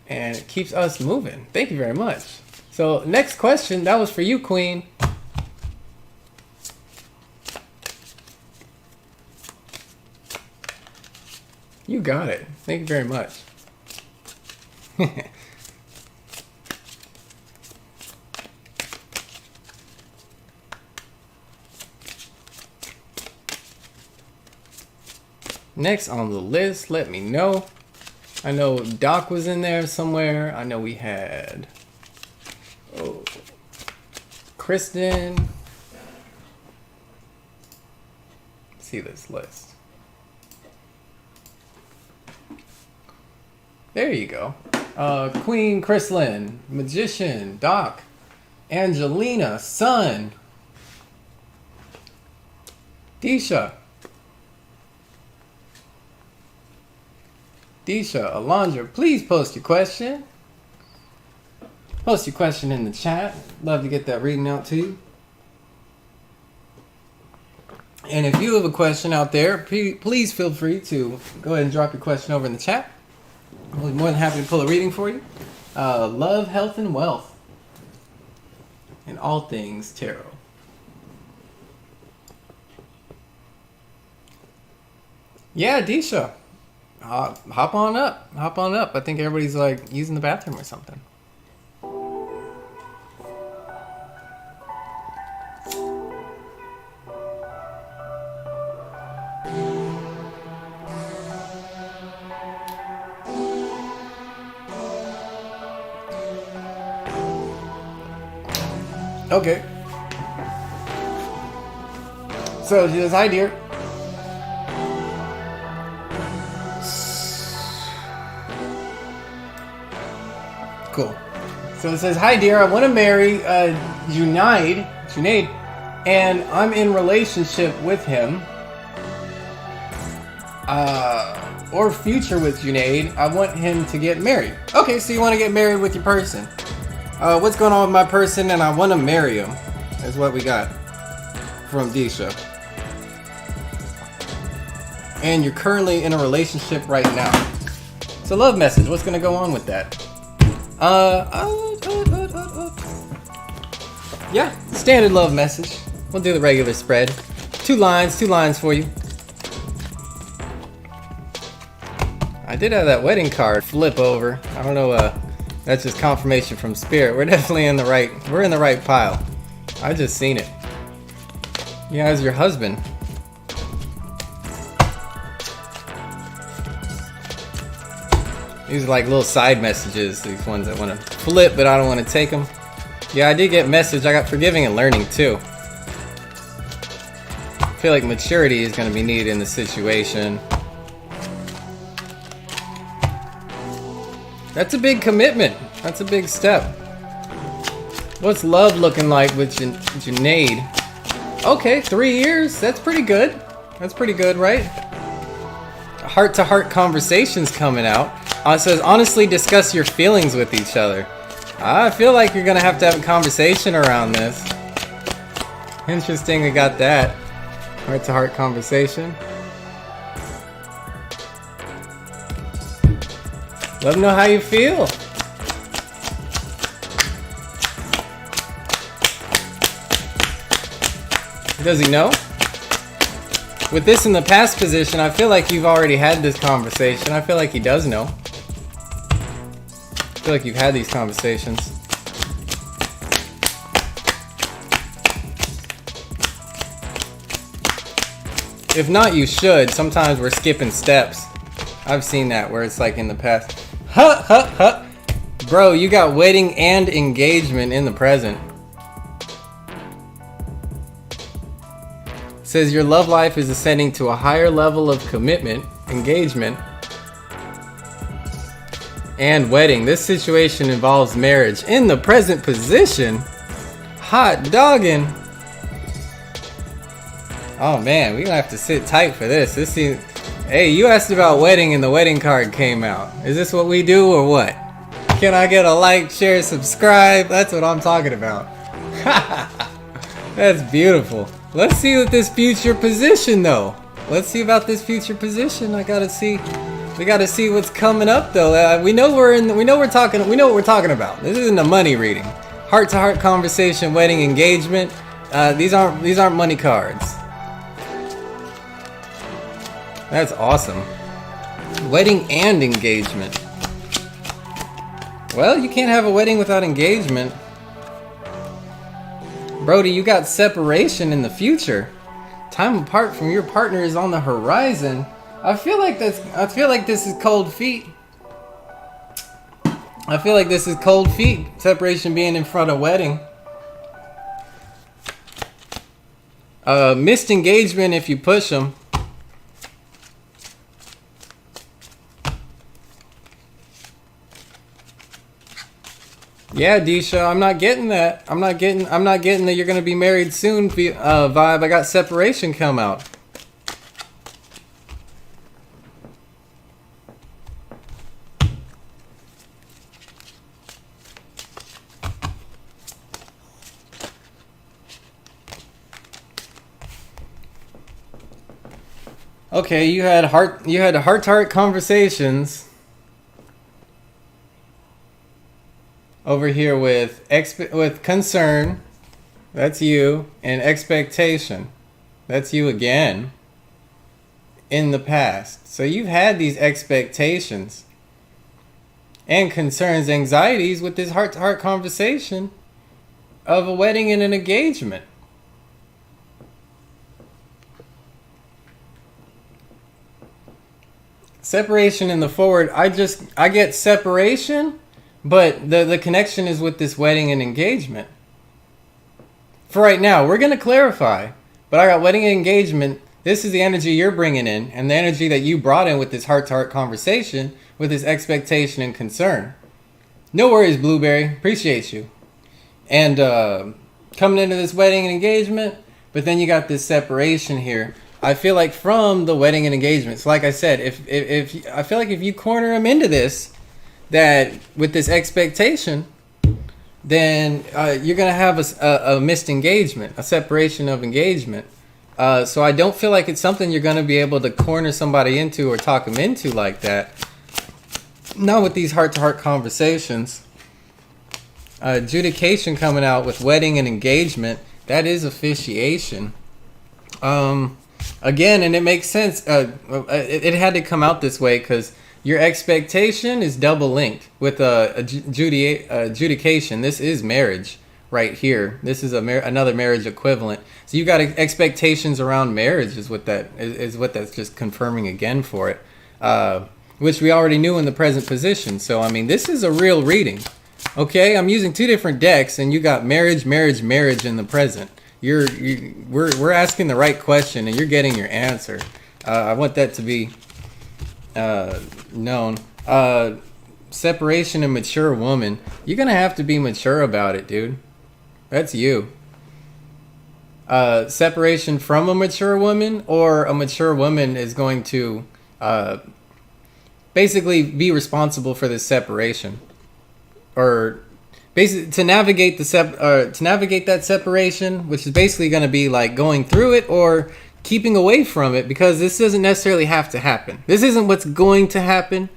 And it keeps us moving. Thank you very much. So, next question. That was for you, Queen. You got it. Thank you very much. Next on the list, let me know. I know Doc was in there somewhere. I know we had Kristen. Let's see this list. There you go. Queen Chrislyn, Magician, Doc, Angelina, Sun, Disha, Alondra, please post your question. Post your question in the chat. Love to get that reading out to you. And if you have a question out there, please feel free to go ahead and drop your question over in the chat. I'll be more than happy to pull a reading for you. Love, health, and wealth. And all things tarot. Yeah, Disha. Hop on up. Hop on up. I think everybody's like using the bathroom or something. Okay. So she says, hi dear. Cool. So it says, hi dear, I want to marry Junaid, and I'm in relationship with him. Or future with Junaid. I want him to get married. Okay, so you want to get married with your person. What's going on with my person, and I want to marry him, is what we got from Disha. And you're currently in a relationship right now. So love message, what's going to go on with that? Yeah, standard love message. We'll do the regular spread. Two lines for you. I did have that wedding card flip over. I don't know, that's just confirmation from Spirit. We're definitely in the right pile. I just seen it. Yeah, as your husband. These are like little side messages, these ones that want to flip, but I don't want to take them. Yeah, I did get message. I got forgiving and learning too. I feel like maturity is going to be needed in the situation. That's a big commitment. That's a big step. What's love looking like with Junaid? Okay, 3 years. That's pretty good. That's pretty good, right? Heart-to-heart conversations coming out. It says, honestly discuss your feelings with each other. I feel like you're going to have a conversation around this. Interesting, we got that. Heart-to-heart conversation. Let them know how you feel. Does he know? With this in the past position, I feel like you've already had this conversation. I feel like he does know. I feel like you've had these conversations. If not, you should. Sometimes we're skipping steps. I've seen that where it's like in the past. Bro, you got wedding and engagement in the present. It says your love life is ascending to a higher level of commitment, engagement, and wedding. This situation involves marriage in the present position. Hot dogging. Oh man, we gonna have to sit tight for this. This seems. Hey, you asked about wedding and the wedding card came out. Is this what we do or what? Can I get a like, share, subscribe? That's what I'm talking about. That's beautiful. Let's see what this future position though. Let's see about this future position. I gotta see. We gotta see what's coming up though. We know we're talking. We know what we're talking about. This isn't a money reading. Heart-to-heart conversation, wedding, engagement. These aren't money cards. That's awesome. Wedding and engagement. Well, you can't have a wedding without engagement. Brody, you got separation in the future. Time apart from your partner is on the horizon. I feel like this is cold feet. I feel like this is cold feet. Separation being in front of wedding. Missed engagement if you push them. Yeah, Disha, I'm not getting that. I'm not getting that you're gonna be married soon vibe. I got separation come out. Okay, you had heart-to-heart conversations over here with concern, that's you, and expectation, that's you again, in the past. So you've had these expectations and concerns, anxieties with this heart-to-heart conversation of a wedding and an engagement. Separation in the forward, I get separation, but the connection is with this wedding and engagement. For right now, we're going to clarify, but I got wedding and engagement. This is the energy you're bringing in, and the energy that you brought in with this heart-to-heart conversation, with this expectation and concern. No worries, Blueberry. Appreciate you. And coming into this wedding and engagement, but then you got this separation here. I feel like from the wedding and engagement. So like I said, if I feel like if you corner him into this, that with this expectation, then you're gonna have a missed engagement, a separation of engagement. So I don't feel like it's something you're gonna be able to corner somebody into or talk them into like that. Not with these heart-to-heart conversations. Adjudication coming out with wedding and engagement. That is officiation. Again, and it makes sense. It had to come out this way because your expectation is double linked with adjudication. This is marriage right here. This is another marriage equivalent. So you got expectations around marriage is what that's just confirming again for it, which we already knew in the present position. So I mean, this is a real reading. Okay, I'm using two different decks, and you got marriage, marriage, marriage in the present. We're asking the right question, and you're getting your answer. I want that to be known. Separation and mature woman. You're gonna have to be mature about it, dude. That's you. Separation from a mature woman, or a mature woman is going to basically be responsible for this separation, or basically to navigate that separation, which is basically going to be like going through it or keeping away from it, because this doesn't necessarily have to happen. This isn't what's going to happen.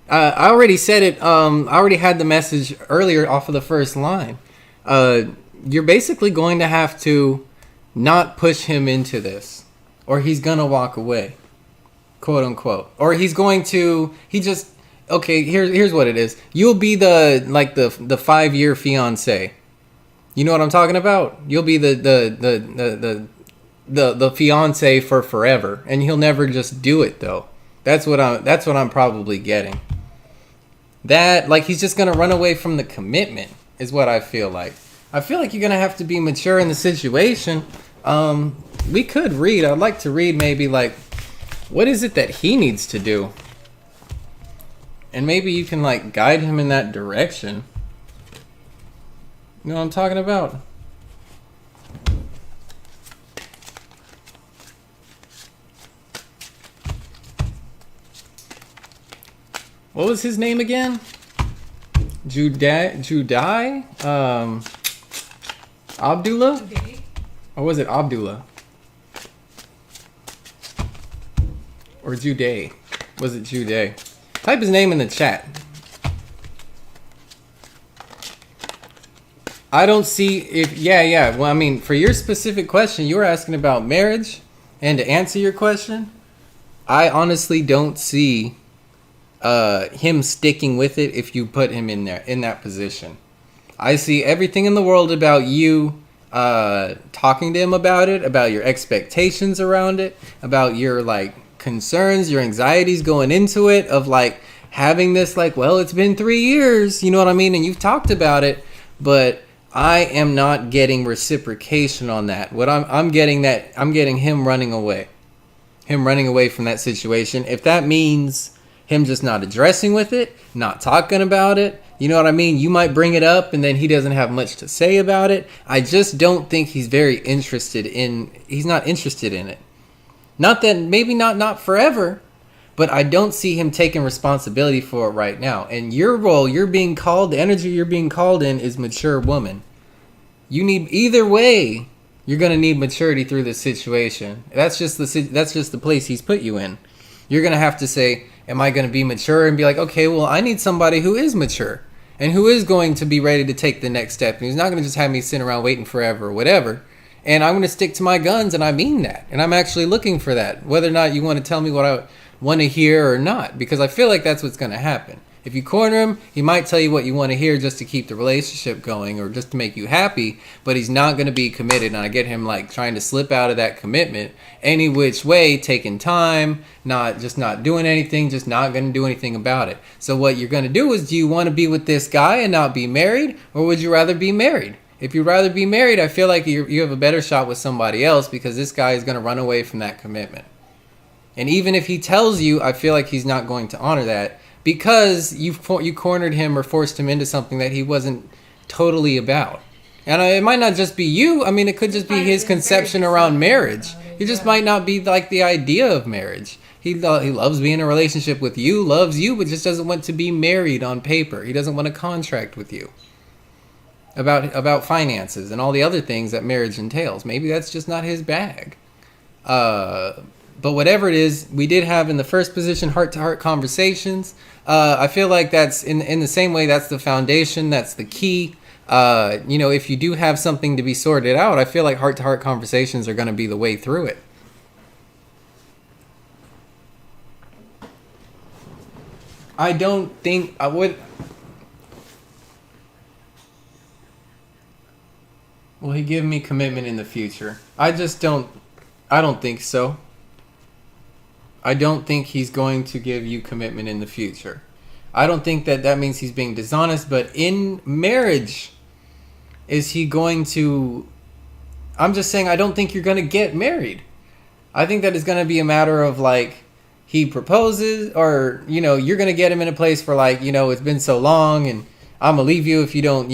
I already said it. I already had the message earlier off of the first line. You're basically going to have to not push him into this, or he's gonna walk away, quote unquote, or he's going to. Okay, here's what it is. You'll be the 5-year fiance. You know what I'm talking about? You'll be the fiance for forever, and he'll never just do it though. That's what I'm probably getting. That, like, he's just gonna run away from the commitment is what I feel like. I feel like you're gonna have to be mature in the situation. We could read. I'd like to read maybe like, what is it that he needs to do? And maybe you can like guide him in that direction. You know what I'm talking about? What was his name again? Judai? Abdullah? Juday. Or was it Abdullah? Or Juday? Was it Juday? Type his name in the chat. I don't see if... Yeah. Well, I mean, for your specific question, you were asking about marriage. And to answer your question, I honestly don't see him sticking with it if you put him in there, in that position. I see everything in the world about you talking to him about it, about your expectations around it, about your like concerns, your anxieties going into it, of like having this like, well, it's been 3 years, you know what I mean? And you've talked about it, but I am not getting reciprocation on that. What I'm getting him running away. Him running away from that situation. If that means him just not addressing with it, not talking about it, you know what I mean? You might bring it up and then he doesn't have much to say about it. I just don't think he's he's not interested in it. Not that, maybe not forever, but I don't see him taking responsibility for it right now. And your role, the energy you're being called in is mature woman. You need, either way, you're going to need maturity through this situation. That's just the place he's put you in. You're going to have to say, am I going to be mature? And be like, okay, well, I need somebody who is mature and who is going to be ready to take the next step. And he's not going to just have me sitting around waiting forever or whatever. And I'm going to stick to my guns, and I mean that. And I'm actually looking for that, whether or not you want to tell me what I want to hear or not, because I feel like that's what's going to happen. If you corner him, he might tell you what you want to hear just to keep the relationship going or just to make you happy, but he's not going to be committed. And I get him like trying to slip out of that commitment any which way, taking time, not doing anything, just not going to do anything about it. So what you're going to do is, do you want to be with this guy and not be married, or would you rather be married? If you'd rather be married, I feel like you have a better shot with somebody else, because this guy is going to run away from that commitment. And even if he tells you, I feel like he's not going to honor that, because you cornered him or forced him into something that he wasn't totally about. And it might not just be you. I mean, it could just be his conception around marriage. He just might not be like the idea of marriage. He loves being in a relationship with you, loves you, but just doesn't want to be married on paper. He doesn't want a contract with you about finances and all the other things that marriage entails. Maybe that's just not his bag. But whatever it is, we did have in the first position heart-to-heart conversations. I feel like that's in the same way, that's the foundation, that's the key. If you do have something to be sorted out, I feel like heart-to-heart conversations are going to be the way through it. I don't think I would... Will he give me commitment in the future? I don't think so. I don't think he's going to give you commitment in the future. I don't think that means he's being dishonest, but in marriage, is he going to... I'm just saying, I don't think you're going to get married. I think that it's going to be a matter of like, he proposes, or, you're going to get him in a place where like, it's been so long and I'm going to leave you if you don't,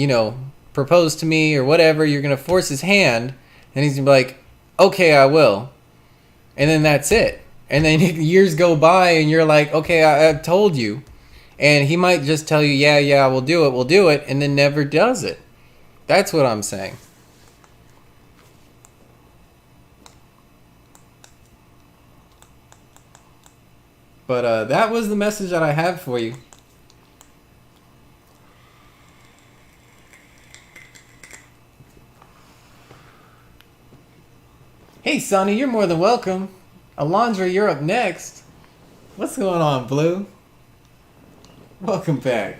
propose to me or whatever. You're going to force his hand and he's going to be like, okay, I will. And then that's it. And then years go by and you're like, okay, I've told you. And he might just tell you, yeah, we'll do it, and then never does it. That's what I'm saying. But that was the message that I have for you. Hey, Sonny, you're more than welcome. Alondra, you're up next. What's going on, Blue? Welcome back.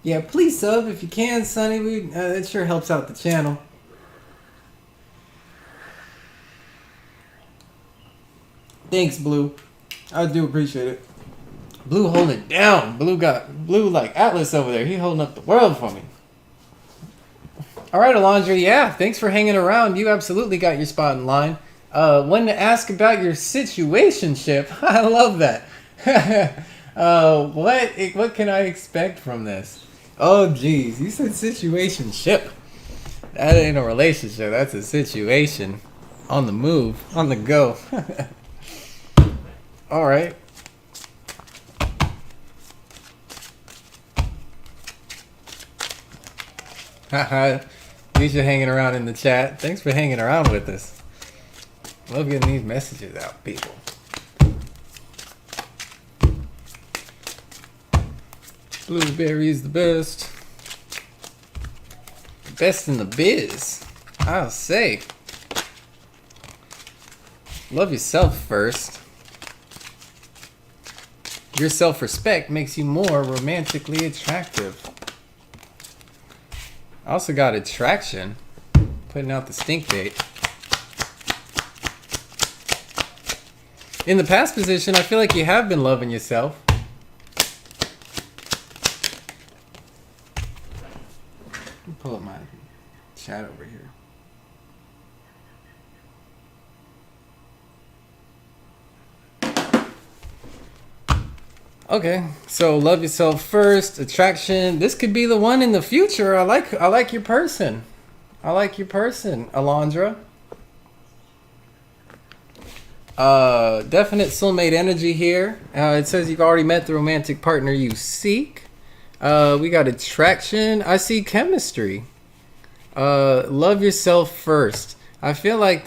Yeah, please sub if you can, Sonny. It sure helps out the channel. Thanks, Blue. I do appreciate it. Blue holding it down. Blue like Atlas over there. He holding up the world for me. All right, Alondra. Yeah, thanks for hanging around. You absolutely got your spot in line. Wanted to ask about your situationship. I love that. What can I expect from this? Oh, geez. You said situationship. That ain't a relationship. That's a situation. On the move, on the go. All right. Haha. At you're hanging around in the chat. Thanks for hanging around with us. Love getting these messages out, people. Blueberry's the best. Best in the biz, I'll say. Love yourself first. Your self-respect makes you more romantically attractive. I also got attraction, putting out the stink bait. In the past position, I feel like you have been loving yourself. Let me pull up my chat over here. Okay, so love yourself first, attraction. This could be the one in the future. I like your person. I like your person, Alondra. Definite soulmate energy here. It says you've already met the romantic partner you seek. We got attraction. I see chemistry. Love yourself first. I feel like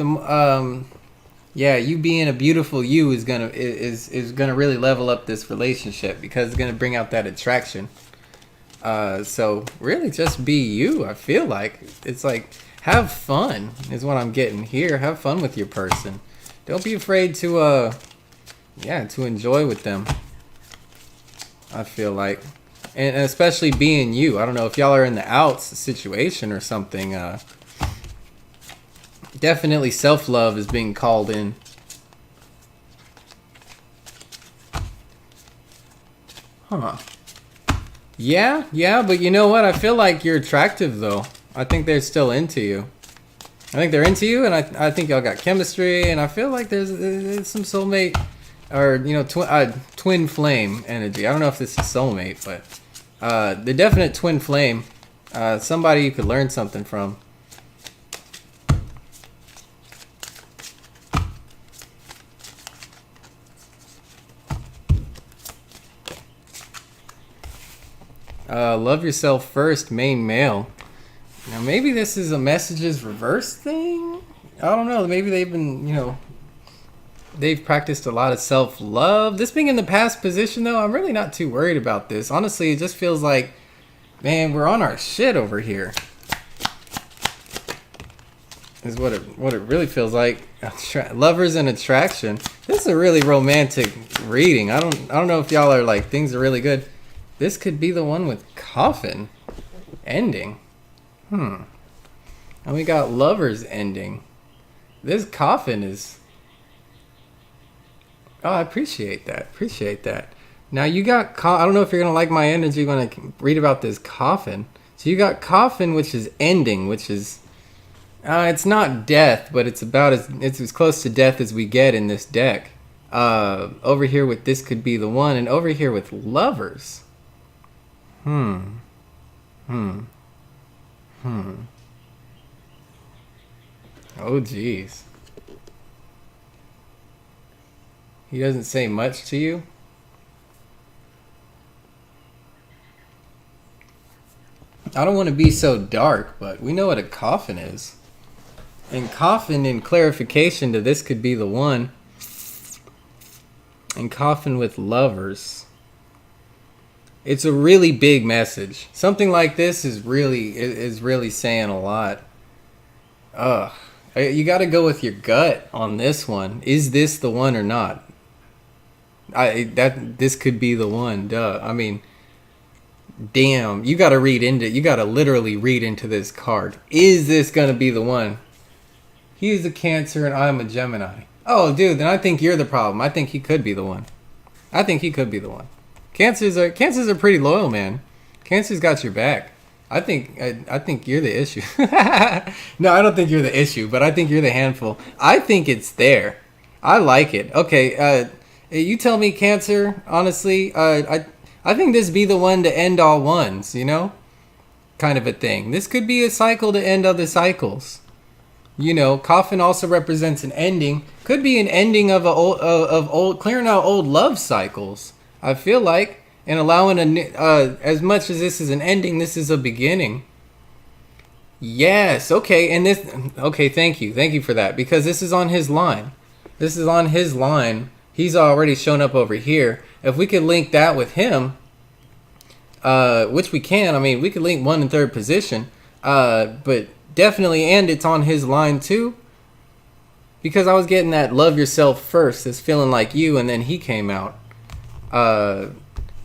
yeah, you being a beautiful you is gonna really level up this relationship because it's gonna bring out that attraction. So really, just be you. I feel like it's like have fun is what I'm getting here. Have fun with your person. Don't be afraid to to enjoy with them. I feel like, and especially being you. I don't know if y'all are in the outs situation or something. Definitely self-love is being called in. Huh. Yeah, but you know what? I feel like you're attractive, though. I think they're still into you. I think they're into you, and I think y'all got chemistry, and I feel like there's some soulmate, or, twin flame energy. I don't know if this is soulmate, but the definite twin flame, somebody you could learn something from. Love yourself first, main male. Now maybe this is a messages reverse thing. I don't know. Maybe they've been, they've practiced a lot of self-love. This being in the past position, though, I'm really not too worried about this. Honestly, it just feels like, man, we're on our shit over here. Is what it really feels like. Lovers and attraction. This is a really romantic reading. I don't know if y'all are like things are really good. This could be the one with coffin ending. And we got lovers ending. This coffin is... Oh, I appreciate that. Now you got... I don't know if you're going to like my energy when I read about this coffin. So you got coffin, which is ending, which is... it's not death, but it's as close to death as we get in this deck. Over here with this could be the one, and over here with lovers. Oh, geez. He doesn't say much to you? I don't want to be so dark, but we know what a coffin is. And coffin, in clarification to this, could be the one. And coffin with lovers. It's a really big message. Something like this is really saying a lot. You got to go with your gut on this one. Is this the one or not? This could be the one. Duh. I mean, damn. You got to literally read into this card. Is this gonna be the one? He is a Cancer and I'm a Gemini. Oh, dude. Then I think you're the problem. I think he could be the one. Cancers are pretty loyal, man. Cancer's got your back. I think you're the issue. No, I don't think you're the issue, but I think you're the handful. I think it's there. I like it. Okay, you tell me, Cancer. Honestly, I think this be the one to end all ones. Kind of a thing. This could be a cycle to end other cycles. You know, coffin also represents an ending. Could be an ending of old clearing out old love cycles. I feel like, and allowing as much as this is an ending, this is a beginning. Yes, okay, and this okay, thank you for that, because this is on his line. This is on his line. He's already shown up over here. If we could link that with him, which we can, I mean, we could link 1 and 3rd position, but definitely, and it's on his line too, because I was getting that love yourself first, it's feeling like you, and then he came out.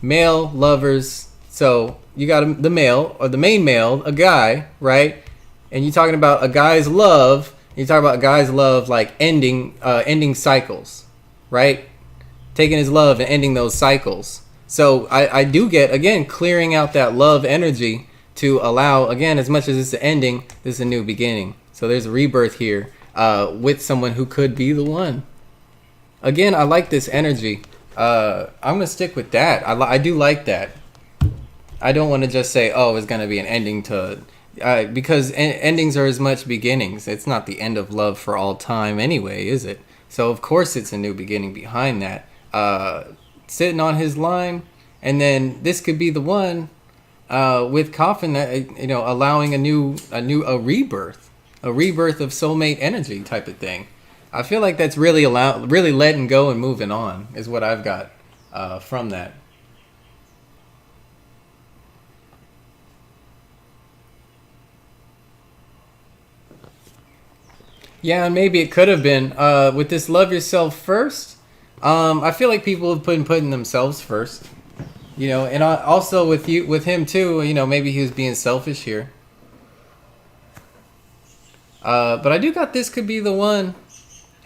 Male lovers, so you got the male, or the main male, a guy, right? And you're talking about a guy's love, you talk about a guy's love like ending cycles, right? Taking his love and ending those cycles. So I do get, again, clearing out that love energy to allow, again, as much as it's an ending, this is a new beginning. So there's a rebirth here with someone who could be the one. Again, I like this energy. I'm going to stick with that. I do like that. I don't want to just say, oh, it's going to be an ending to... because endings are as much beginnings. It's not the end of love for all time anyway, is it? So, of course, it's a new beginning behind that. Sitting on his line, and then this could be the one with Coffin that, you know, allowing a rebirth of soulmate energy type of thing. I feel like that's really letting go and moving on is what I've got from that. Yeah, and maybe it could have been with this love yourself first. I feel like people have been putting themselves first, you know, and also with him too. You know, maybe he was being selfish here. But I do got this could be the one.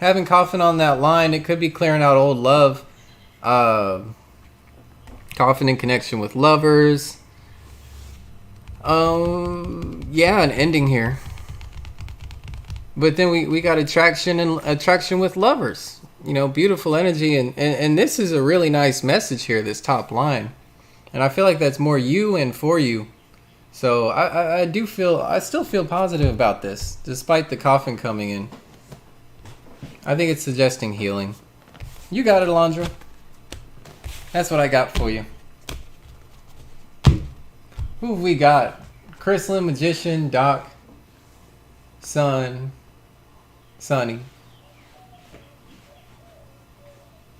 Having Coffin on that line, it could be clearing out old love. Coffin in connection with lovers. Yeah, an ending here. But then we got attraction with lovers. You know, beautiful energy, and this is a really nice message here, this top line. And I feel like that's more you and for you. So I still feel positive about this, despite the Coffin coming in. I think it's suggesting healing. You got it, Alondra. That's what I got for you. Who have we got? Chrysalin, Magician, Doc, Sunny.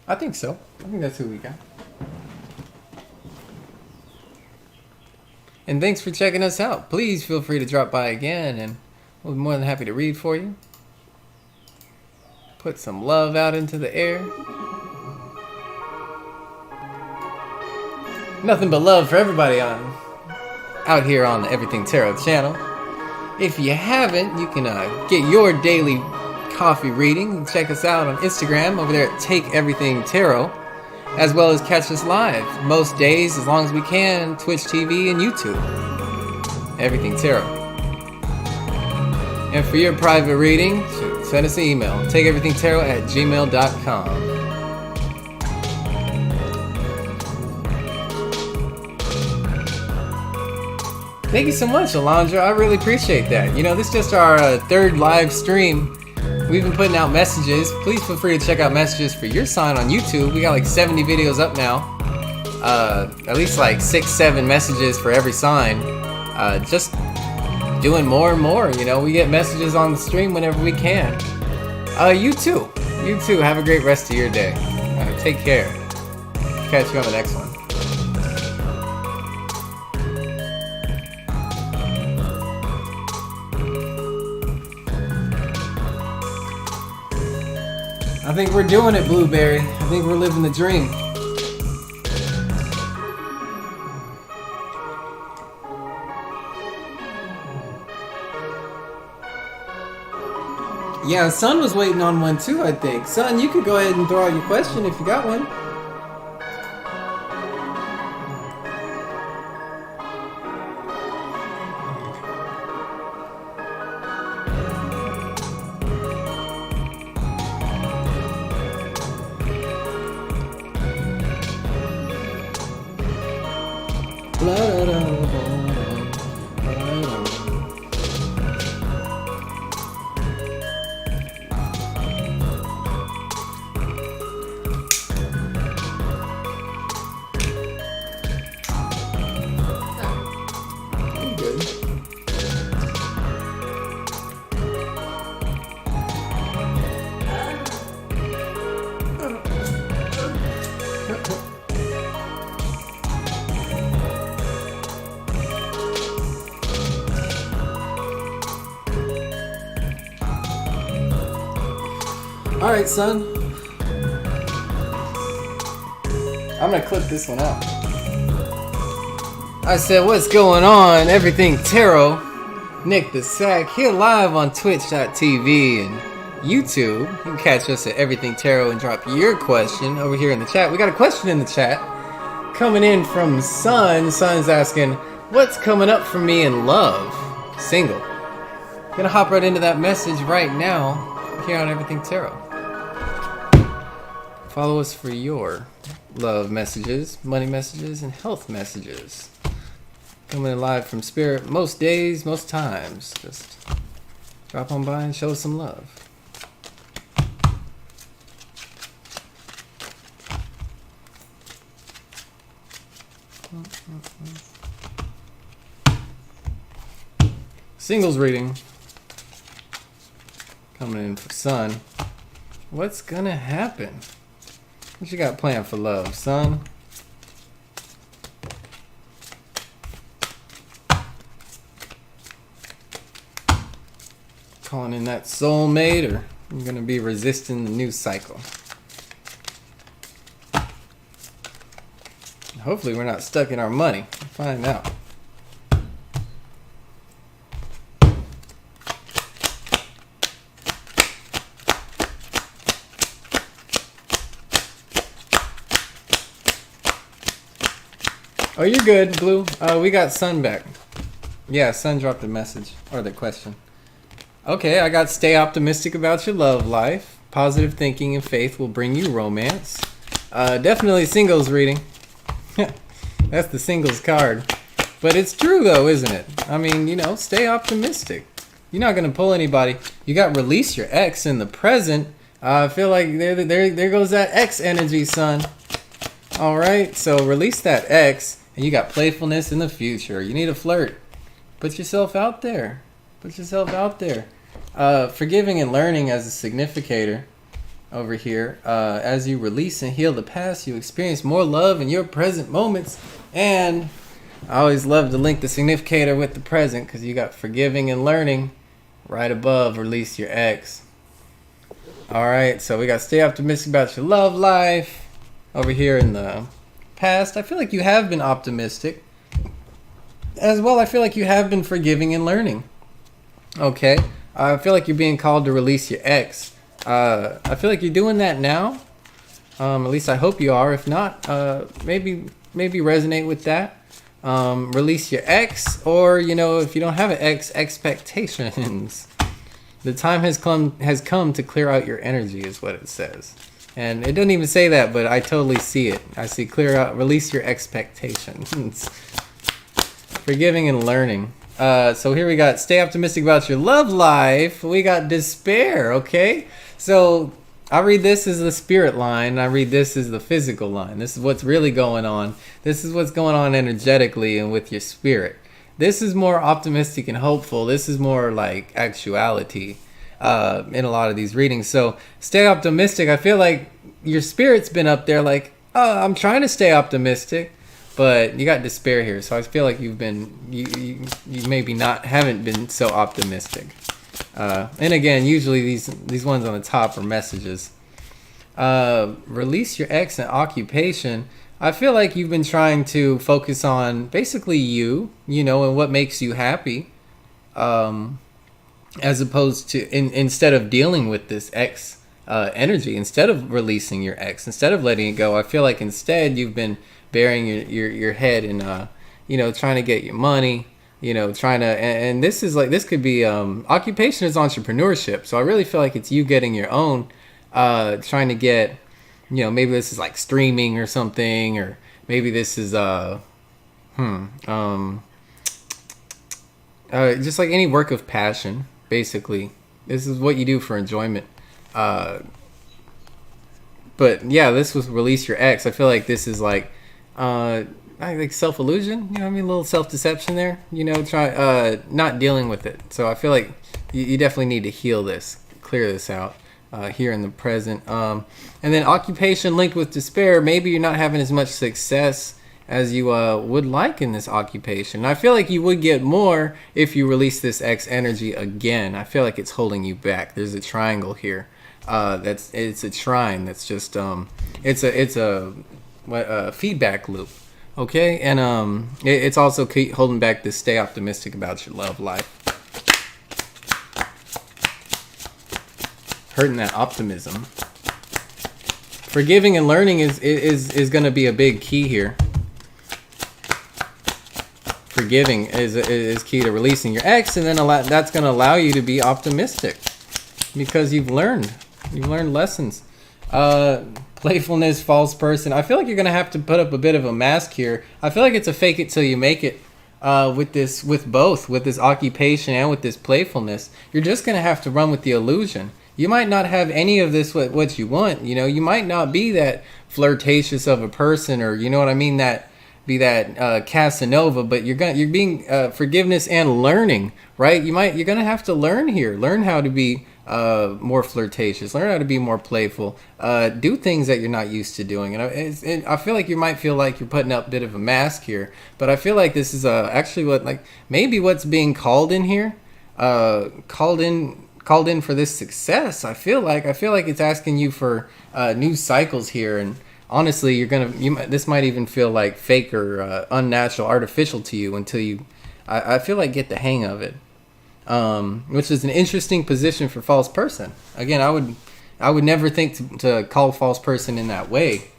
I think so. I think that's who we got. And thanks for checking us out. Please feel free to drop by again, and we'll be more than happy to read for you. Put some love out into the air. Nothing but love for everybody out here on the Everything Tarot channel. If you haven't, you can get your daily coffee reading and check us out on Instagram over there at Take Everything Tarot, as well as catch us live most days as long as we can, Twitch TV and YouTube. Everything Tarot. And for your private reading, send us an email, takeeverythingtarot@gmail.com. Thank you so much, Alondra. I really appreciate that. You know, this is just our 3rd live stream. We've been putting out messages. Please feel free to check out messages for your sign on YouTube. We got like 70 videos up now. At least like 6-7 messages for every sign. Just doing more and more. You know, we get messages on the stream whenever we can. You too. Have a great rest of your day. Take care. Catch you on the next one. I think we're doing it, Blueberry. I think we're living the dream. Yeah, Sun was waiting on one too, I think. Sun, you could go ahead and throw out your question if you got one. All right, son. I'm gonna clip this one out. I said, what's going on? Everything Tarot. Nick the Sack here live on Twitch.tv and YouTube. You can catch us at Everything Tarot and drop your question over here in the chat. We got a question in the chat coming in from Sun. Sun's asking, what's coming up for me in love? Single. Gonna hop right into that message right now here on Everything Tarot. Follow us for your love messages, money messages, and health messages. Coming in live from Spirit most days, most times. Just drop on by and show us some love. Singles reading. Coming in for Sun. What's gonna happen? What you got planned for love, Sun? Calling in that soulmate, or you're gonna be resisting the new cycle? Hopefully we're not stuck in our money. We'll find out. Oh, you're good, Blue. We got Sun back. Yeah, Sun dropped a message, or the question. Okay, I got stay optimistic about your love life. Positive thinking and faith will bring you romance. Definitely singles reading. That's the singles card. But it's true though, isn't it? I mean, you know, stay optimistic. You're not going to pull anybody. You got release your ex in the present. I feel like there goes that ex energy, Son. All right, so release that ex. And you got playfulness in the future. You need to flirt. Put yourself out there. Put yourself out there. Forgiving and learning as a significator over here. As you release and heal the past, you experience more love in your present moments. And I always love to link the significator with the present because you got forgiving and learning right above release your ex. All right, so we got stay optimistic about your love life over here in the past. I feel like you have been optimistic as well. I feel like you have been forgiving and learning. Okay, I feel like you're being called to release your ex. I feel like you're doing that now. At least I hope you are. If not, maybe resonate with that. Release your ex, or you know, if you don't have an ex, expectations. The time has come to clear out your energy, is what it says. And it doesn't even say that, but I totally see it. I see clear out, release your expectations. Forgiving and learning. So here we got stay optimistic about your love life. We got despair, okay? So I read this as the spirit line. I read this as the physical line. This is what's really going on. This is what's going on energetically and with your spirit. This is more optimistic and hopeful. This is more like actuality. In a lot of these readings. So stay optimistic. I feel like your spirit's been up there like, oh, I'm trying to stay optimistic, but you got despair here. So I feel like you've been, you maybe haven't been so optimistic. And again, usually these ones on the top are messages. Release your ex and occupation. I feel like you've been trying to focus on basically you know, and what makes you happy. As opposed to instead of dealing with this ex energy, instead of releasing your ex, instead of letting it go, I feel like instead you've been burying your head in you know, trying to get your money, you know, trying to, and this is like, this could be occupation is entrepreneurship. So I really feel like it's you getting your own, trying to get, you know, maybe this is like streaming or something, or maybe this is just like any work of passion. Basically, this is what you do for enjoyment. But yeah, this was release your ex. I feel like this is like, I think self-illusion. You know what I mean? A little self-deception there. You know, try not dealing with it. So I feel like you definitely need to heal this, clear this out here in the present. And then occupation linked with despair. Maybe you're not having as much success as you would like in this occupation. I feel like you would get more if you release this X energy again. I feel like it's holding you back. There's a triangle here. It's a trine. That's just it's a feedback loop. Okay, and it's also keep holding back to stay optimistic about your love life. Hurting that optimism. Forgiving and learning is going to be a big key here. Forgiving is key to releasing your ex, and then that's going to allow you to be optimistic because you've learned lessons. Playfulness, false person. I feel like you're going to have to put up a bit of a mask here. I feel like it's a fake it till you make it with this occupation and with this playfulness. You're just going to have to run with the illusion. You might not have any of this what you want. You know, you might not be that flirtatious of a person, or you know what I mean, that Casanova, but you're being forgiveness and learning, right? You're gonna have to learn here. Learn how to be more flirtatious. Learn how to be more playful. Do things that you're not used to doing. And I feel like you might feel like you're putting up a bit of a mask here, but I feel like this is actually maybe what's being called in here. Called in for this success. I feel like it's asking you for new cycles here, and honestly, this might even feel like fake or unnatural, artificial to you until you, I feel like, get the hang of it. Which is an interesting position for false person. Again, I would never think to call false person in that way.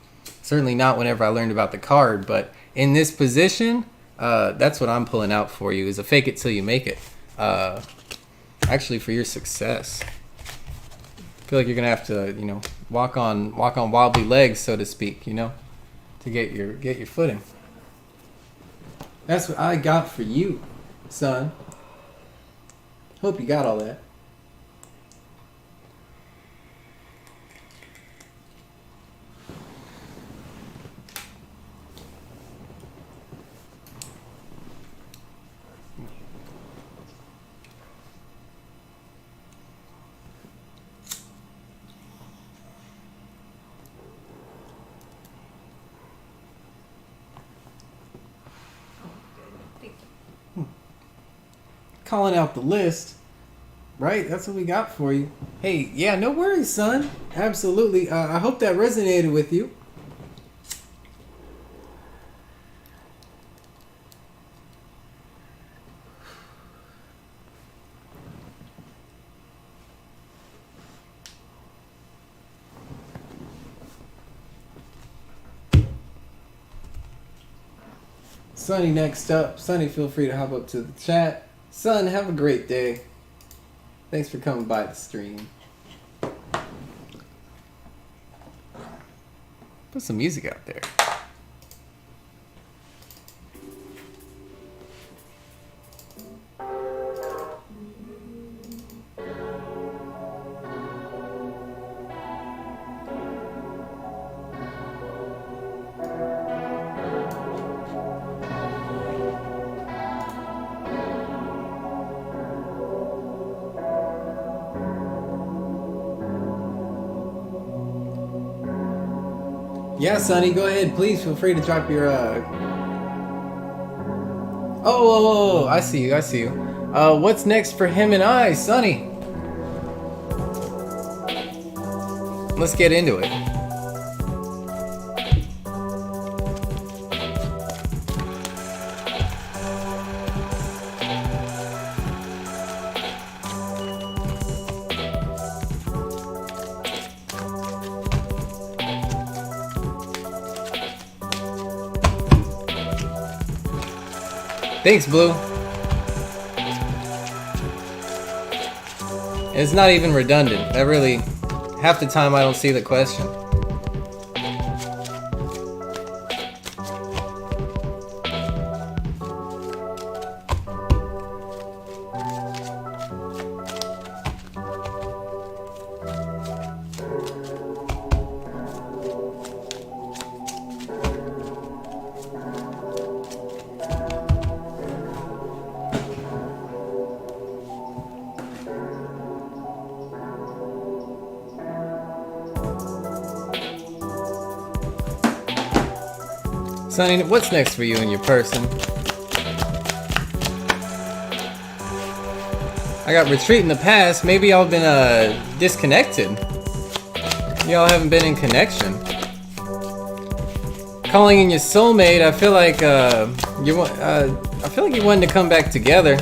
Certainly not whenever I learned about the card, but in this position, that's what I'm pulling out for you, is a fake it till you make it. Actually, for your success. I feel like you're gonna have to, walk on wobbly legs, so to speak, to get your footing. That's what I got for you, son. Hope you got all that. Calling out the list, right? That's what we got for you. Hey, yeah, no worries, son. Absolutely. I hope that resonated with you. Sonny next up. Sonny, feel free to hop up to the chat. Son, have a great day. Thanks for coming by the stream. Put some music out there. Yeah, Sonny, go ahead. Please feel free to drop your, Oh, I see you. What's next for him and I, Sonny? Let's get into it. Thanks, Blue. It's not even redundant. Half the time I don't see the question. Sonny, what's next for you and your person? I got retreat in the past. Maybe y'all been disconnected. Y'all haven't been in connection. Calling in your soulmate. I feel like you wanted to come back together.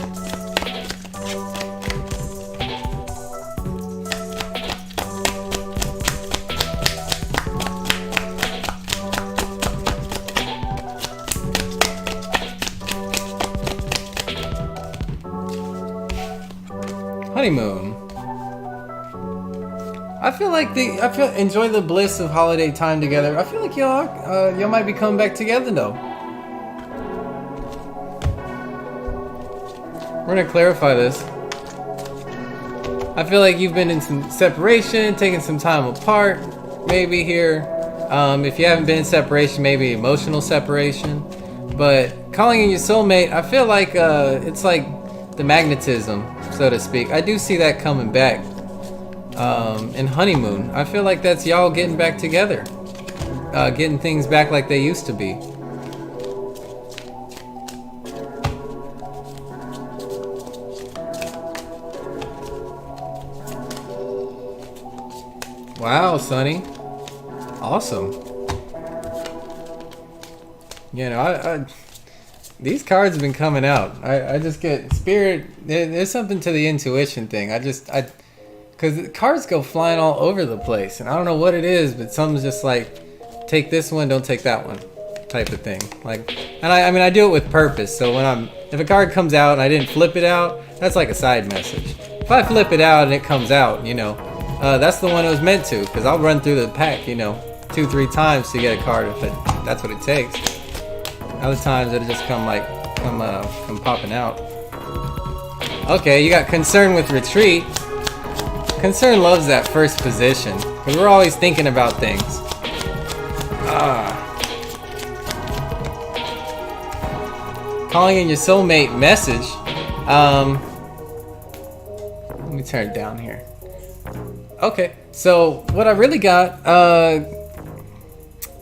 Honeymoon. I feel enjoy the bliss of holiday time together. I feel like y'all might be coming back together though. We're gonna clarify this. I feel like you've been in some separation, taking some time apart, maybe here. If you haven't been in separation, maybe emotional separation. But calling in your soulmate, I feel like it's like the magnetism, so to speak. I do see that coming back. In honeymoon, I feel like that's y'all getting back together, getting things back like they used to be. Wow, Sonny, awesome. You know, I these cards have been coming out. I just get spirit. There's something to the intuition thing. Because the cards go flying all over the place, and I don't know what it is, but something's just like, take this one, don't take that one, type of thing. Like, and I mean, I do it with purpose. So if a card comes out and I didn't flip it out, that's like a side message. If I flip it out and it comes out, you know, that's the one it was meant to. Because I'll run through the pack, you know, 2-3 times to get a card if that's what it takes. Other times it'll just come popping out. Okay, you got concern with retreat. Concern loves that first position, because we're always thinking about things. Calling in your soulmate message. Let me turn it down here. Okay, so what I really got,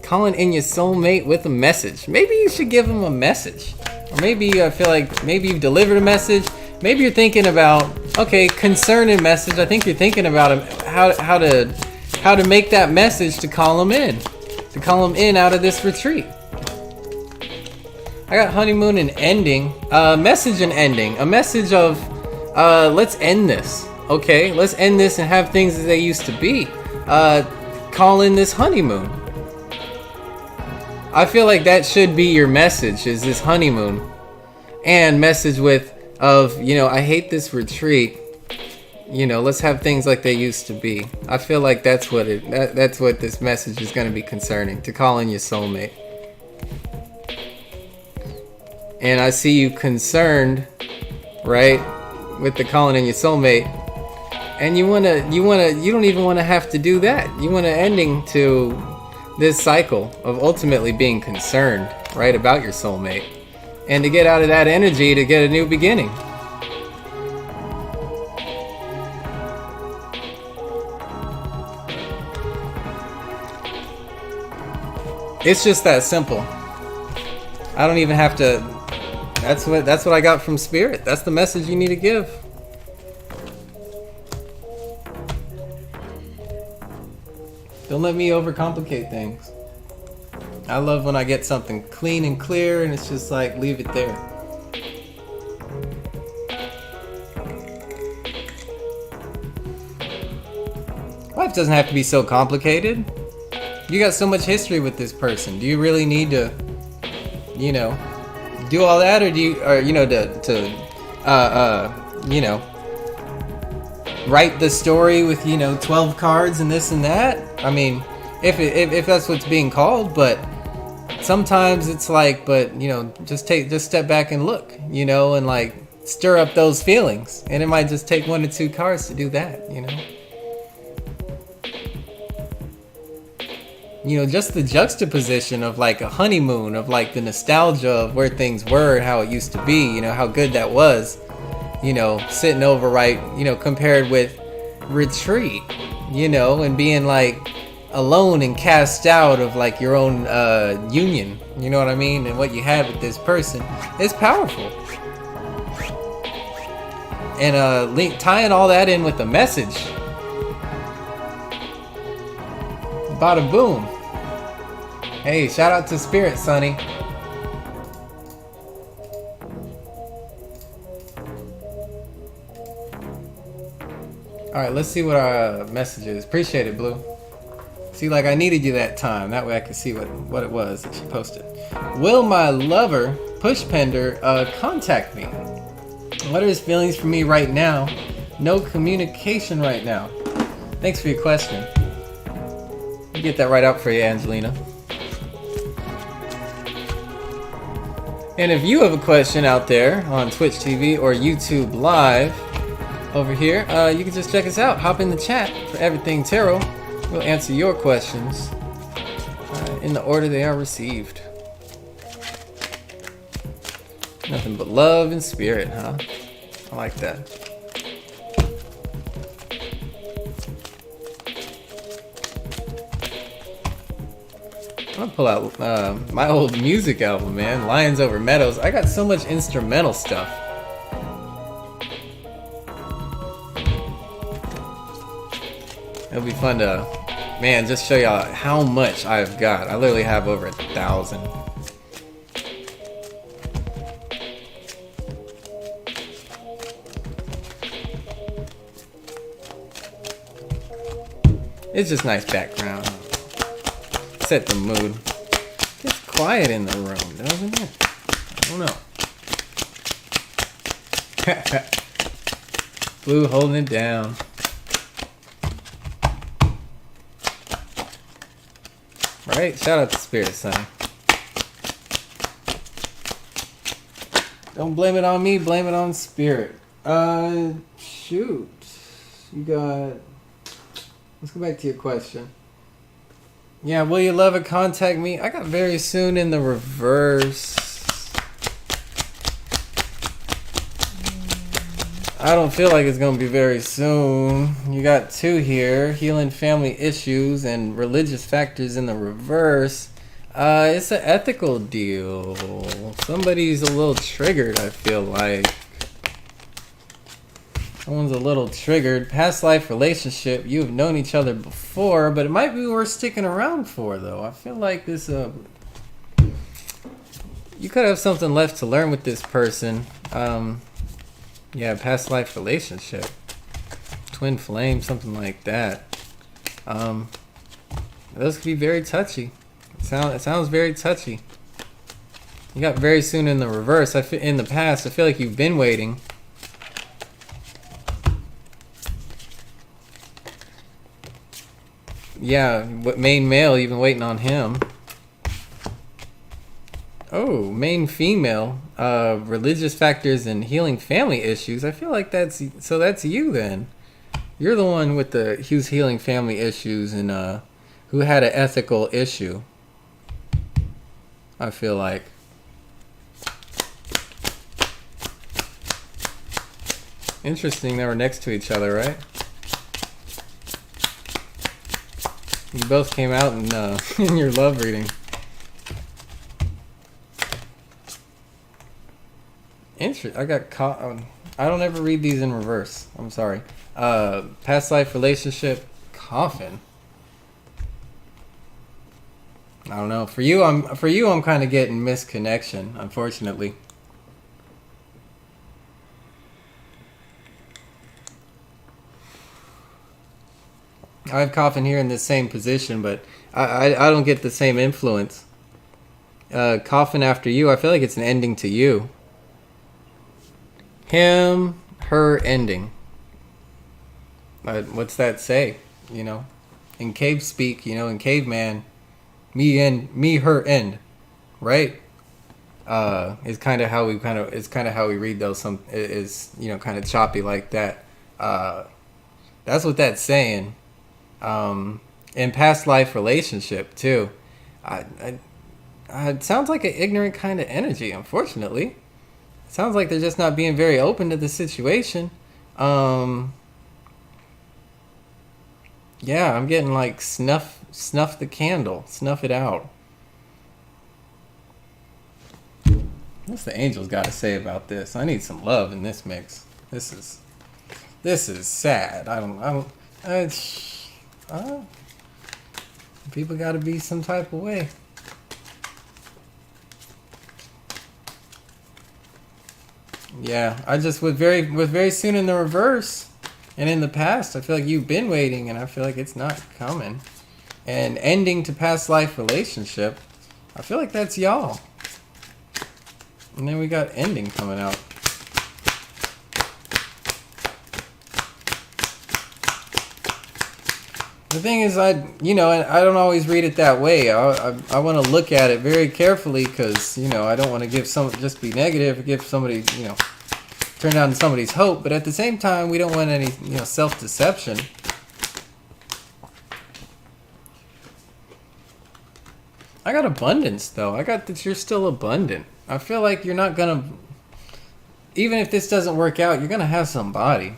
calling in your soulmate with a message. Maybe you should give him a message. Or maybe I feel like maybe you've delivered a message. Maybe you're thinking about, okay, concern and message. I think you're thinking about how to make that message to call him in out of this retreat. I got honeymoon and ending, message and ending, a message of, let's end this. Okay, let's end this and have things as they used to be. Call in this honeymoon. I feel like that should be your message, is this honeymoon, and message of, you know, I hate this retreat. You know, let's have things like they used to be. I feel like that's what this message is going to be concerning, to call in your soulmate. And I see you concerned, right, with the calling in your soulmate. And you don't even want to have to do that. You want an ending to this cycle of ultimately being concerned, right, about your soulmate. And to get out of that energy to get a new beginning. It's just that simple. I don't even have to. That's what I got from Spirit. That's the message you need to give. Don't let me overcomplicate things. I love when I get something clean and clear, and it's just like, leave it there. Life doesn't have to be so complicated. You got so much history with this person. Do you really need to, you know, do all that, or do you, or you know, you know, write the story with, you know, 12 cards and this and that? I mean, if that's what's being called, but sometimes it's like, but you know, just step back and look, you know, and like stir up those feelings, and it might just take 1 or 2 cards to do that, you know. You know, just the juxtaposition of like a honeymoon, of like the nostalgia of where things were and how it used to be, you know, how good that was, you know, sitting over right, you know, compared with retreat, you know, and being like, alone and cast out of like your own union, you know what I mean, and what you have with this person is powerful. And tying all that in with a message, bada boom. Hey, shout out to Spirit, Sonny. Alright, let's see what our message is. Appreciate it, Blue. See, like I needed you that time. That way I could see what it was that she posted. Will my lover, Pushpender, contact me? What are his feelings for me right now? No communication right now. Thanks for your question. I'll get that right out for you, Angelina. And if you have a question out there on Twitch TV or YouTube Live over here, you can just check us out. Hop in the chat for Everything Tarot. We'll answer your questions in the order they are received. Nothing but love and spirit, huh? I like that. I'm gonna pull out my old music album, man. Lions Over Meadows. I got so much instrumental stuff. It'll be fun to, man, just show y'all how much I've got. I literally have over 1,000. It's just nice background. Set the mood. Gets quiet in the room, doesn't it? I don't know. Blue holding it down. Right? Shout out to Spirit, son. Don't blame it on me, blame it on Spirit. Shoot. You got... Let's go back to your question. Yeah, will your lover contact me? I got very soon in the reverse. I don't feel like it's going to be very soon. You got 2 here. Healing family issues and religious factors in the reverse. It's an ethical deal. Somebody's a little triggered, I feel like. Someone's a little triggered. Past life relationship. You have known each other before, but it might be worth sticking around for, though. I feel like this... you could have something left to learn with this person. Yeah, past life relationship. Twin flame, something like that. Those could be very touchy. It sounds very touchy. You got very soon in the reverse. In the past, I feel like you've been waiting. Yeah, main male, you've been waiting on him. Oh, main female, religious factors and healing family issues. I feel like that's you then. You're the one with who's healing family issues and who had an ethical issue. I feel like. Interesting, they were next to each other, right? You both came out in your love reading. I got caught on... I don't ever read these in reverse. I'm sorry. Past life relationship, coffin. I don't know. For you, I'm kind of getting misconnection, unfortunately. I have coffin here in the same position, but I don't get the same influence. Coffin after you, I feel like it's an ending to you. Him, her ending. What's that say? You know, in cave speak, you know, in caveman, me, her, end, right? Is kind of how we read those. Some is, you know, kind of choppy like that. That's what that's saying. In past life relationship too. It sounds like an ignorant kind of energy, unfortunately. It sounds like they're just not being very open to the situation. Yeah, I'm getting like snuff snuff the candle, snuff it out. What's the angels got to say about this? I need some love in this mix. This is sad. People got to be some type of way. Yeah, I just with very soon in the reverse, and in the past, I feel like you've been waiting, and I feel like it's not coming. And ending to past life relationship, I feel like that's y'all. And then we got ending coming out. The thing is, I don't always read it that way. I want to look at it very carefully because, I don't want to just be negative, give somebody, turn down somebody's hope. But at the same time, we don't want any, self-deception. I got abundance, though. I got that you're still abundant. I feel like you're not going to, even if this doesn't work out, you're going to have somebody.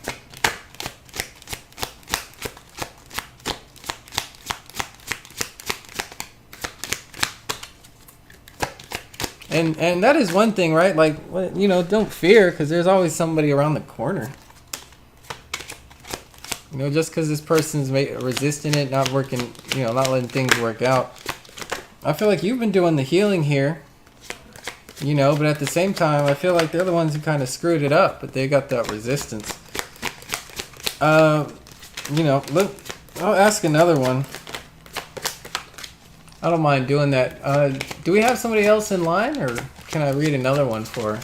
And that is one thing, right? Like, don't fear, because there's always somebody around the corner. Just because this person's resisting it, not working, not letting things work out. I feel like you've been doing the healing here, but at the same time, I feel like they're the ones who kind of screwed it up, but they got that resistance. I'll ask another one. I don't mind doing that. Do we have somebody else in line, or can I read another one for her?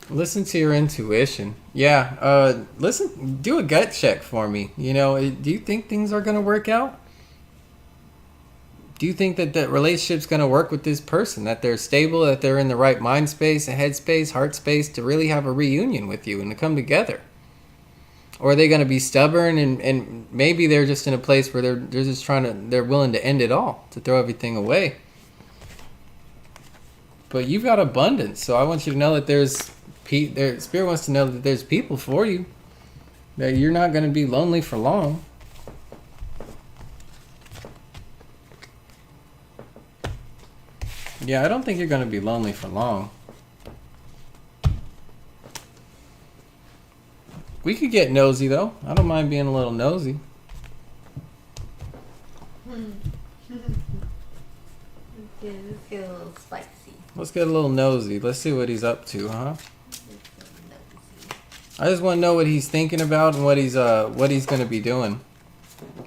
Listen to your intuition. Yeah, listen, do a gut check for me. Do you think things are going to work out? Do you think that that relationship's going to work with this person? That they're stable, that they're in the right mind space, head space, heart space to really have a reunion with you and to come together? Or are they going to be stubborn and maybe they're just in a place where they're just they're willing to end it all, to throw everything away? But you've got abundance, so I want you to know that Spirit wants to know that there's people for you, that you're not going to be lonely for long. Yeah, I don't think you're going to be lonely for long. We could get nosy, though. I don't mind being a little nosy. Let's get a little spicy. Let's get a little nosy. Let's see what he's up to, huh? I just want to know what he's thinking about and what he's going to be doing.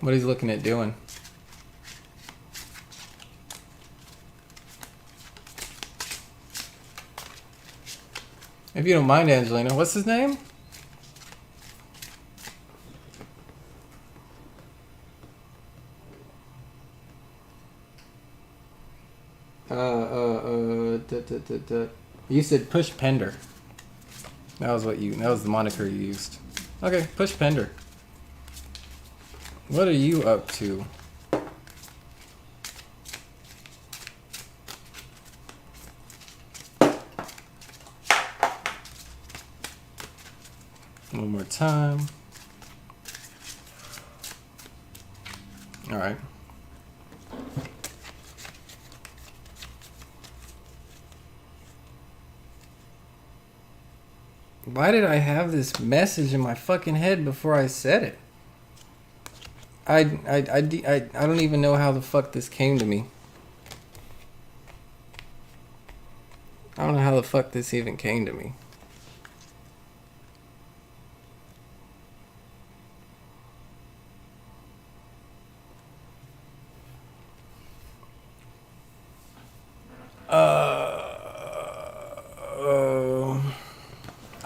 What he's looking at doing. If you don't mind, Angelina, what's his name? You said Push Pender. That was the moniker you used. Okay, Push Pender. What are you up to? One more time. All right. Why did I have this message in my fucking head before I said it? I don't even know how the fuck this came to me. I don't know how the fuck this even came to me.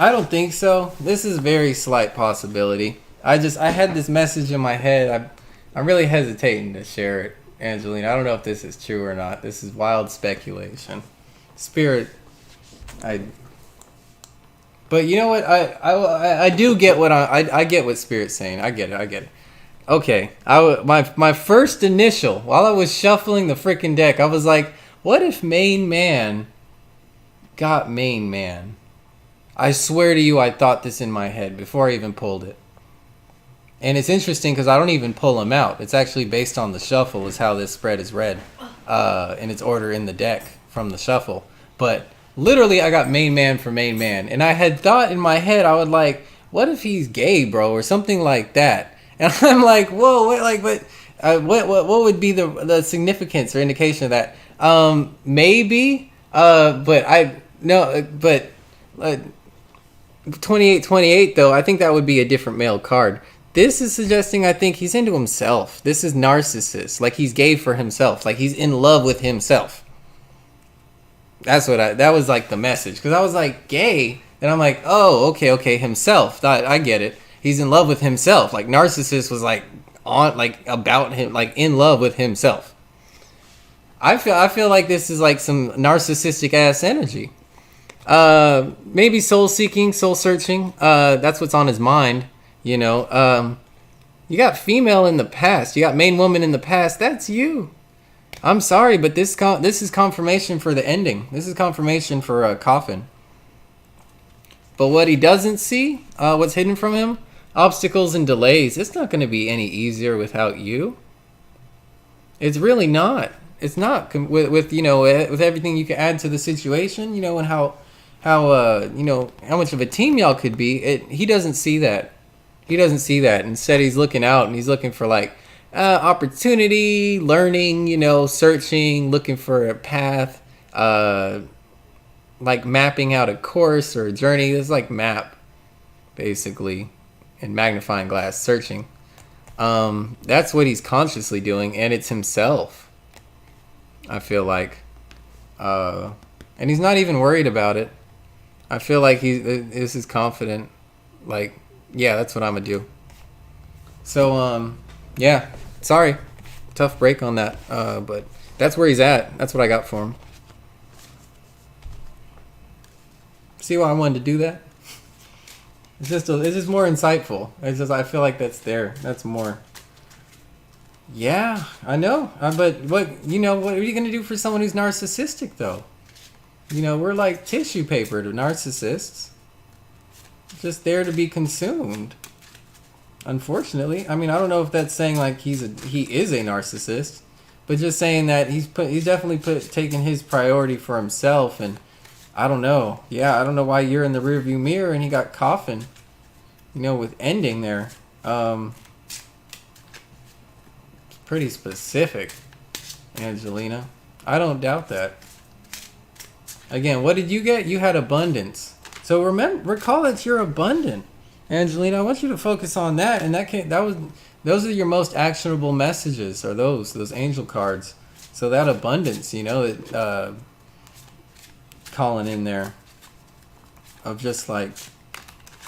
I don't think so. This is a very slight possibility. I had this message in my head. I'm really hesitating to share it, Angelina. I don't know if this is true or not. This is wild speculation. Spirit, but you know what? I do get what I get what Spirit's saying. I get it. Okay. My first initial, while I was shuffling the freaking deck, I was like, what if Main Man got Main Man? I swear to you, I thought this in my head before I even pulled it. And it's interesting because I don't even pull them out. It's actually based on the shuffle is how this spread is read. In its order in the deck from the shuffle. But literally I got main man for main man. And I had thought in my head, I would like, what if he's gay, bro? Or something like that. And I'm like, whoa, what, like, what would be the significance or indication of that? Maybe, but I, no, but 2828 though, I think that would be a different male card. This is suggesting I think he's into himself. This is narcissist. Like he's gay for himself. Like he's in love with himself. That was like the message. Because I was like, gay? And I'm like, oh, okay, himself. I get it. He's in love with himself. Like narcissist was like on, like about him, like in love with himself. I feel like this is like some narcissistic ass energy. Maybe soul seeking, soul searching. That's what's on his mind. You know, you got female in the past. You got main woman in the past. That's you. I'm sorry, but this is confirmation for the ending. This is confirmation for a coffin. But what he doesn't see, what's hidden from him, obstacles and delays. It's not going to be any easier without you. It's really not. It's not with you know with everything you can add to the situation. You know, and how you know how much of a team y'all could be. He doesn't see that. He doesn't see that. Instead, he's looking out and he's looking for like opportunity, learning, you know, searching, looking for a path, like mapping out a course or a journey. It's like map, basically, and magnifying glass, searching. That's what he's consciously doing, and it's himself. I feel like, and he's not even worried about it. I feel like this is confident, like. Yeah, that's what I'm gonna do. So, yeah, sorry, tough break on that. But that's where he's at. That's what I got for him. See why I wanted to do that? It's just more insightful. It's just I feel like that's there. That's more. Yeah, I know. But what are you gonna do for someone who's narcissistic though? You know, we're like tissue paper to narcissists. Just there to be consumed. Unfortunately, I mean, I don't know if that's saying like he is a narcissist, but just saying that he's definitely taken his priority for himself, and I don't know. Yeah, I don't know why you're in the rearview mirror and he got coffin. You know, with ending there. It's pretty specific, Angelina. I don't doubt that. Again, what did you get? You had abundance. So recall that you're abundant, Angelina. I want you to focus on that, and those are your most actionable messages. Are those angel cards? So that abundance, you know, that calling in there of just like,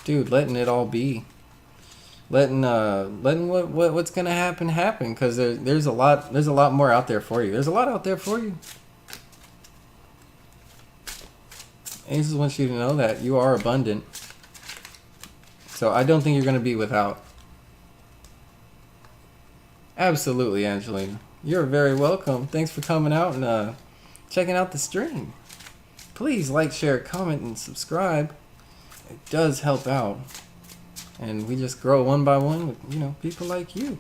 dude, letting it all be, letting what's gonna happen, because there's a lot more out there for you. There's a lot out there for you. Angels want you to know that you are abundant. So I don't think you're going to be without. Absolutely, Angelina. You're very welcome. Thanks for coming out and checking out the stream. Please like, share, comment, and subscribe. It does help out. And we just grow one by one with, you know, people like you.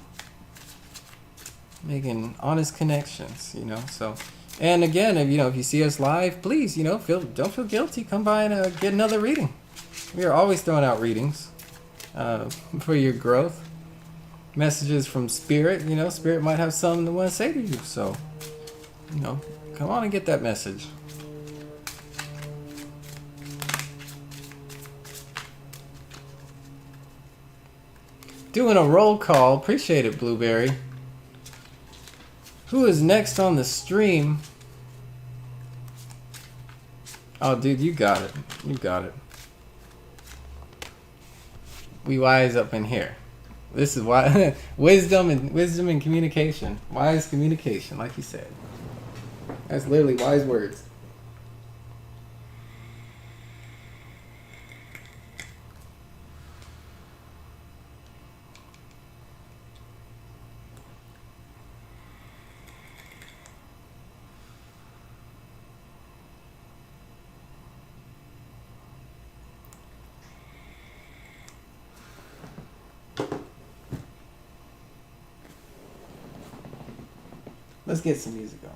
Making honest connections, you know, so... And again, if you see us live, please, you know, don't feel guilty. Come by and get another reading. We are always throwing out readings for your growth. Messages from Spirit. You know, Spirit might have something to want to say to you. So, you know, come on and get that message. Doing a roll call. Appreciate it, Blueberry. Who is next on the stream? Oh, dude, you got it. You got it. We wise up in here. This is why wisdom and communication. Wise communication, like you said. That's literally wise words. Let's get some music on.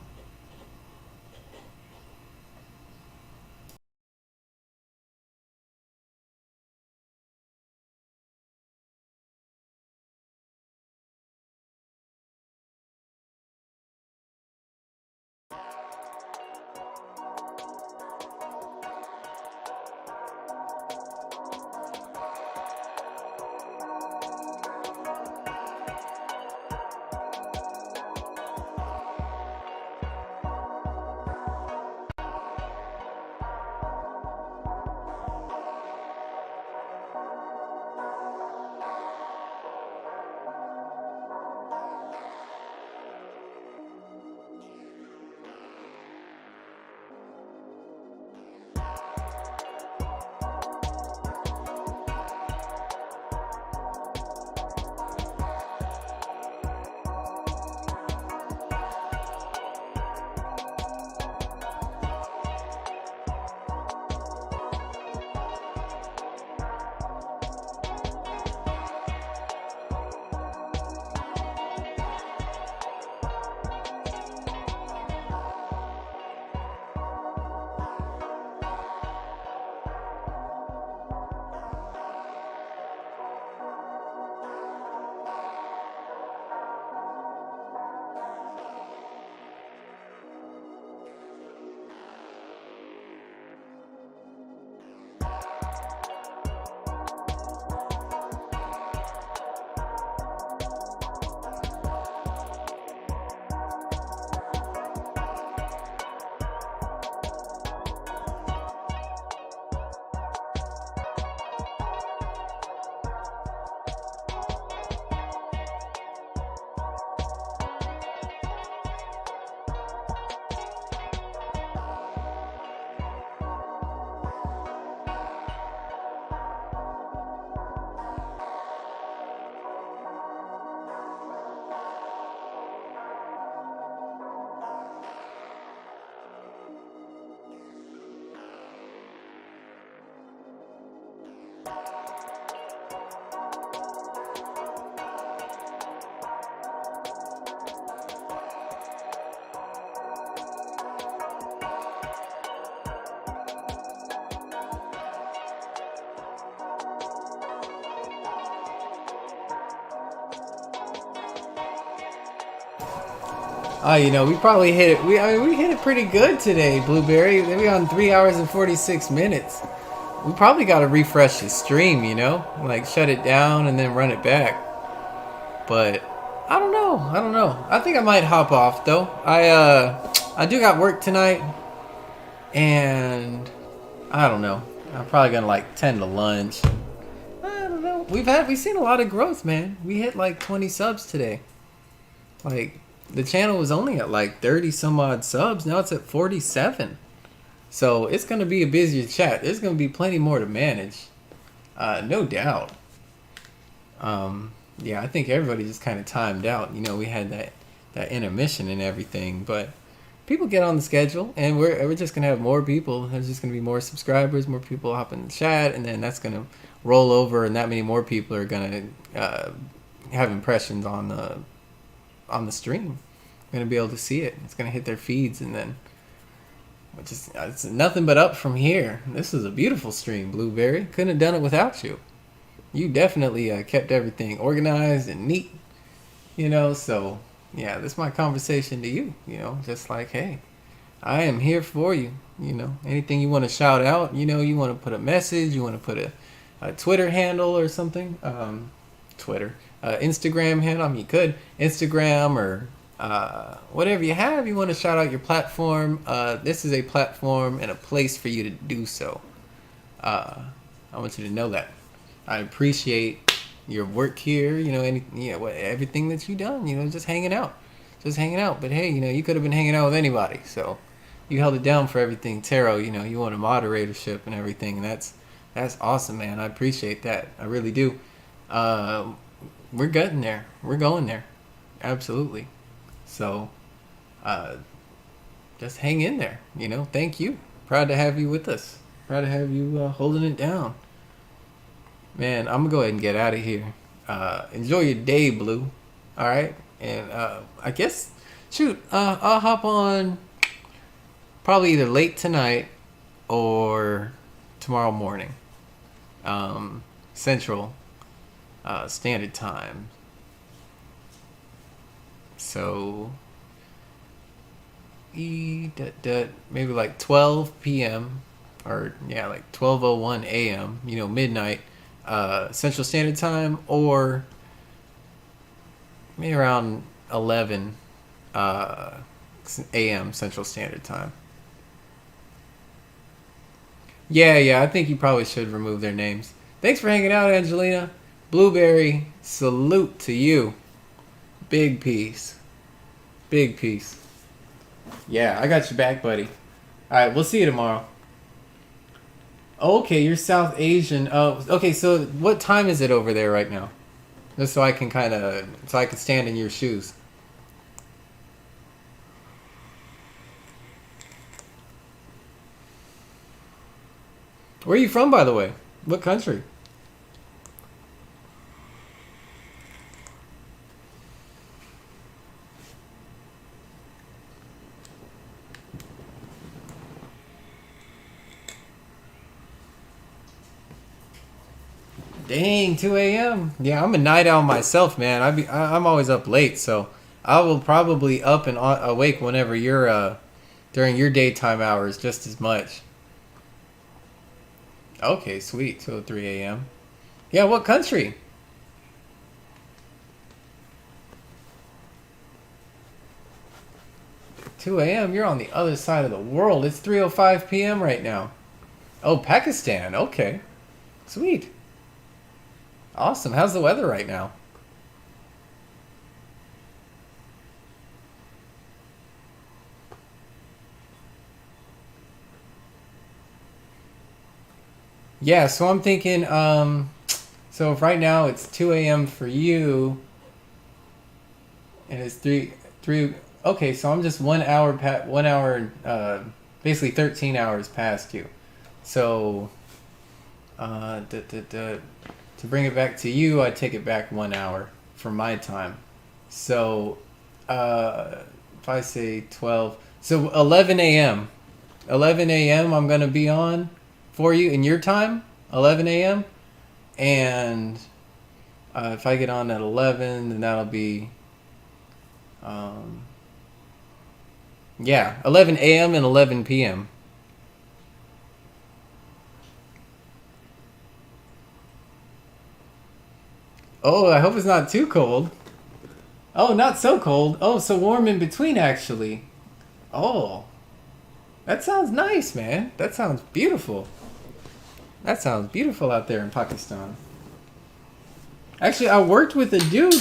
We probably hit it. We hit it pretty good today, Blueberry. We on 3 hours and 46 minutes. We probably got to refresh the stream, like shut it down and then run it back. But I don't know. I think I might hop off though. I do got work tonight, and I don't know. I'm probably gonna like tend to lunch. I don't know. We've seen a lot of growth, man. We hit like 20 subs today. Like, the channel was only at like 30 some odd subs. Now it's at 47. So it's going to be a busier chat. There's going to be plenty more to manage. No doubt. Yeah, I think everybody just kind of timed out. We had that intermission and everything. But people get on the schedule, and we're just going to have more people. There's just going to be more subscribers, more people hop in the chat, and then that's going to roll over, and that many more people are going to have impressions on the stream. Going to be able to see it. It's going to hit their feeds, and then it's nothing but up from here. This is a beautiful stream, Blueberry. Couldn't have done it without you. You definitely kept everything organized and neat, so yeah, this is my conversation to you, just like, hey, I am here for you. Anything you want to shout out, you want to put a message, you want to put a Twitter handle or something, Instagram handle. I mean, you could Instagram or whatever you have. You want to shout out your platform. This is a platform and a place for you to do so. I want you to know that. I appreciate your work here. Everything that you've done. Just hanging out. But hey, you could have been hanging out with anybody. So you held it down for everything, Tarot. You want a moderatorship and everything. And that's awesome, man. I appreciate that. I really do. We're getting there. We're going there. Absolutely. So, just hang in there. Thank you. Proud to have you with us. Proud to have you holding it down. Man, I'm going to go ahead and get out of here. Enjoy your day, Blue. All right? And I guess, Shoot, I'll hop on probably either late tonight or tomorrow morning. Central Standard Time. So maybe like 12 p.m. or yeah, like 12:01 a.m. Midnight Central Standard Time, or maybe around 11 a.m. Central Standard Time. Yeah, I think you probably should remove their names. Thanks for hanging out, Angelina. Blueberry, salute to you. Big piece. Big piece. Yeah, I got your back, buddy. Alright, we'll see you tomorrow. Oh, okay, you're South Asian. Oh, okay, so what time is it over there right now? Just so I can stand in your shoes. Where are you from, by the way? What country? Dang, 2 a.m. Yeah, I'm a night owl myself, man. I'm always up late, so I will probably up and awake whenever you're during your daytime hours just as much. Okay, sweet. 2:03 a.m. Yeah, what country? Two a.m. You're on the other side of the world. It's 3:05 p.m. right now. Oh, Pakistan. Okay, sweet. Awesome. How's the weather right now? Yeah, so I'm thinking, so if right now it's 2 a.m. for you, and it's three, okay, so I'm just 1 hour, basically 13 hours past you. So, to bring it back to you, I take it back 1 hour from my time. So, if I say 12, so 11 a.m. 11 a.m. I'm going to be on for you in your time, 11 a.m. And if I get on at 11, then that'll be, 11 a.m. and 11 p.m. Oh, I hope it's not too cold. Oh, not so cold. Oh, so warm in between, actually. Oh, that sounds nice, man. That sounds beautiful. That sounds beautiful out there in Pakistan. Actually, I worked with a dude.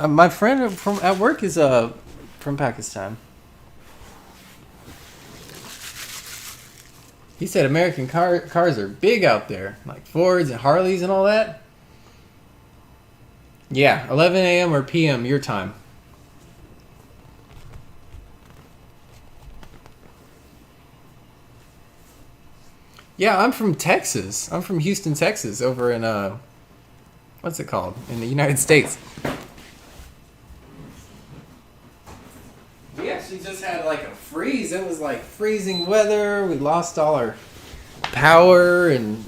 My friend from at work is from Pakistan. He said American cars are big out there, like Fords and Harleys and all that. Yeah, 11 a.m. or p.m. your time. Yeah, I'm from Texas. I'm from Houston, Texas, over in what's it called? In the United States. We actually just had like a freeze. It was like freezing weather. We lost all our power and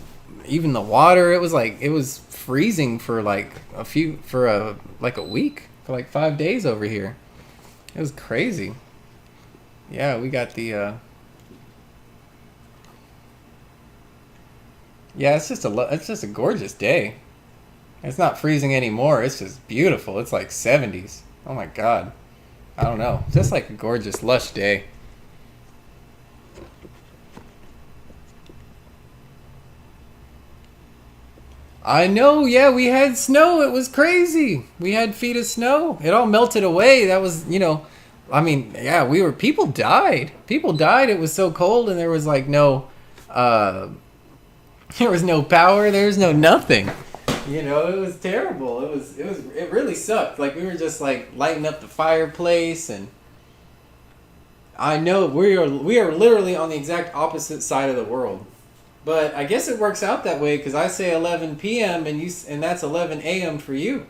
even the water. It was freezing for like a week, for like 5 days over here. It was crazy. Yeah, we got the yeah, it's just a gorgeous day. It's not freezing anymore. It's just beautiful. It's like 70s. Oh my god. I don't know. Just like a gorgeous, lush day. I know, yeah, we had snow. It was crazy. We had feet of snow. It all melted away. That was, I mean, yeah, people died. People died. It was so cold and there was like there was no power. There was no nothing. It was terrible. It really sucked. Like we were just like lighting up the fireplace, and I know we are literally on the exact opposite side of the world. But I guess it works out that way because I say 11 p.m. and that's 11 a.m. for you.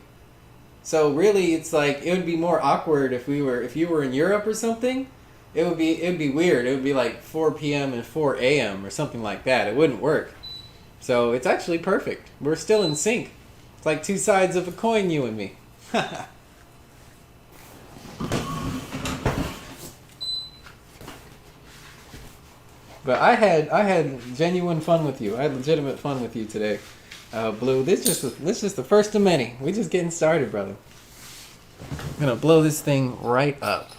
So really, it's like it would be more awkward if you were in Europe or something. It'd be weird. It would be like 4 p.m. and 4 a.m. or something like that. It wouldn't work. So it's actually perfect. We're still in sync. It's like two sides of a coin, you and me. But I had genuine fun with you. I had legitimate fun with you today, Blue. This just the first of many. We just getting started, brother. I'm gonna blow this thing right up.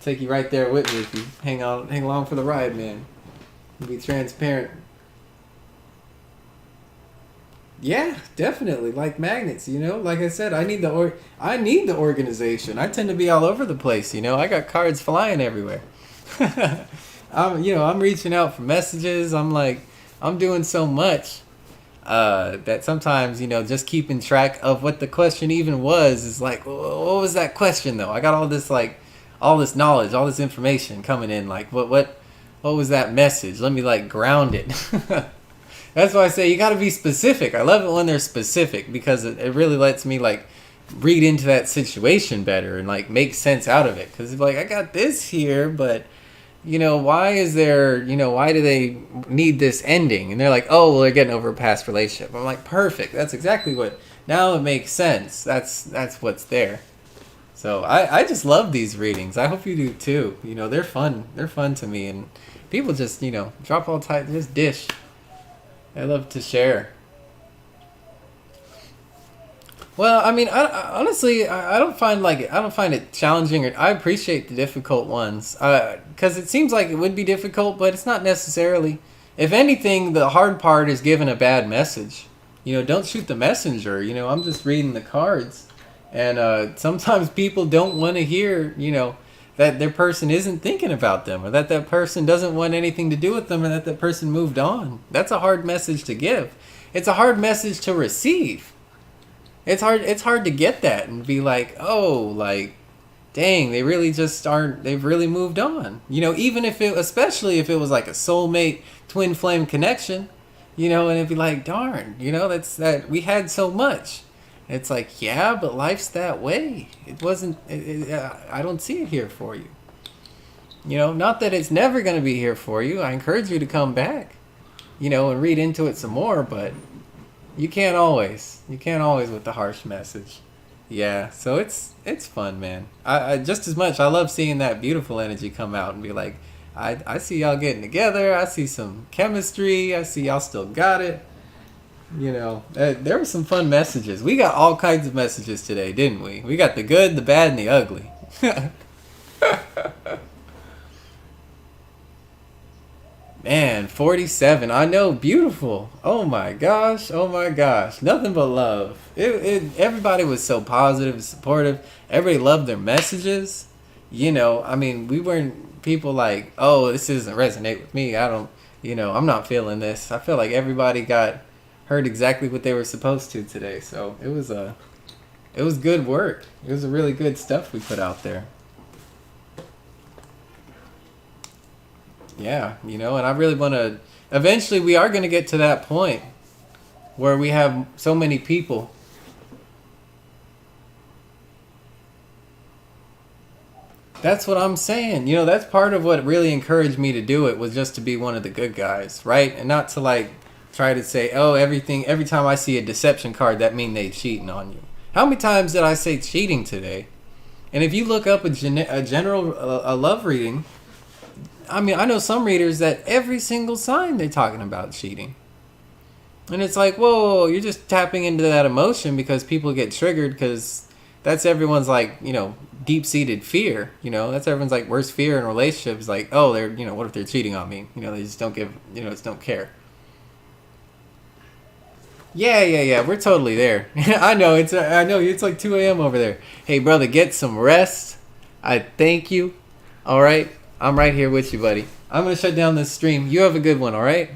Take you right there with me if you hang along for the ride, man. Be transparent. Yeah, definitely. Like magnets, you know. Like I said, I need the organization. I tend to be all over the place, you know. I got cards flying everywhere. I'm reaching out for messages. I'm doing so much that sometimes, just keeping track of what the question even was is like, what was that question though? I got all this knowledge, all this information coming in. Like, what was that message? Let me ground it. That's why I say you got to be specific. I love it when they're specific because it really lets me read into that situation better and make sense out of it. Because I got this here, but why do they need this ending? And they're like, oh, well, they're getting over a past relationship. I'm like, perfect. That's exactly now it makes sense. That's what's there. So I just love these readings. I hope you do too. They're fun. They're fun to me. And people just, drop all tight, just dish. I love to share. Well, I mean, honestly, I don't find it challenging. I appreciate the difficult ones because it seems like it would be difficult, but it's not necessarily. If anything, the hard part is giving a bad message. Don't shoot the messenger. I'm just reading the cards, and sometimes people don't want to hear, that their person isn't thinking about them, or that person doesn't want anything to do with them, or that person moved on. That's a hard message to give. It's a hard message to receive. It's hard to get that and be like, oh, dang, they really just aren't, they've really moved on. Even especially if it was like a soulmate twin flame connection, and it'd be like, darn, that we had so much. It's like, yeah, but life's that way. It wasn't, I don't see it here for you. Not that it's never going to be here for you. I encourage you to come back, and read into it some more, but you can't always with the harsh message. Yeah, so it's fun, man. I just as much, I love seeing that beautiful energy come out and be like, I see y'all getting together. I see some chemistry. I see y'all still got it. There were some fun messages. We got all kinds of messages today, didn't we? We got the good, the bad, and the ugly. Man, 47. I know, beautiful. Oh my gosh. Nothing but love. Everybody was so positive and supportive. Everybody loved their messages. We weren't people like, oh, this doesn't resonate with me. I'm not feeling this. I feel like everybody heard exactly what they were supposed to today. So it was good work. It was a really good stuff we put out there. Yeah, and I really want to, eventually we are going to get to that point where we have so many people. That's what I'm saying. That's part of what really encouraged me to do it, was just to be one of the good guys, right? And not to try to say, oh, every time I see a deception card, that means they cheating on you. How many times did I say cheating today? And if you look up a general love reading, I know some readers that every single sign they're talking about cheating. And it's like, whoa, you're just tapping into that emotion because people get triggered, because that's everyone's deep-seated fear. That's everyone's worst fear in relationships. Oh, they're, what if they're cheating on me? They just don't give, just don't care. Yeah, we're totally there. I know it's like 2 a.m. over there. Hey, brother, get some rest. I thank you. All right. I'm right here with you, buddy. I'm going to shut down this stream. You have a good one, all right?